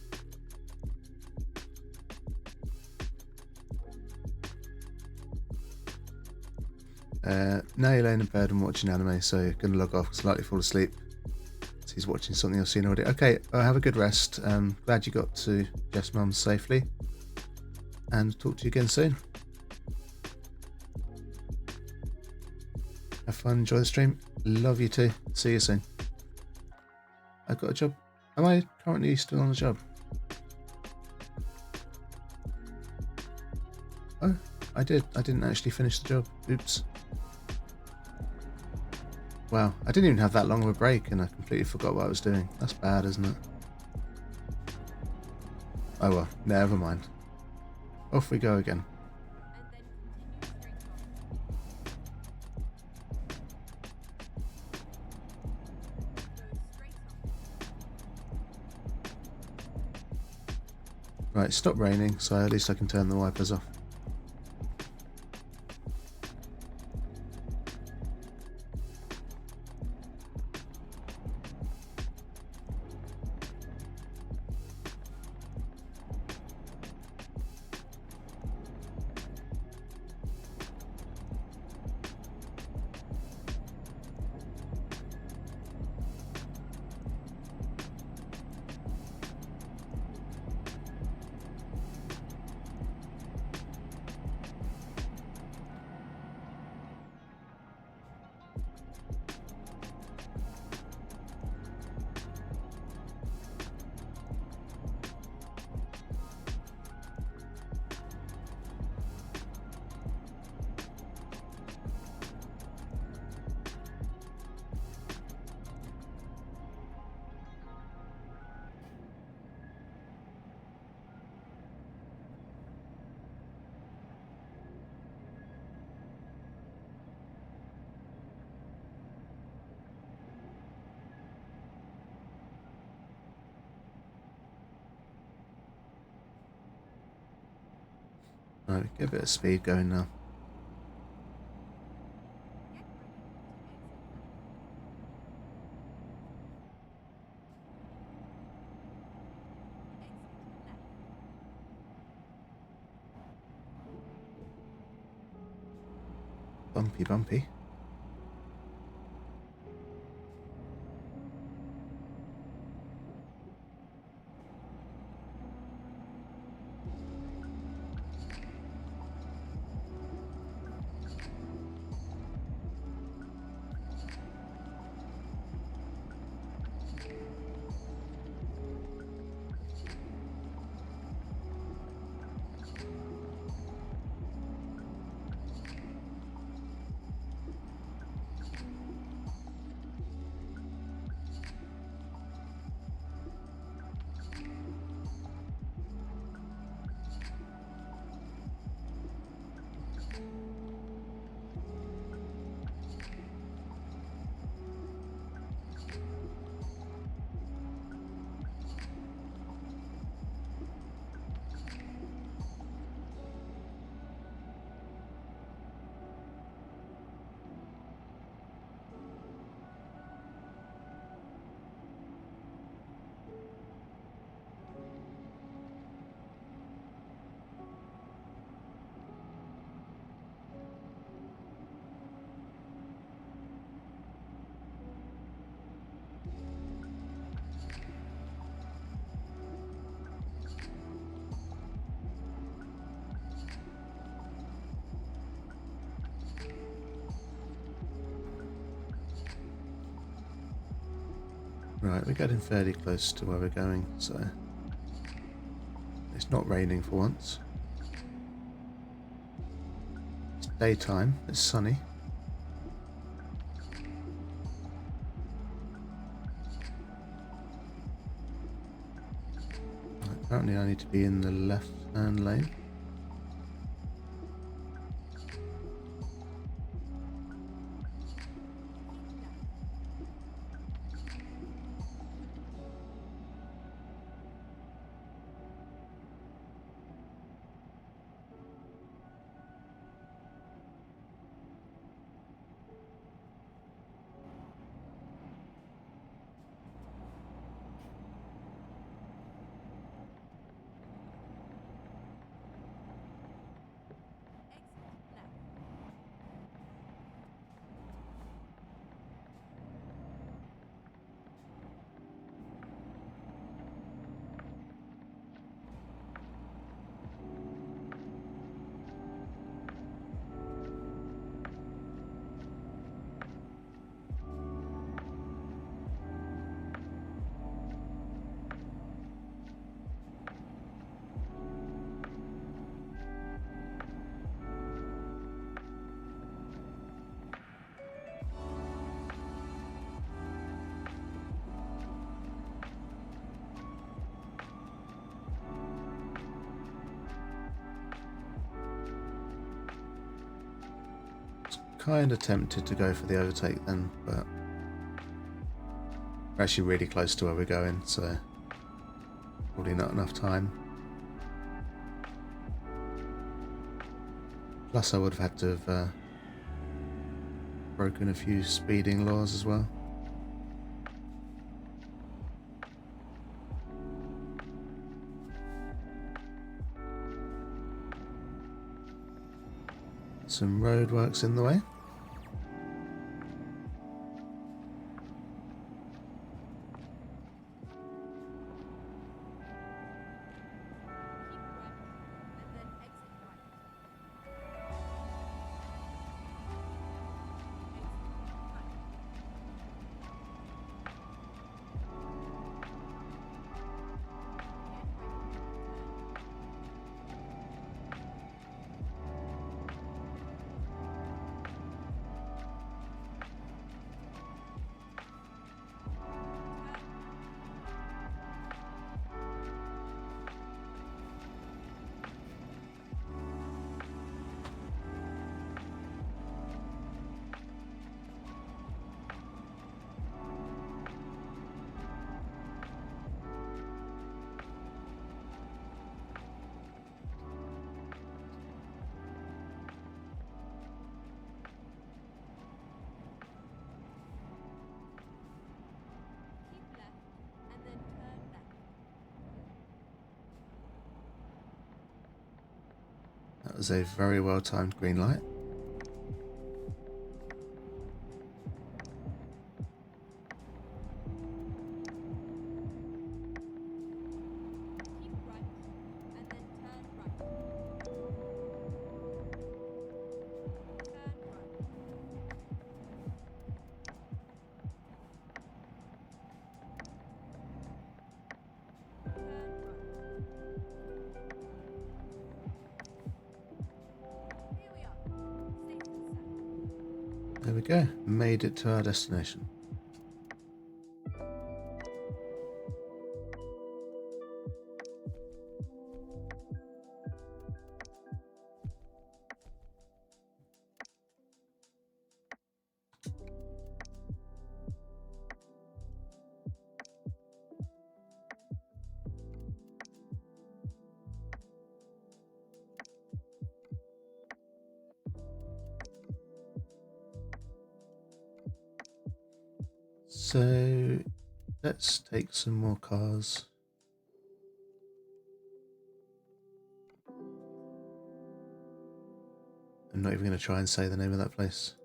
Now you're laying in bed and watching anime, so you're going to log off, slightly fall asleep. So he's watching something I've seen already. Okay, have a good rest. Glad you got to Jeff's mum's safely. And talk to you again soon. Have fun. fun. Enjoy the stream. Love you too. See you soon. I've got a job. Am I currently still on the job? Oh, I did. I didn't actually finish the job. Oops. Wow, I didn't even have that long of a break and I completely forgot what I was doing. That's bad, isn't it? Oh well, never mind. Off we go again. Right, stop raining, so at least I can turn the wipers off. Right, get a bit of speed going now. Bumpy, bumpy. Right, we're getting fairly close to where we're going, so it's not raining for once. It's daytime, it's sunny. Right, apparently I need to be in the left-hand lane. kind of tempted to go for the overtake then, but we're actually really close to where we're going, so probably not enough time. Plus I would have had to have broken a few speeding laws as well. Some roadworks in the way. That was a very well timed green light. There we go, made it to our destination. So let's take some more cars. I'm not even going to try and say the name of that place.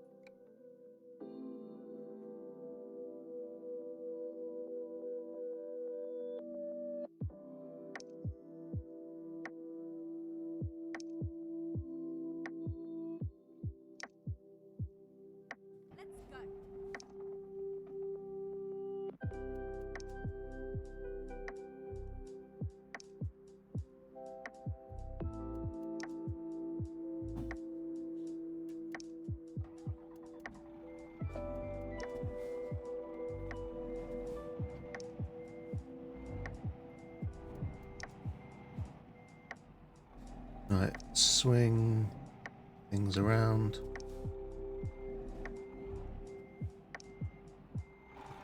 Right, swing things around.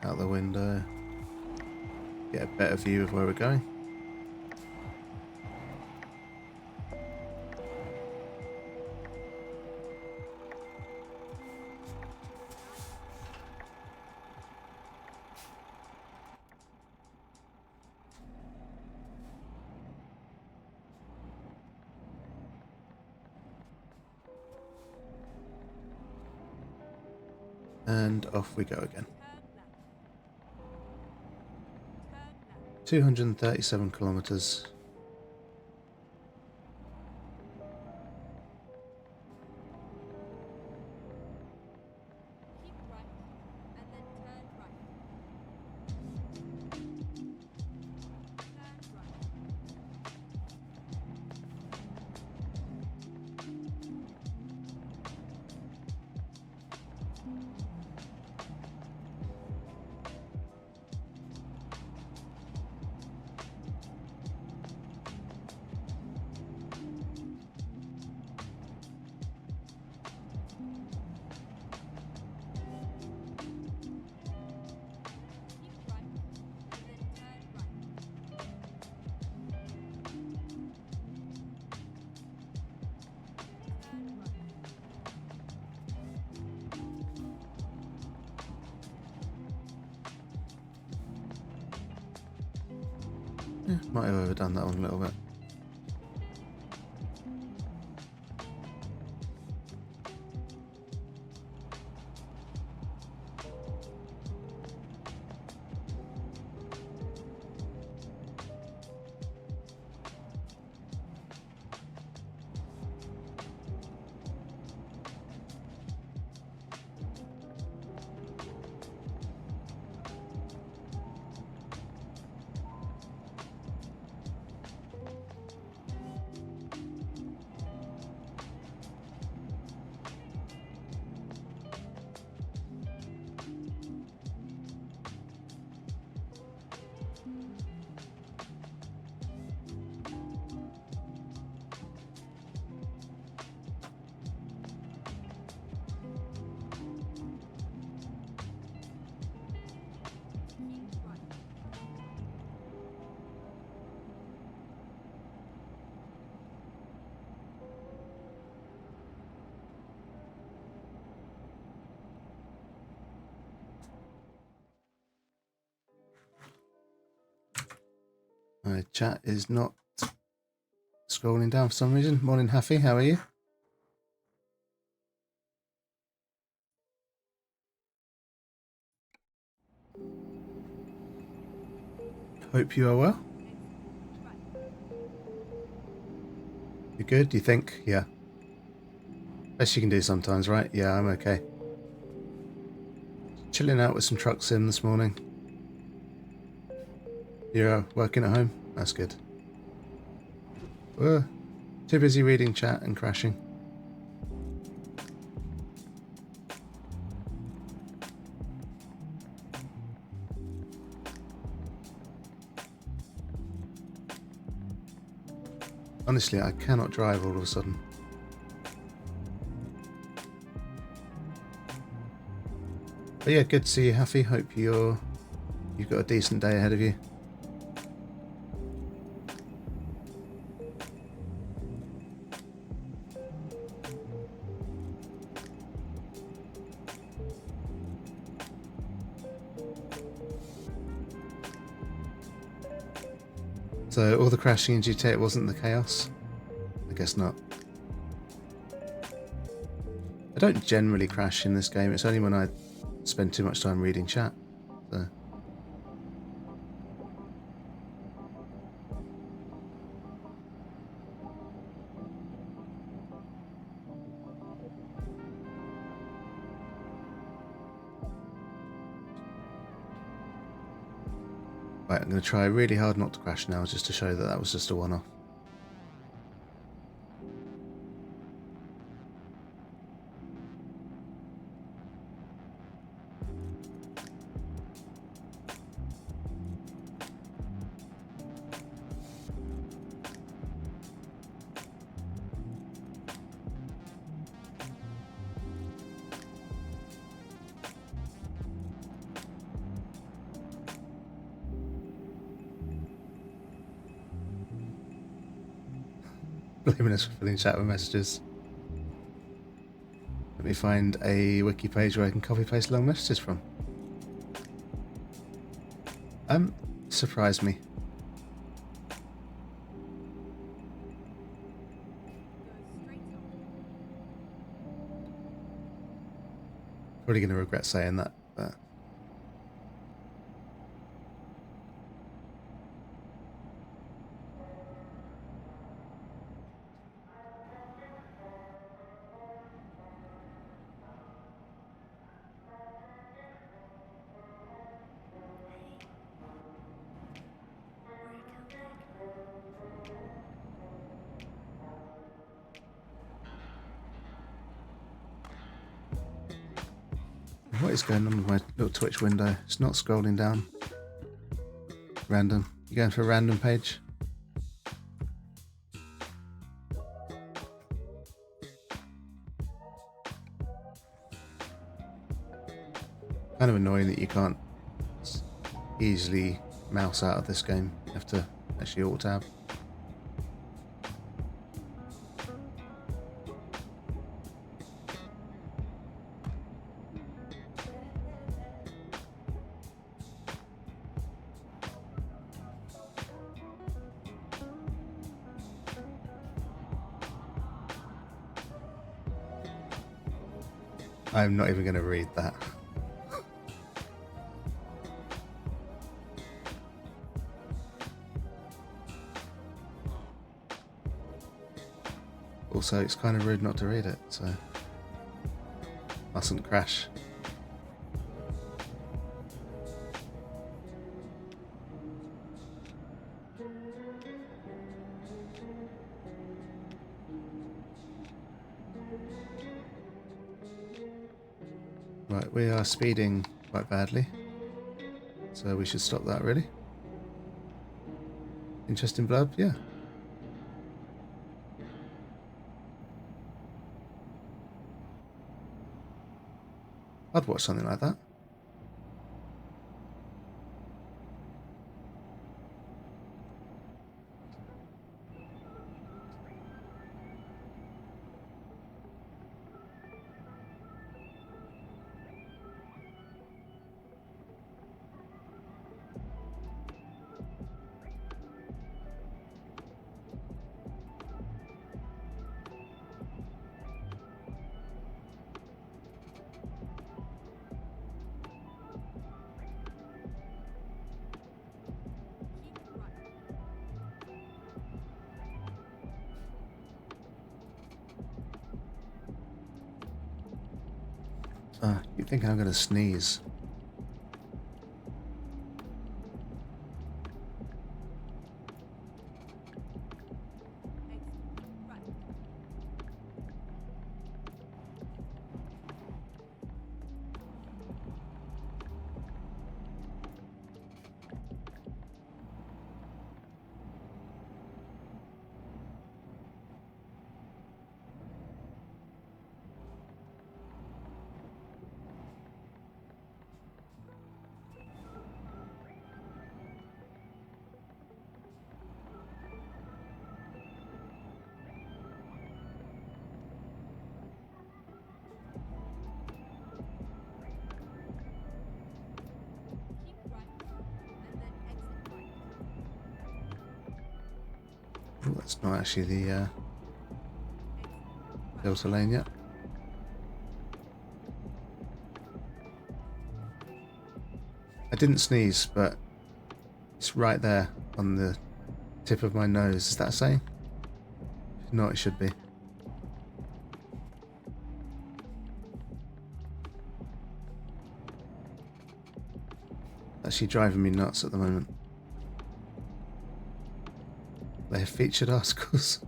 Out the window. Get a better view of where we're going. And off we go again. 237 kilometers. Might have overdone that one a little bit. My chat is not scrolling down for some reason. Morning, Huffy. How are you? Hope you are well. You good? Do you think? Yeah. Best you can do sometimes, right? Yeah, I'm okay. Chilling out with some truck sim this morning. You're working at home? That's good. Too busy reading chat and crashing. Honestly, I cannot drive all of a sudden. But yeah, good to see you, Huffy. Hope you've got a decent day ahead of you. So all the crashing in GTA wasn't the chaos? I guess not. I don't generally crash in this game. It's only when I spend too much time reading chat. So. Right, I'm going to try really hard not to crash now, just to show that that was just a one-off. Blaming us for filling chat with messages. Let me find a wiki page where I can copy paste long messages from. Surprise me. Probably going to regret saying that, but. What is going on with my little Twitch window? It's not scrolling down. Random. You going for a random page? Kind of annoying that you can't easily mouse out of this game. You have to actually alt-tab. I'm not even going to read that. Also, it's kind of rude not to read it, so mustn't crash. Right, we are speeding quite badly, so we should stop that, really. Interesting blurb, yeah. I'd watch something like that. You think I'm going to sneeze? Ooh, that's not actually the filter lane yet. I didn't sneeze, but it's right there on the tip of my nose. Is that a saying? If not, it should be. Actually driving me nuts at the moment. They have featured articles.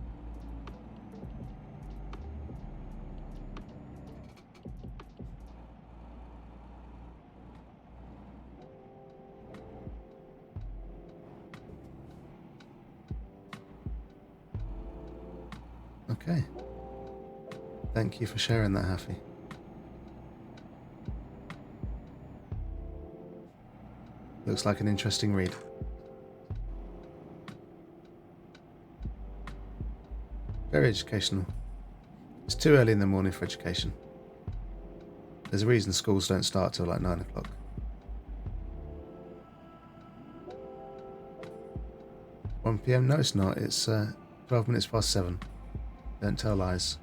Okay. Thank you for sharing that, Haffy. Looks like an interesting read. Very educational. It's too early in the morning for education. There's a reason schools don't start till like 9 o'clock. £1 PM? No, it's not. It's 12 minutes past 7. Don't tell lies.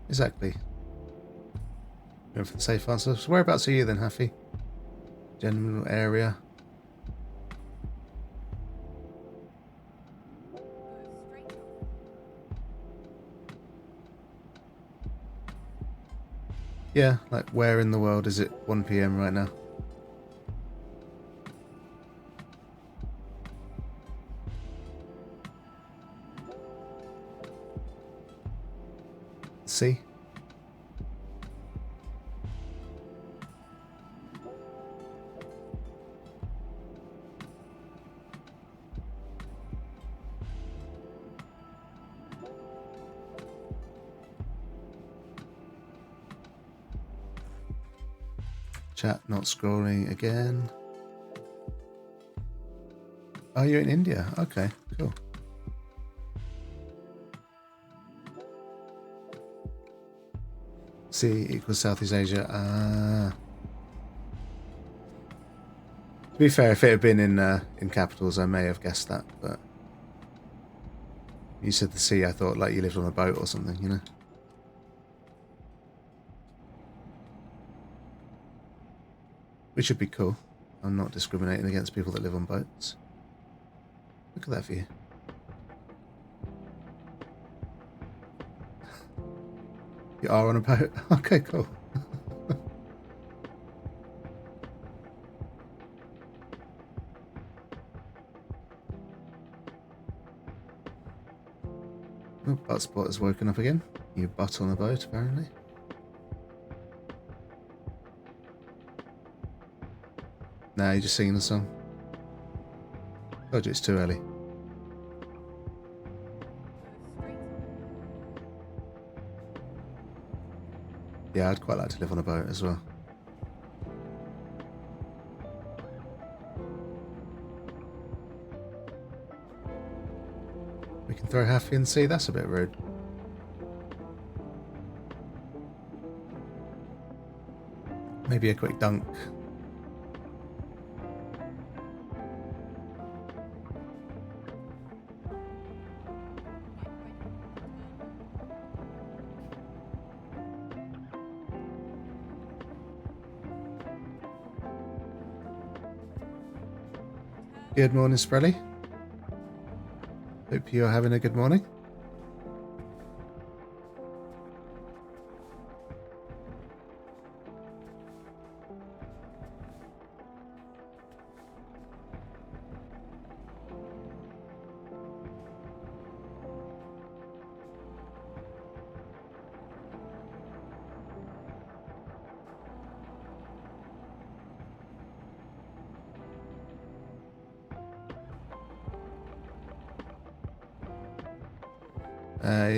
Exactly. Going for the safe answer. So whereabouts are you then, Haffy? General area. Yeah, like where in the world is it 1 PM right now? See? Chat not scrolling again. Oh, you're in India? Okay, cool. C equals Southeast Asia. To be fair, if it had been in capitals, I may have guessed that, but you said the sea, I thought like you lived on a boat or something, you know? Which would be cool. I'm not discriminating against people that live on boats. Look at that view. You are on a boat? Okay, cool. Oh, butt spot has woken up again. You butt on a boat, apparently. Nah, you're just singing the song. Told you it's too early. Yeah, I'd quite like to live on a boat as well. We can throw Haffy in the sea, that's a bit rude. Maybe a quick dunk. Good morning, Sprelly. Hope you're having a good morning.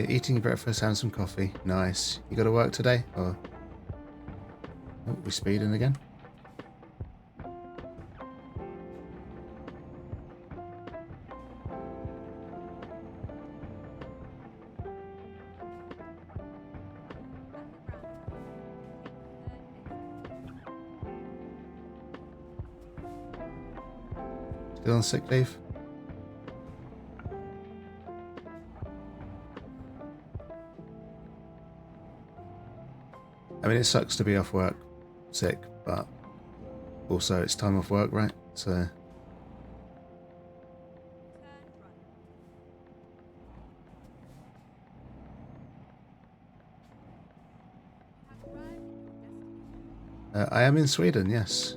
Eating your breakfast, having some coffee. Nice. You got to work today? Or oh, we speeding again? Still on sick leave? I mean, it sucks to be off work sick, but also it's time off work, right? So I am in Sweden, yes.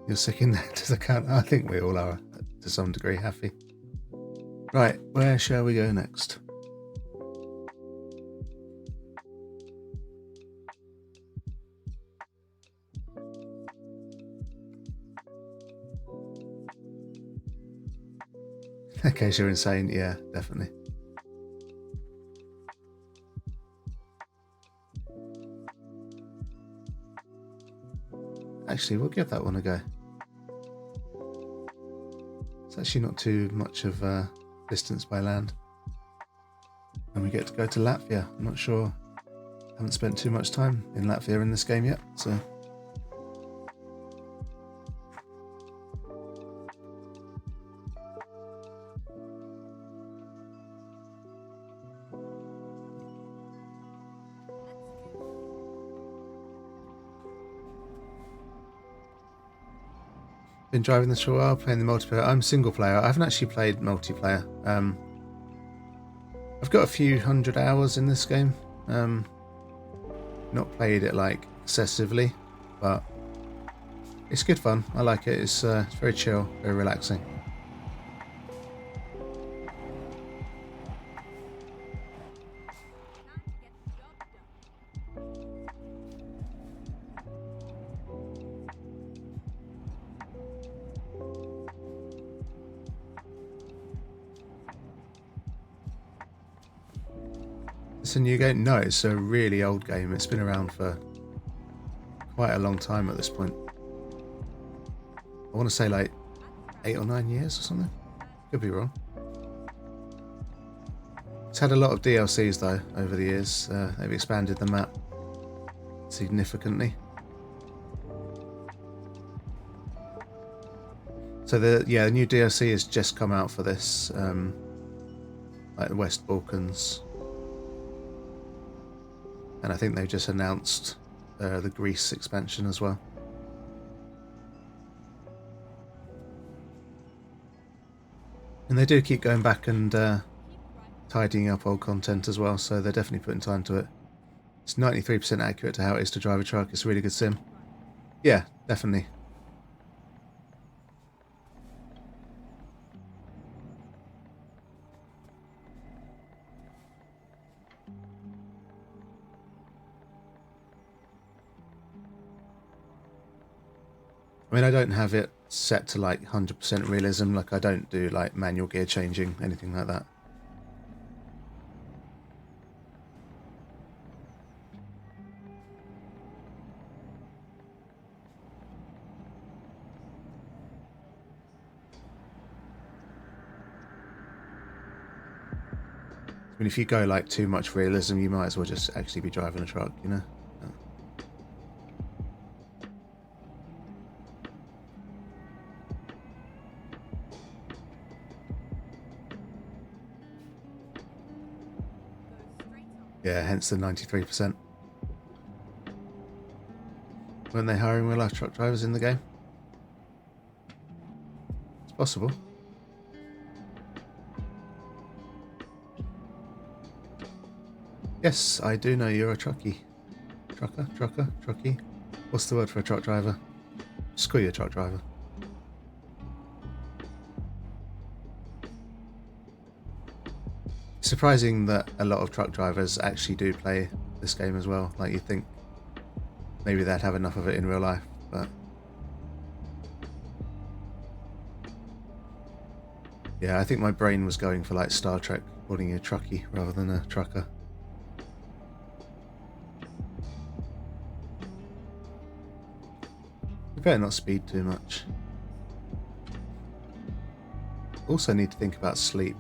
You're sick in that does account. I think we all are to some degree happy. Right, where shall we go next? In case you're insane, yeah, definitely. Actually, we'll give that one a go. It's actually not too much of a distance by land. And we get to go to Latvia. I'm not sure. Haven't spent too much time in Latvia in this game yet, so. Been driving this for a while, playing the multiplayer. I'm single player. I haven't actually played multiplayer. I've got a few hundred hours in this game. Not played it like excessively, but it's good fun. I like it. It's very chill, very relaxing. It's a new game? No, it's a really old game. It's been around for quite a long time at this point. I want to say like 8 or 9 years or something. Could be wrong. It's had a lot of DLCs though over the years. They've expanded the map significantly. So the new DLC has just come out for this, like the West Balkans, and I think they've just announced the Greece expansion as well. And they do keep going back and tidying up old content as well, so they're definitely putting time to it. It's 93% accurate to how it is to drive a truck. It's a really good sim. Yeah, definitely. I mean, I don't have it set to like 100% realism. Like, I don't do like manual gear changing, anything like that. I mean, if you go like too much realism, you might as well just actually be driving a truck, you know? Yeah, hence the 93%. Weren't they hiring real life truck drivers in the game? It's possible. Yes, I do know you're a truckie. Truckie? What's the word for a truck driver? Screw your truck driver. Surprising that a lot of truck drivers actually do play this game as well. Like, you'd think maybe they'd have enough of it in real life, but yeah, I think my brain was going for like Star Trek, calling you a truckie rather than a trucker. You better not speed too much. Also need to think about sleep.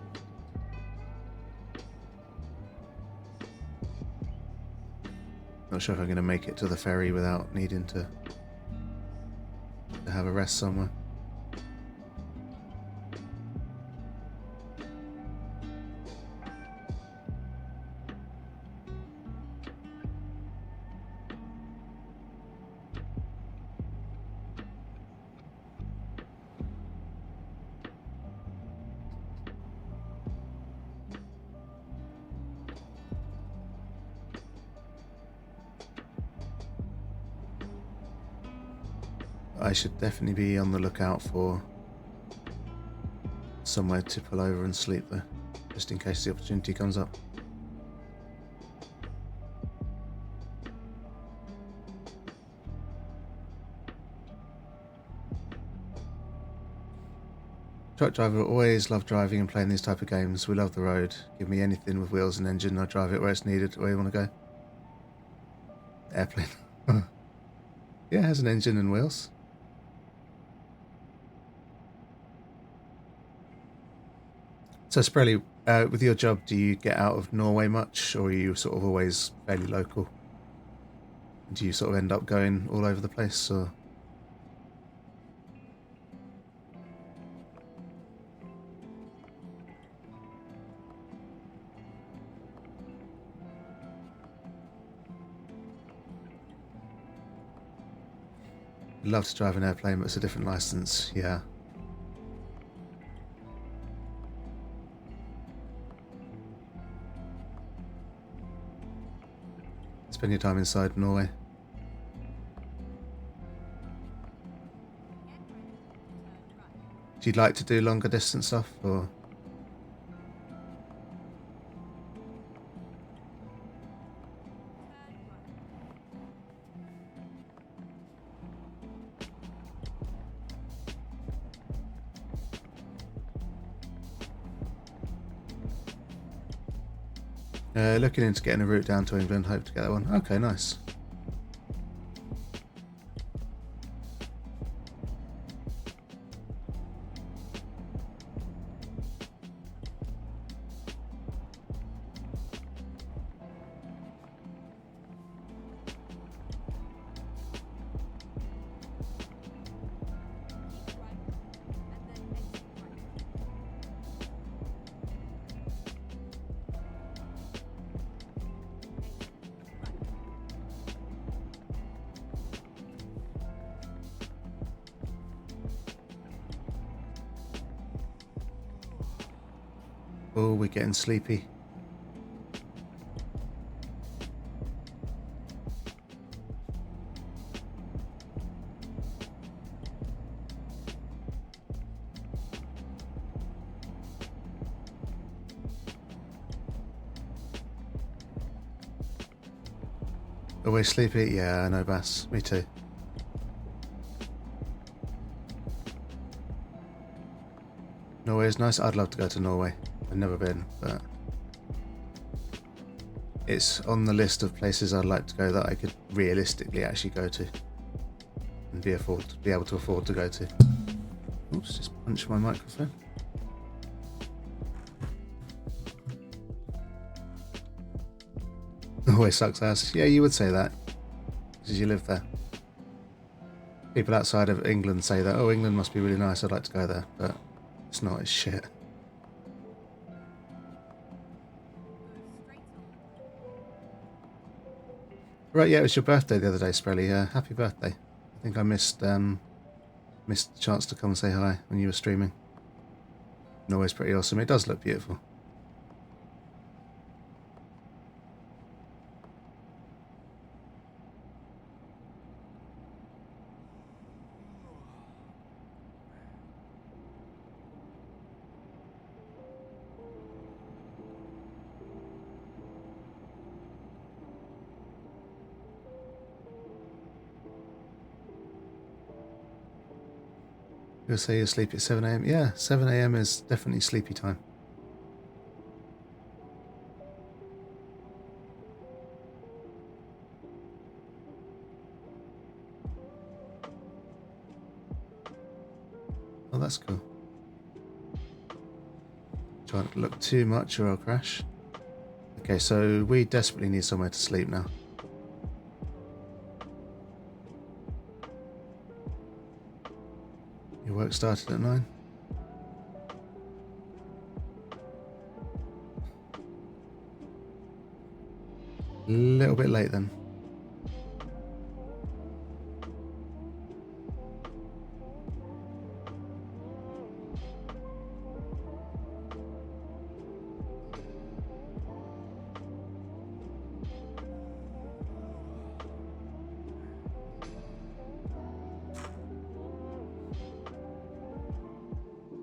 Not sure if I'm going to make it to the ferry without needing to have a rest somewhere. I should definitely be on the lookout for somewhere to pull over and sleep there, just in case the opportunity comes up. Truck driver, always love driving and playing these type of games. We love the road. Give me anything with wheels and engine, I'll drive it where it's needed, where you want to go. Airplane. Yeah, it has an engine and wheels. So Sprelly, with your job, do you get out of Norway much, or are you sort of always fairly local? Do you sort of end up going all over the place, or? I'd love to drive an airplane, but it's a different license, yeah. Spend your time inside Norway. Do you like to do longer distance stuff, or? Looking into getting a route down to England. Hope to get that one. Okay, nice. Oh, we're getting sleepy. Always sleepy? Yeah, I know, Bass. Me too. Norway is nice. I'd love to go to Norway. I've never been, but it's on the list of places I'd like to go that I could realistically actually go to and be able to afford to go to. Oops, just punched my microphone. Always sucks ass. Yeah, you would say that because you live there. People outside of England say that, oh, England must be really nice, I'd like to go there, but it's not, it's shit. Right, yeah, it was your birthday the other day, Sprelly. Happy birthday. I think I missed the chance to come and say hi when you were streaming. And always pretty awesome. It does look beautiful. You'll say you're sleepy at 7 AM? Yeah, 7 AM is definitely sleepy time. Oh, that's cool. Try not to look too much or I'll crash. Okay, so we desperately need somewhere to sleep now. Your work started at 9? A little bit late then.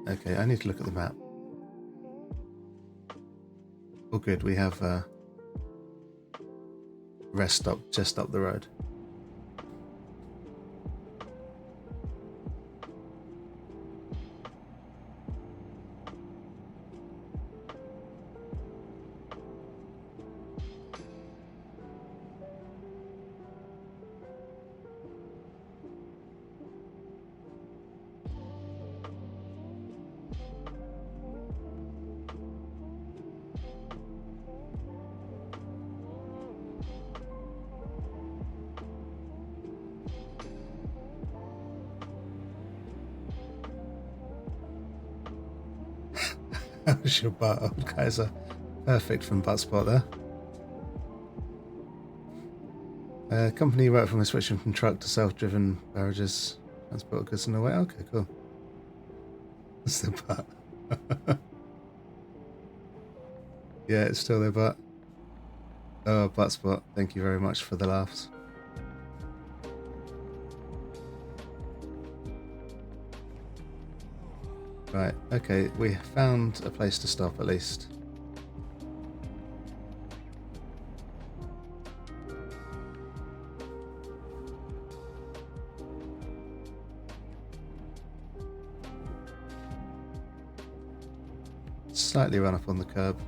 Okay, I need to look at the map. Oh good, we have a rest stop just up the road. How's your butt? Old Kaiser. Perfect from butt spot there. Company work from switching from truck to self-driven barrages. Transport goods in the way. Okay, cool. That's the butt. Yeah, it's still their butt. Oh, butt spot. Thank you very much for the laughs. Right, okay, we found a place to stop at least. Slightly run up on the curb.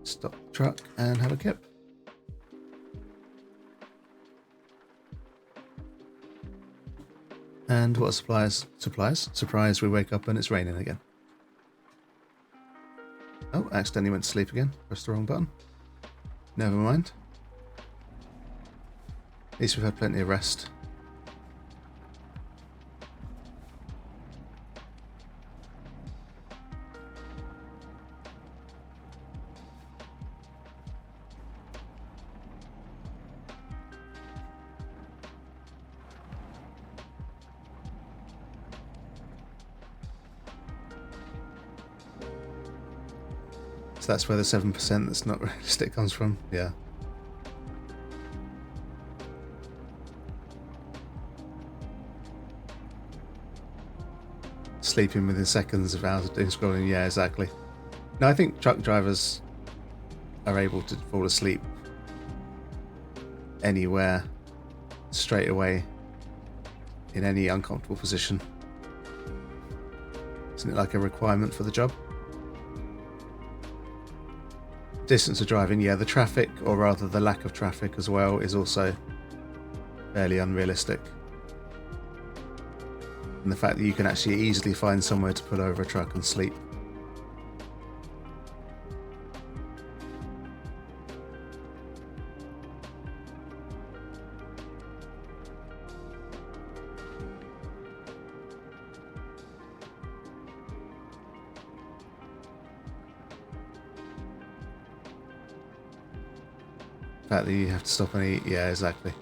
stop the truck and have a kip. And what supplies? Surprise, we wake up and it's raining again. Oh, accidentally went to sleep again. Pressed the wrong button. Never mind. At least we've had plenty of rest. So that's where the 7% that's not realistic comes from. Yeah. Sleeping within seconds of hours of doom scrolling. Yeah, exactly. No, I think truck drivers are able to fall asleep anywhere straight away in any uncomfortable position. Isn't it like a requirement for the job? Distance of driving, yeah, the traffic, or rather the lack of traffic as well, is also fairly unrealistic. And the fact that you can actually easily find somewhere to pull over a truck and sleep. The fact that you have to stop and eat, yeah, exactly.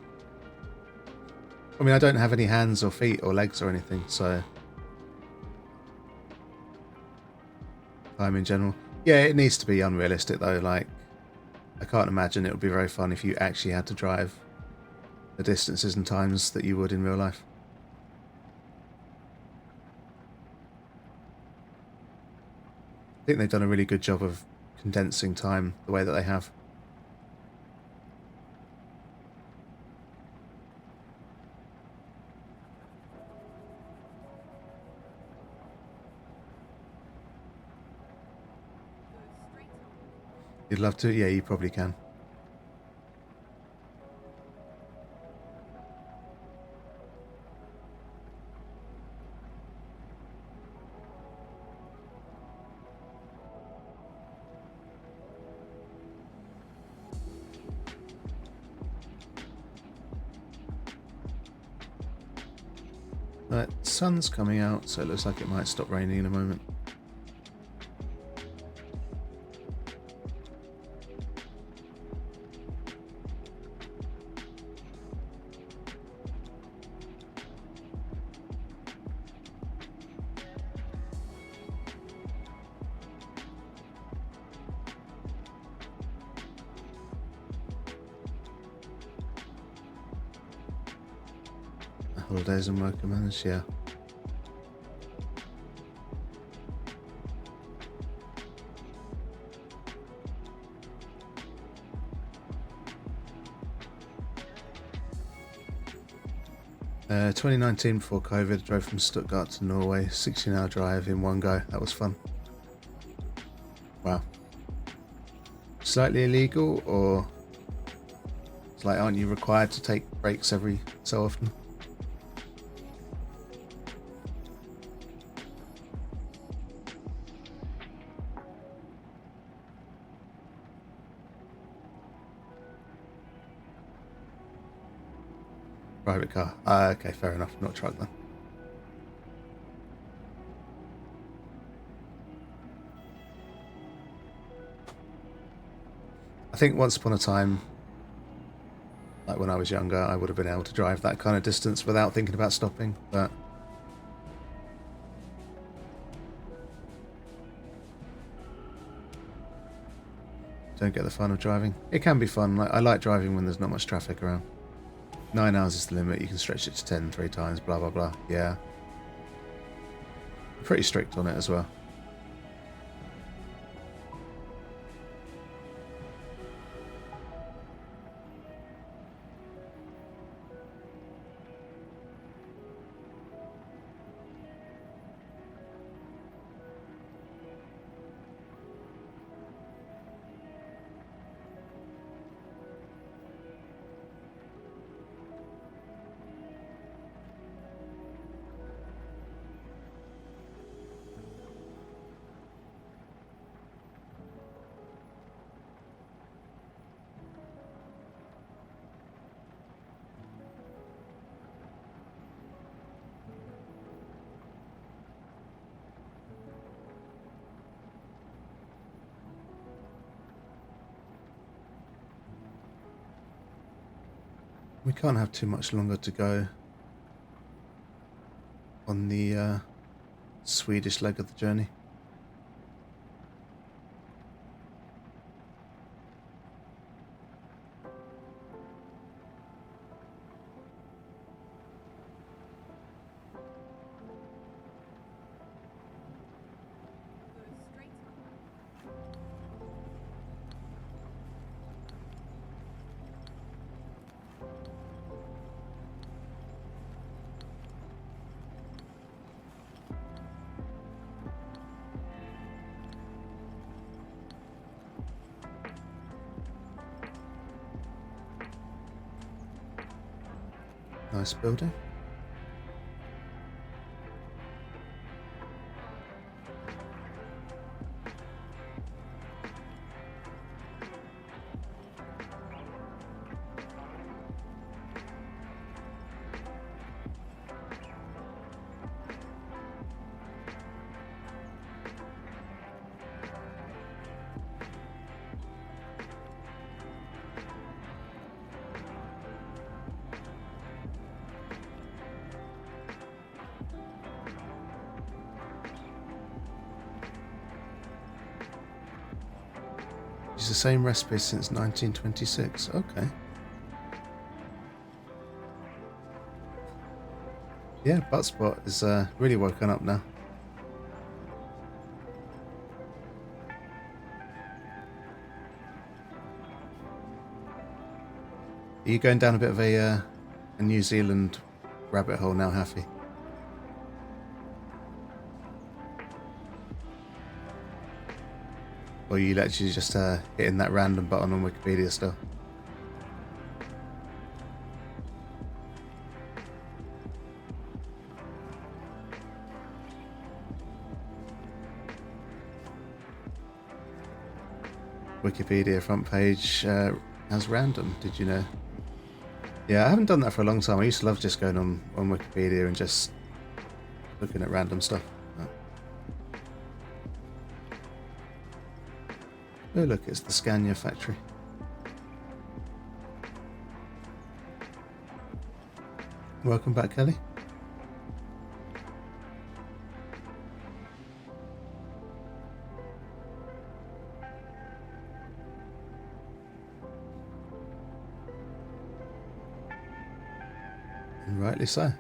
I mean, I don't have any hands or feet or legs or anything, so time in general. Yeah, it needs to be unrealistic though. Like, I can't imagine it would be very fun if you actually had to drive the distances and times that you would in real life. I think they've done a really good job of condensing time the way that they have. You'd love to? Yeah, you probably can. Right, sun's coming out, so it looks like it might stop raining in a moment. Holidays and work managed, yeah. Uh, 2019 before COVID, drove from Stuttgart to Norway, 16-hour drive in one go. That was fun. Wow. Slightly illegal, or it's like, aren't you required to take breaks every so often? Private car. Okay, fair enough. Not truck then. I think once upon a time, like when I was younger, I would have been able to drive that kind of distance without thinking about stopping, but don't get the fun of driving. It can be fun. Like, I like driving when there's not much traffic around. 9 hours is the limit. You can stretch it to 10 3 times, blah, blah, blah. Yeah. I'm pretty strict on it as well. We can't have too much longer to go on the Swedish leg of the journey. Nice building. It's the same recipe since 1926. Okay. Yeah, Buttspot is really woken up now. Are you going down a bit of a New Zealand rabbit hole now, Happy? Or are you actually just hitting that random button on Wikipedia still? Wikipedia front page has random, did you know? Yeah, I haven't done that for a long time. I used to love just going on Wikipedia and just looking at random stuff. Oh look, it's the Scania factory. Welcome back, Kelly. And rightly so.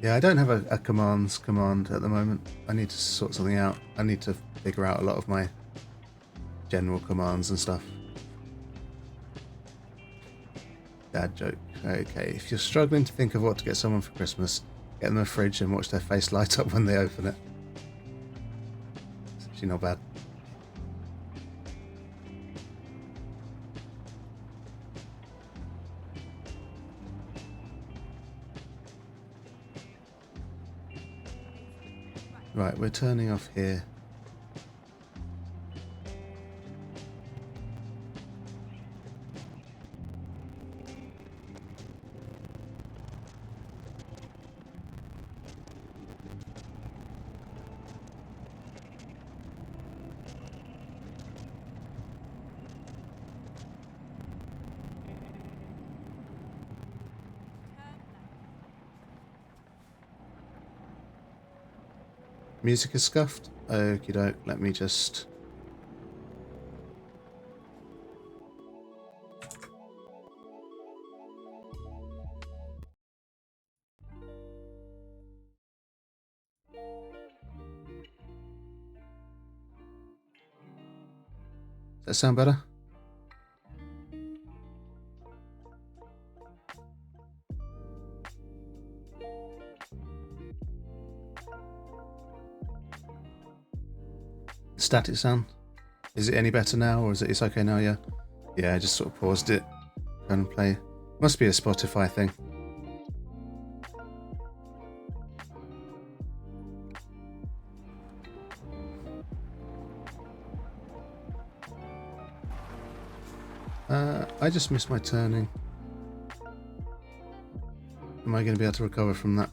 Yeah, I don't have a commands command at the moment. I need to sort something out. I need to figure out a lot of my general commands and stuff. Dad joke. Okay, if you're struggling to think of what to get someone for Christmas, get them a fridge and watch their face light up when they open it. It's actually not bad. Right, we're turning off here. Music is scuffed. Okie doke, let me just... Does that sound better? Static sound? Is it any better now, or is it's okay now? Yeah. Yeah, I just sort of paused it. Trying to play. Must be a Spotify thing. I just missed my turning. Am I going to be able to recover from that?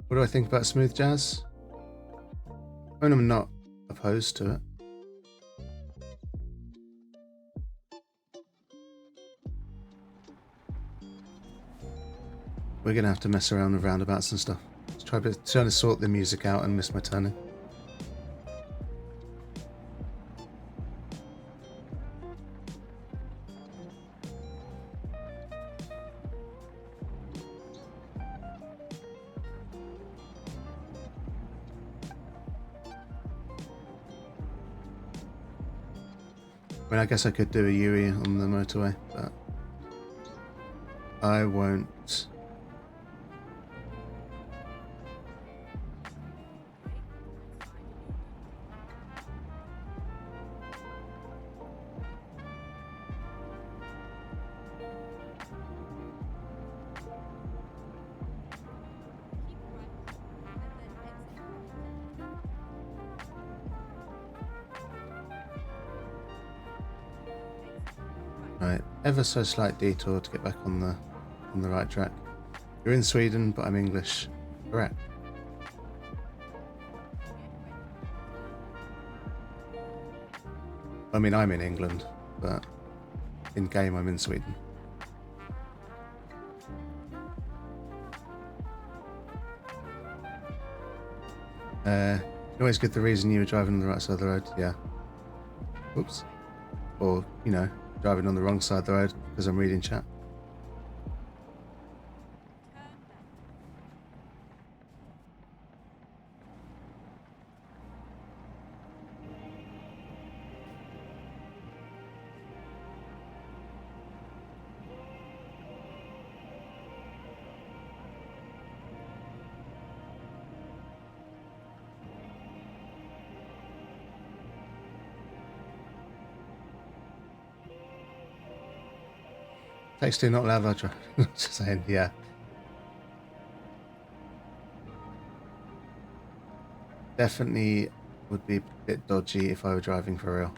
What do I think about smooth jazz? I mean, I'm not opposed to it. We're going to have to mess around with roundabouts and stuff. Trying to sort the music out and miss my turning. I mean, I guess I could do a Yui on the motorway, but I won't. Right, ever so slight detour to get back on the right track. You're in Sweden, but I'm English. Correct. I mean, I'm in England, but in game I'm in Sweden. You always get the reason you were driving on the right side of the road. Yeah. Oops. Or, you know, driving on the wrong side of the road because I'm reading chat. Text two not allowed while driving. Just saying, yeah. Definitely would be a bit dodgy if I were driving for real.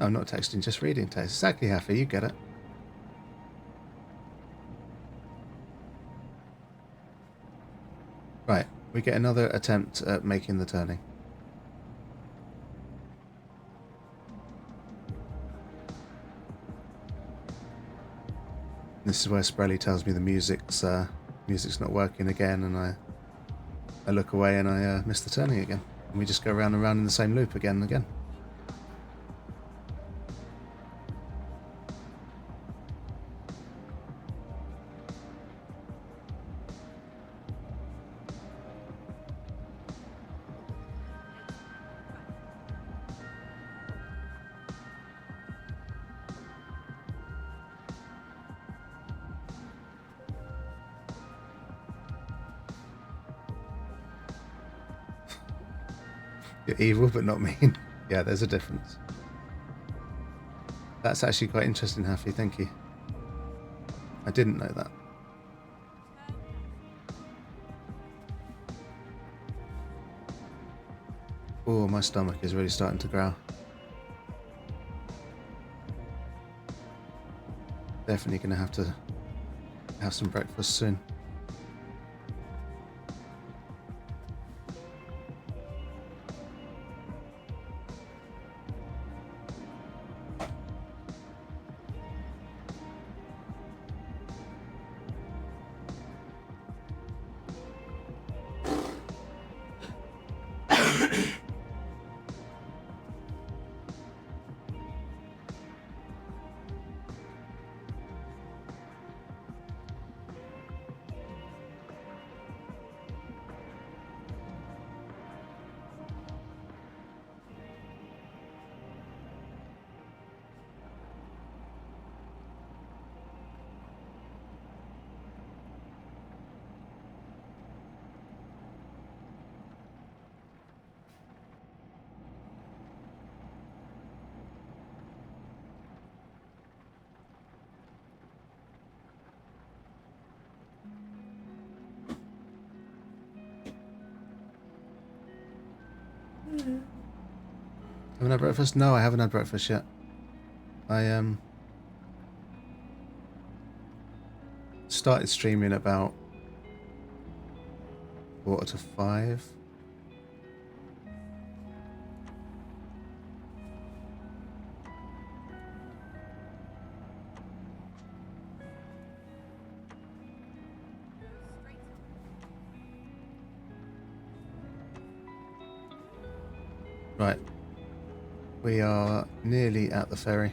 No, I'm not texting, just reading text. Exactly, Happy, you get it. Right, we get another attempt at making the turning. This is where Sprelly tells me the music's not working again, and I look away and I miss the turning again. And we just go round and round in the same loop again and again. You're evil but not mean. Yeah, there's a difference. That's actually quite interesting, Happy, thank you. I didn't know that. Oh, my stomach is really starting to growl. Definitely going to have to have some breakfast soon. Haven't had breakfast? No, I haven't had breakfast yet. I started streaming about 4:45. Right. We are nearly at the ferry.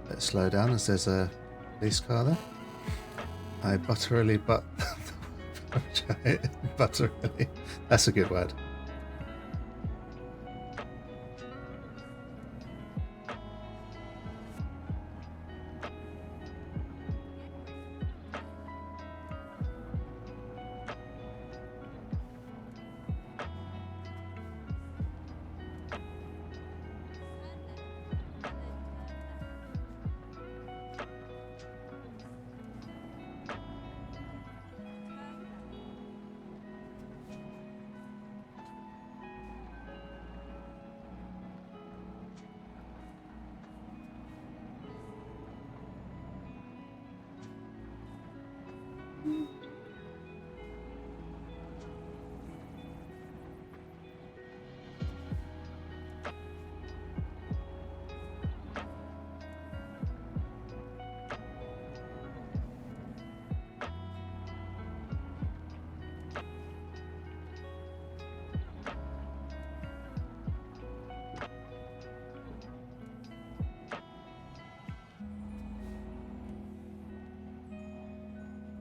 Let's slow down as there's a police car there. I butterily butterily. That's a good word.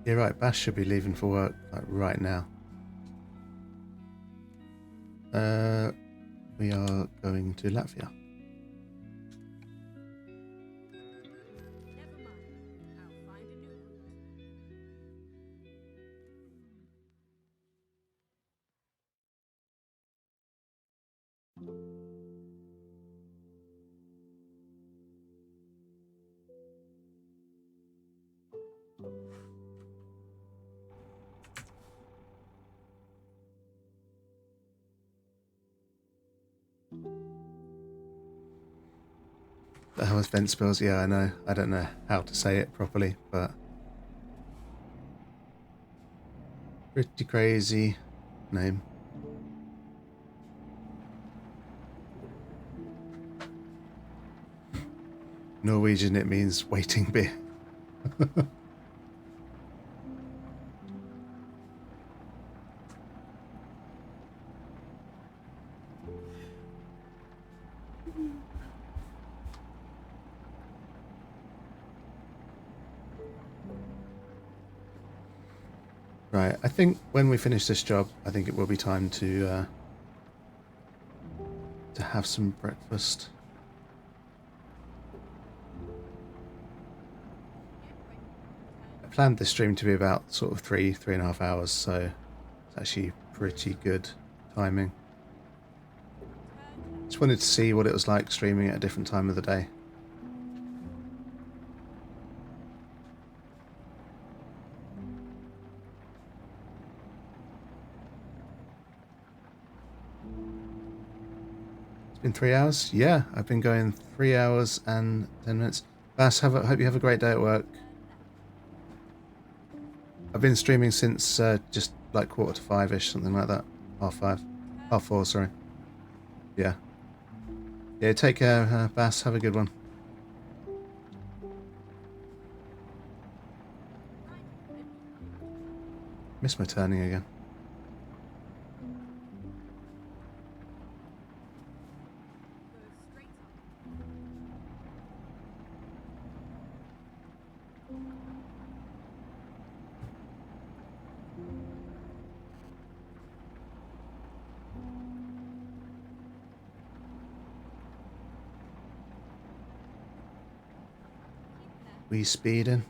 You're right, Bash should be leaving for work like right now. We are going to Latvia. That was vent spills. Yeah, I know. I don't know how to say it properly, but pretty crazy name. Norwegian, it means waiting beer. Right, I think when we finish this job, I think it will be time to have some breakfast. I planned this stream to be about sort of 3.5 hours, so it's actually pretty good timing. Just wanted to see what it was like streaming at a different time of the day. In 3 hours? Yeah, I've been going 3 hours and 10 minutes. Bass, hope you have a great day at work. I've been streaming since just like 4:45ish, something like that. 5:30. 4:30, sorry. Yeah. Yeah, take care, Bass. Have a good one. Miss my turning again. We speeding?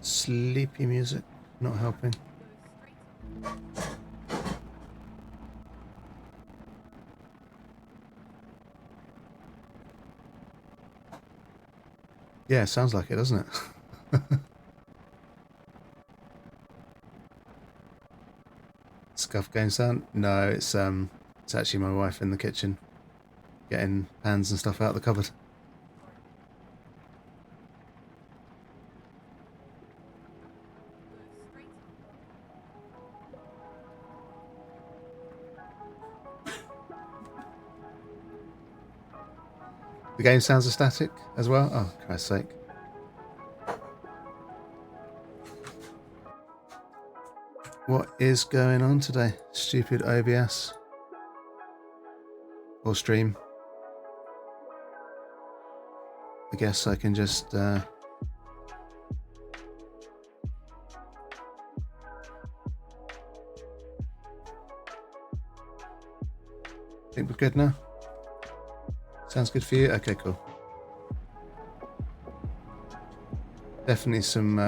sleepy music, not helping. Yeah, sounds like it, doesn't it? Scuff game sound? No, it's actually my wife in the kitchen getting pans and stuff out of the cupboard. The game sounds are static as well? Oh, Christ's sake. What is going on today? Stupid OBS. Or stream. I guess I can just... I think we're good now. Sounds good for you? Okay, cool. Definitely some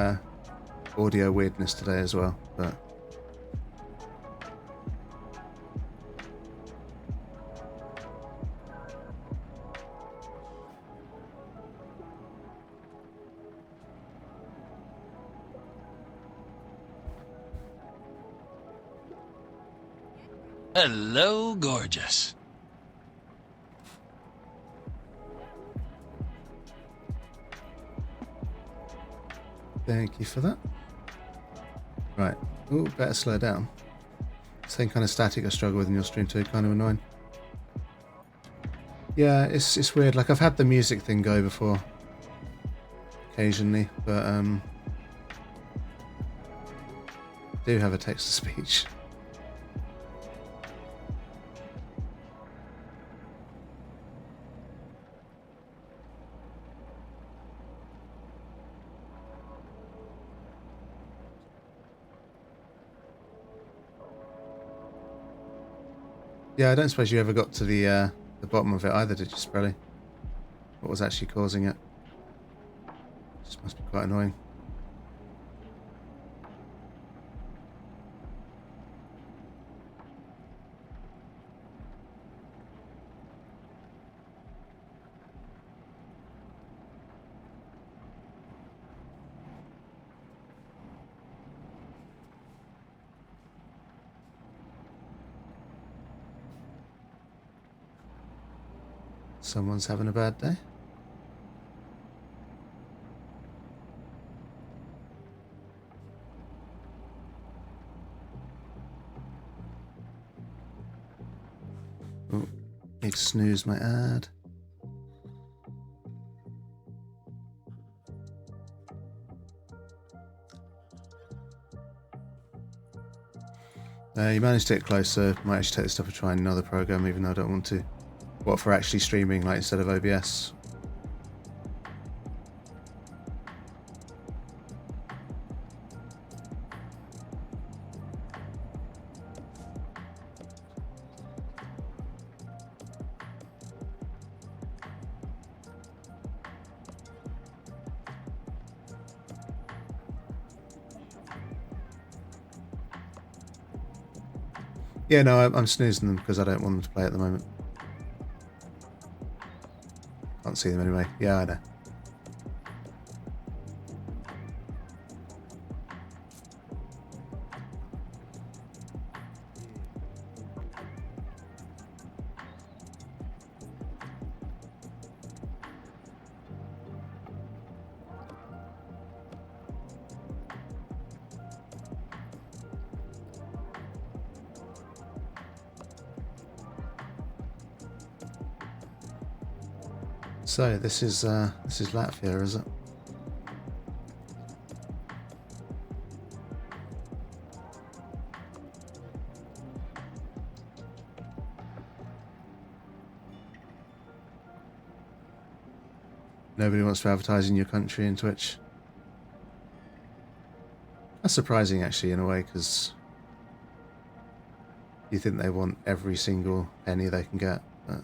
audio weirdness today as well, but... Hello, gorgeous. Thank you for that. Right. Oh, better slow down. Same kind of static I struggle with in your stream too, kind of annoying. Yeah, it's weird. Like, I've had the music thing go before. Occasionally, but I do have a text-to-speech. Yeah, I don't suppose you ever got to the bottom of it either, did you, Sprelly? What was actually causing it? Just must be quite annoying. Someone's having a bad day. Oh, need to snooze my ad. You managed to get closer. Might actually take this stuff and try another program, even though I don't want to. What, for actually streaming, like, instead of OBS? Yeah, no, I'm snoozing them because I don't want them to play at the moment. Can't see them anyway. Yeah, I know. So this is Latvia, is it? Nobody wants to advertise in your country in Twitch. That's surprising, actually, in a way, because you think they want every single penny they can get. But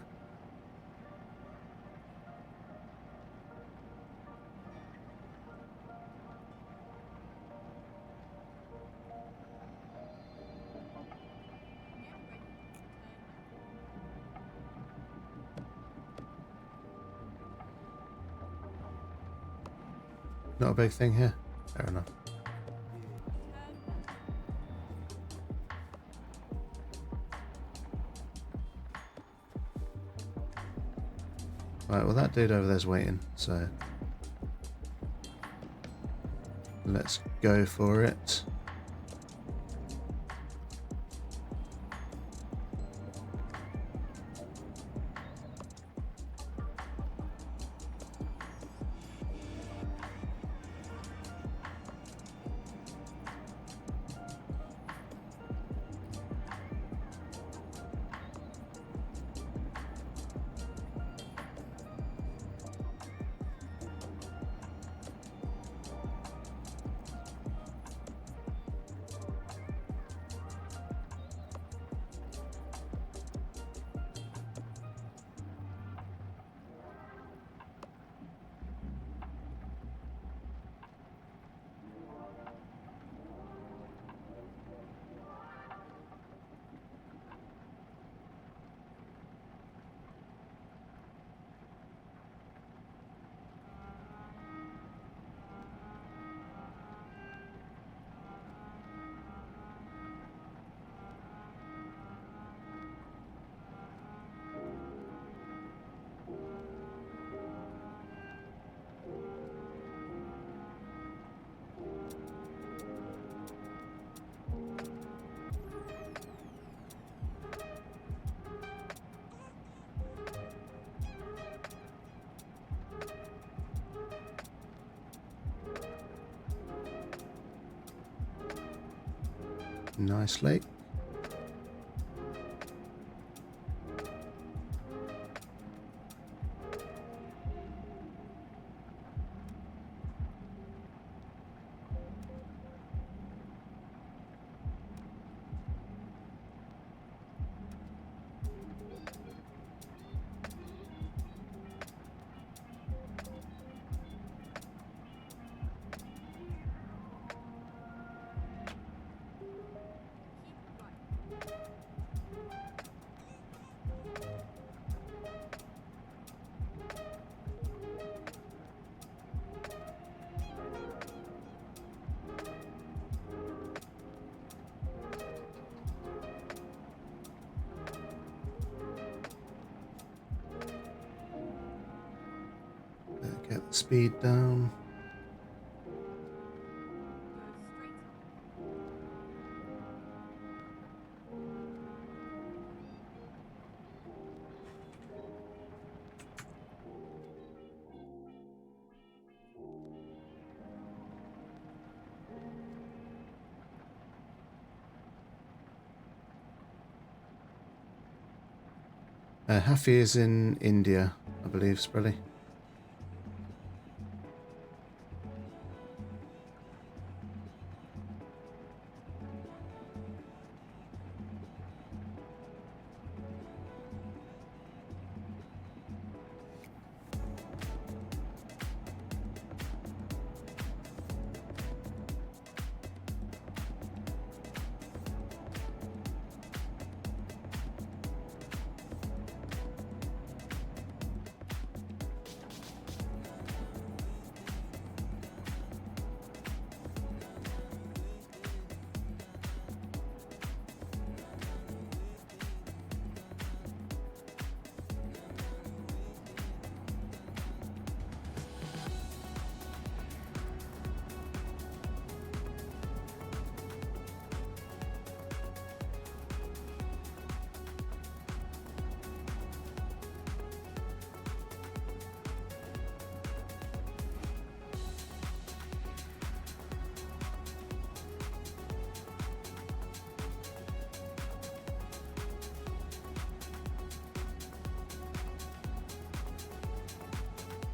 Not a big thing here? Fair enough. Right, well that dude over there's waiting, so let's go for it. Nice lake. Get the speed down. Hafi is in India, I believe, Sprelly.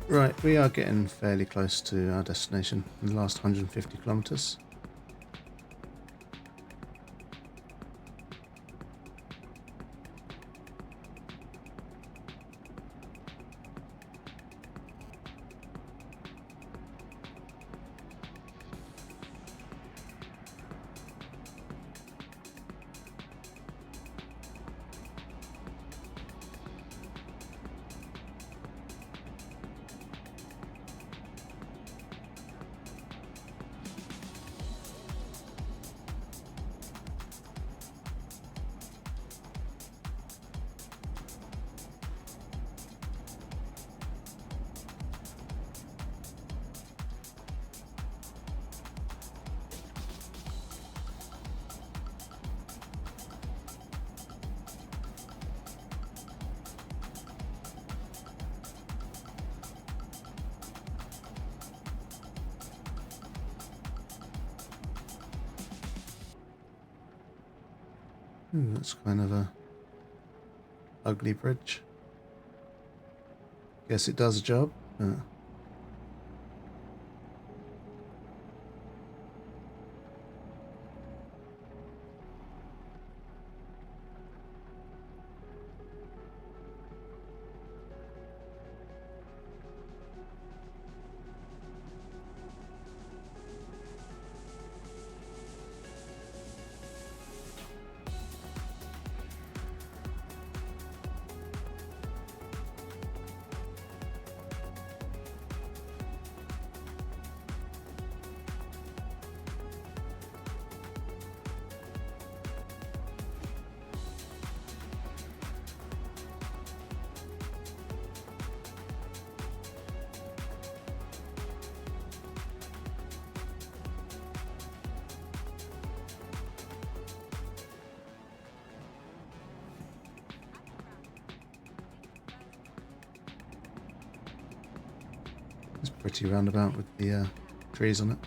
Right, we are getting fairly close to our destination in the last 150 kilometers. Ooh, that's kind of a ugly bridge. Guess it does a job. It's pretty roundabout with the trees on it.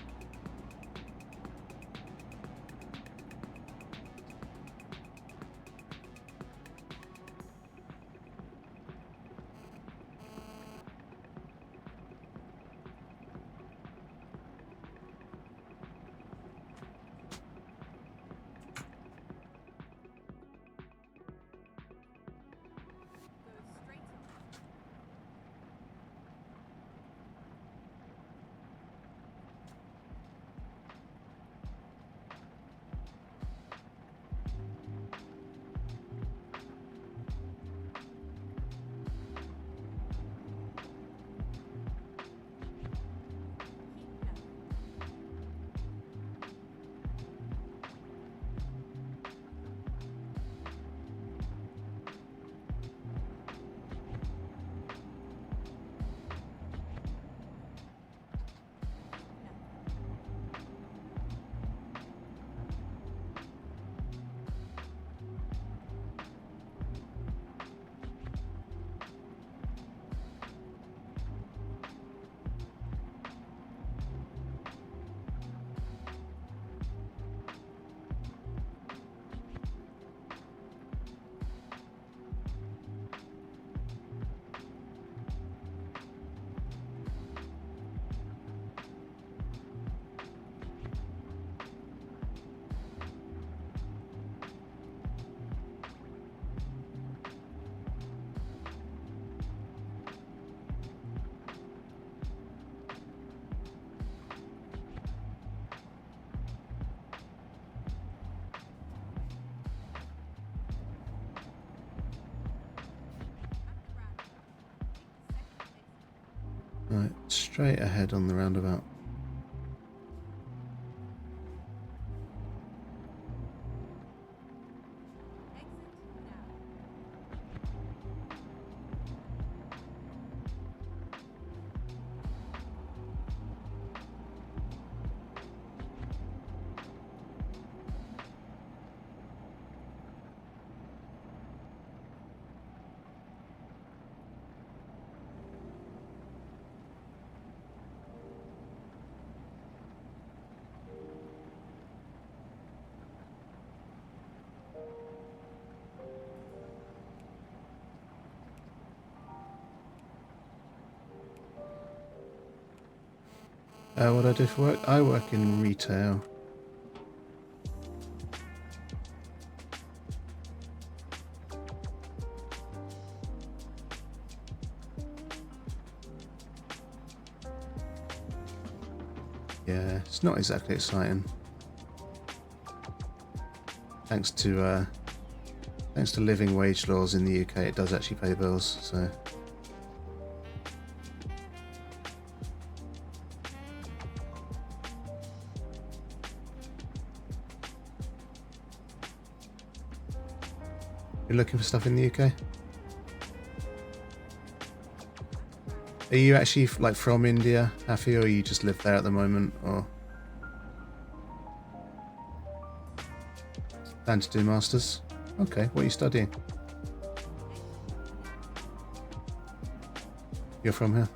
Right, straight ahead on the roundabout. What do I do for work? I work in retail. Yeah, it's not exactly exciting. Thanks to living wage laws in the UK, it does actually pay bills, so. You're looking for stuff in the UK? Are you actually like from India, Happy, or you just live there at the moment, or plan to do masters? Okay, what are you studying? You're from here?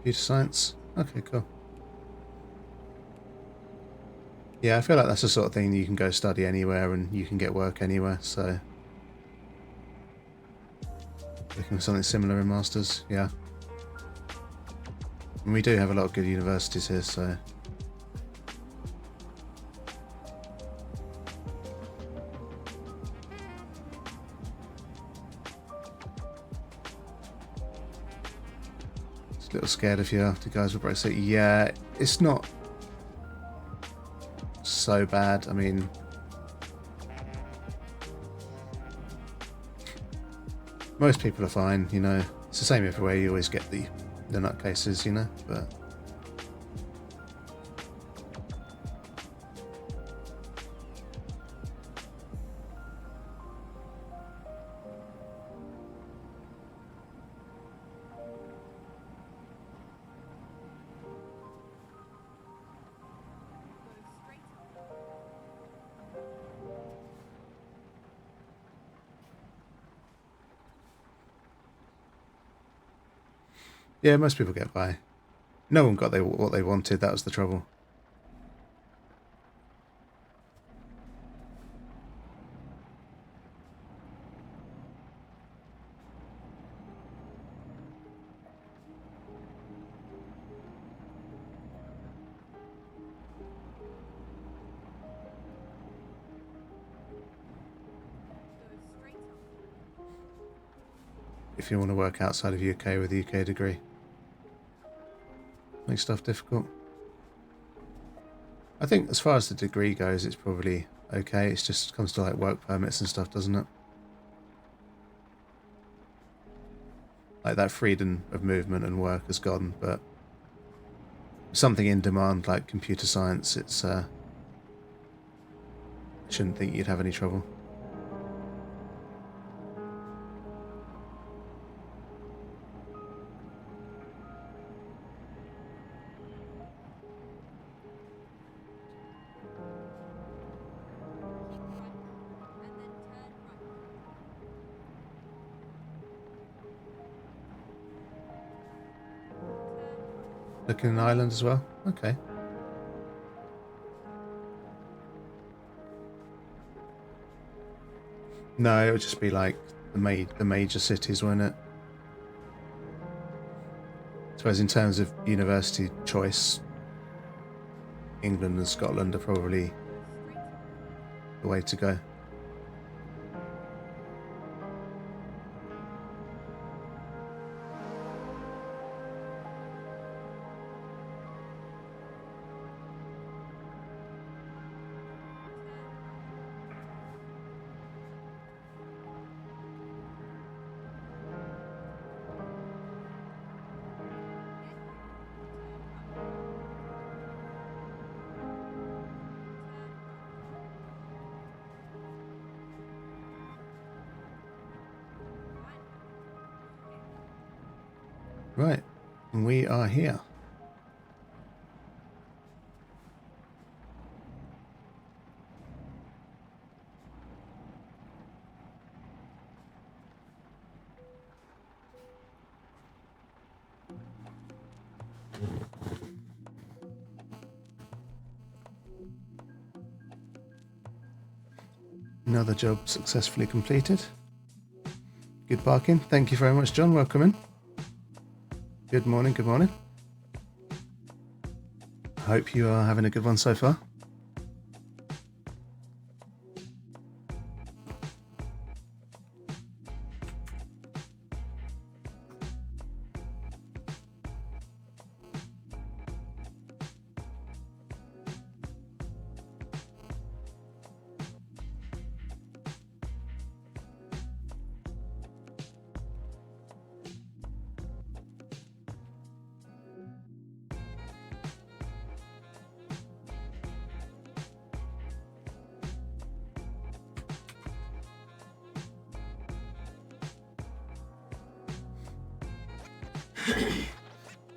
Computer science. Okay, cool. Yeah, I feel like that's the sort of thing you can go study anywhere and you can get work anywhere, so... Looking for something similar in Masters, yeah. And we do have a lot of good universities here, so... Just a little scared of you after guys with Brexit. Yeah, it's not so bad. I mean... Most people are fine, you know. It's the same everywhere. You always get the nutcases, you know, but... Yeah, most people get by. No one got what they wanted, that was the trouble. If you want to work outside of UK with a UK degree. Makes stuff difficult. I think as far as the degree goes, it's probably okay. It just comes to like work permits and stuff, doesn't it? Like that freedom of movement and work has gone, but something in demand like computer science, it's shouldn't think you'd have any trouble. Looking in Ireland as well? Okay. No, it would just be like the major cities, wouldn't it? I suppose in terms of university choice, England and Scotland are probably the way to go. Right, and we are here. Another job successfully completed. Good barking. Thank you very much, John. Welcome in. Good morning, good morning. Hope you are having a good one so far.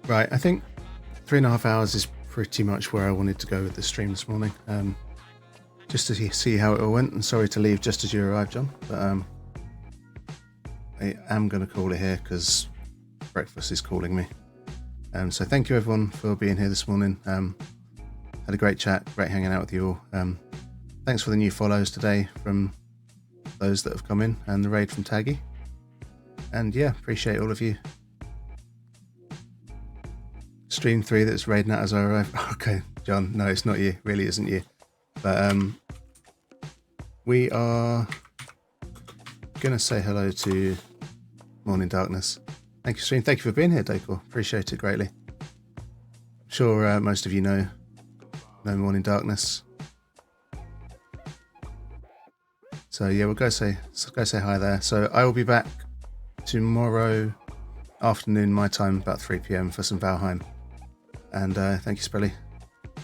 Right, I think 3.5 hours is pretty much where I wanted to go with the stream this morning. Just to see how it all went, and sorry to leave just as you arrived, John, but I am going to call it here because breakfast is calling me. So thank you everyone for being here this morning. Had a great chat, great hanging out with you all. Thanks for the new follows today from those that have come in, and the raid from Taggy. And yeah, appreciate all of you. Stream 3 that's raiding out as I arrive. Okay, John, no, it's not you. It really isn't you. But we are gonna say hello to Morning Darkness. Thank you, stream. Thank you for being here, Decor. Appreciate it greatly. I'm sure most of you know Morning Darkness. So yeah, we'll go say hi there. So I will be back tomorrow afternoon my time, about 3 PM for some Valheim. And thank you, Sprelly.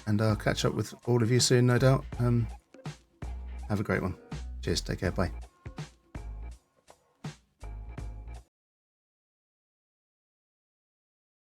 And I'll catch up with all of you soon, no doubt. Have a great one. Cheers. Take care. Bye.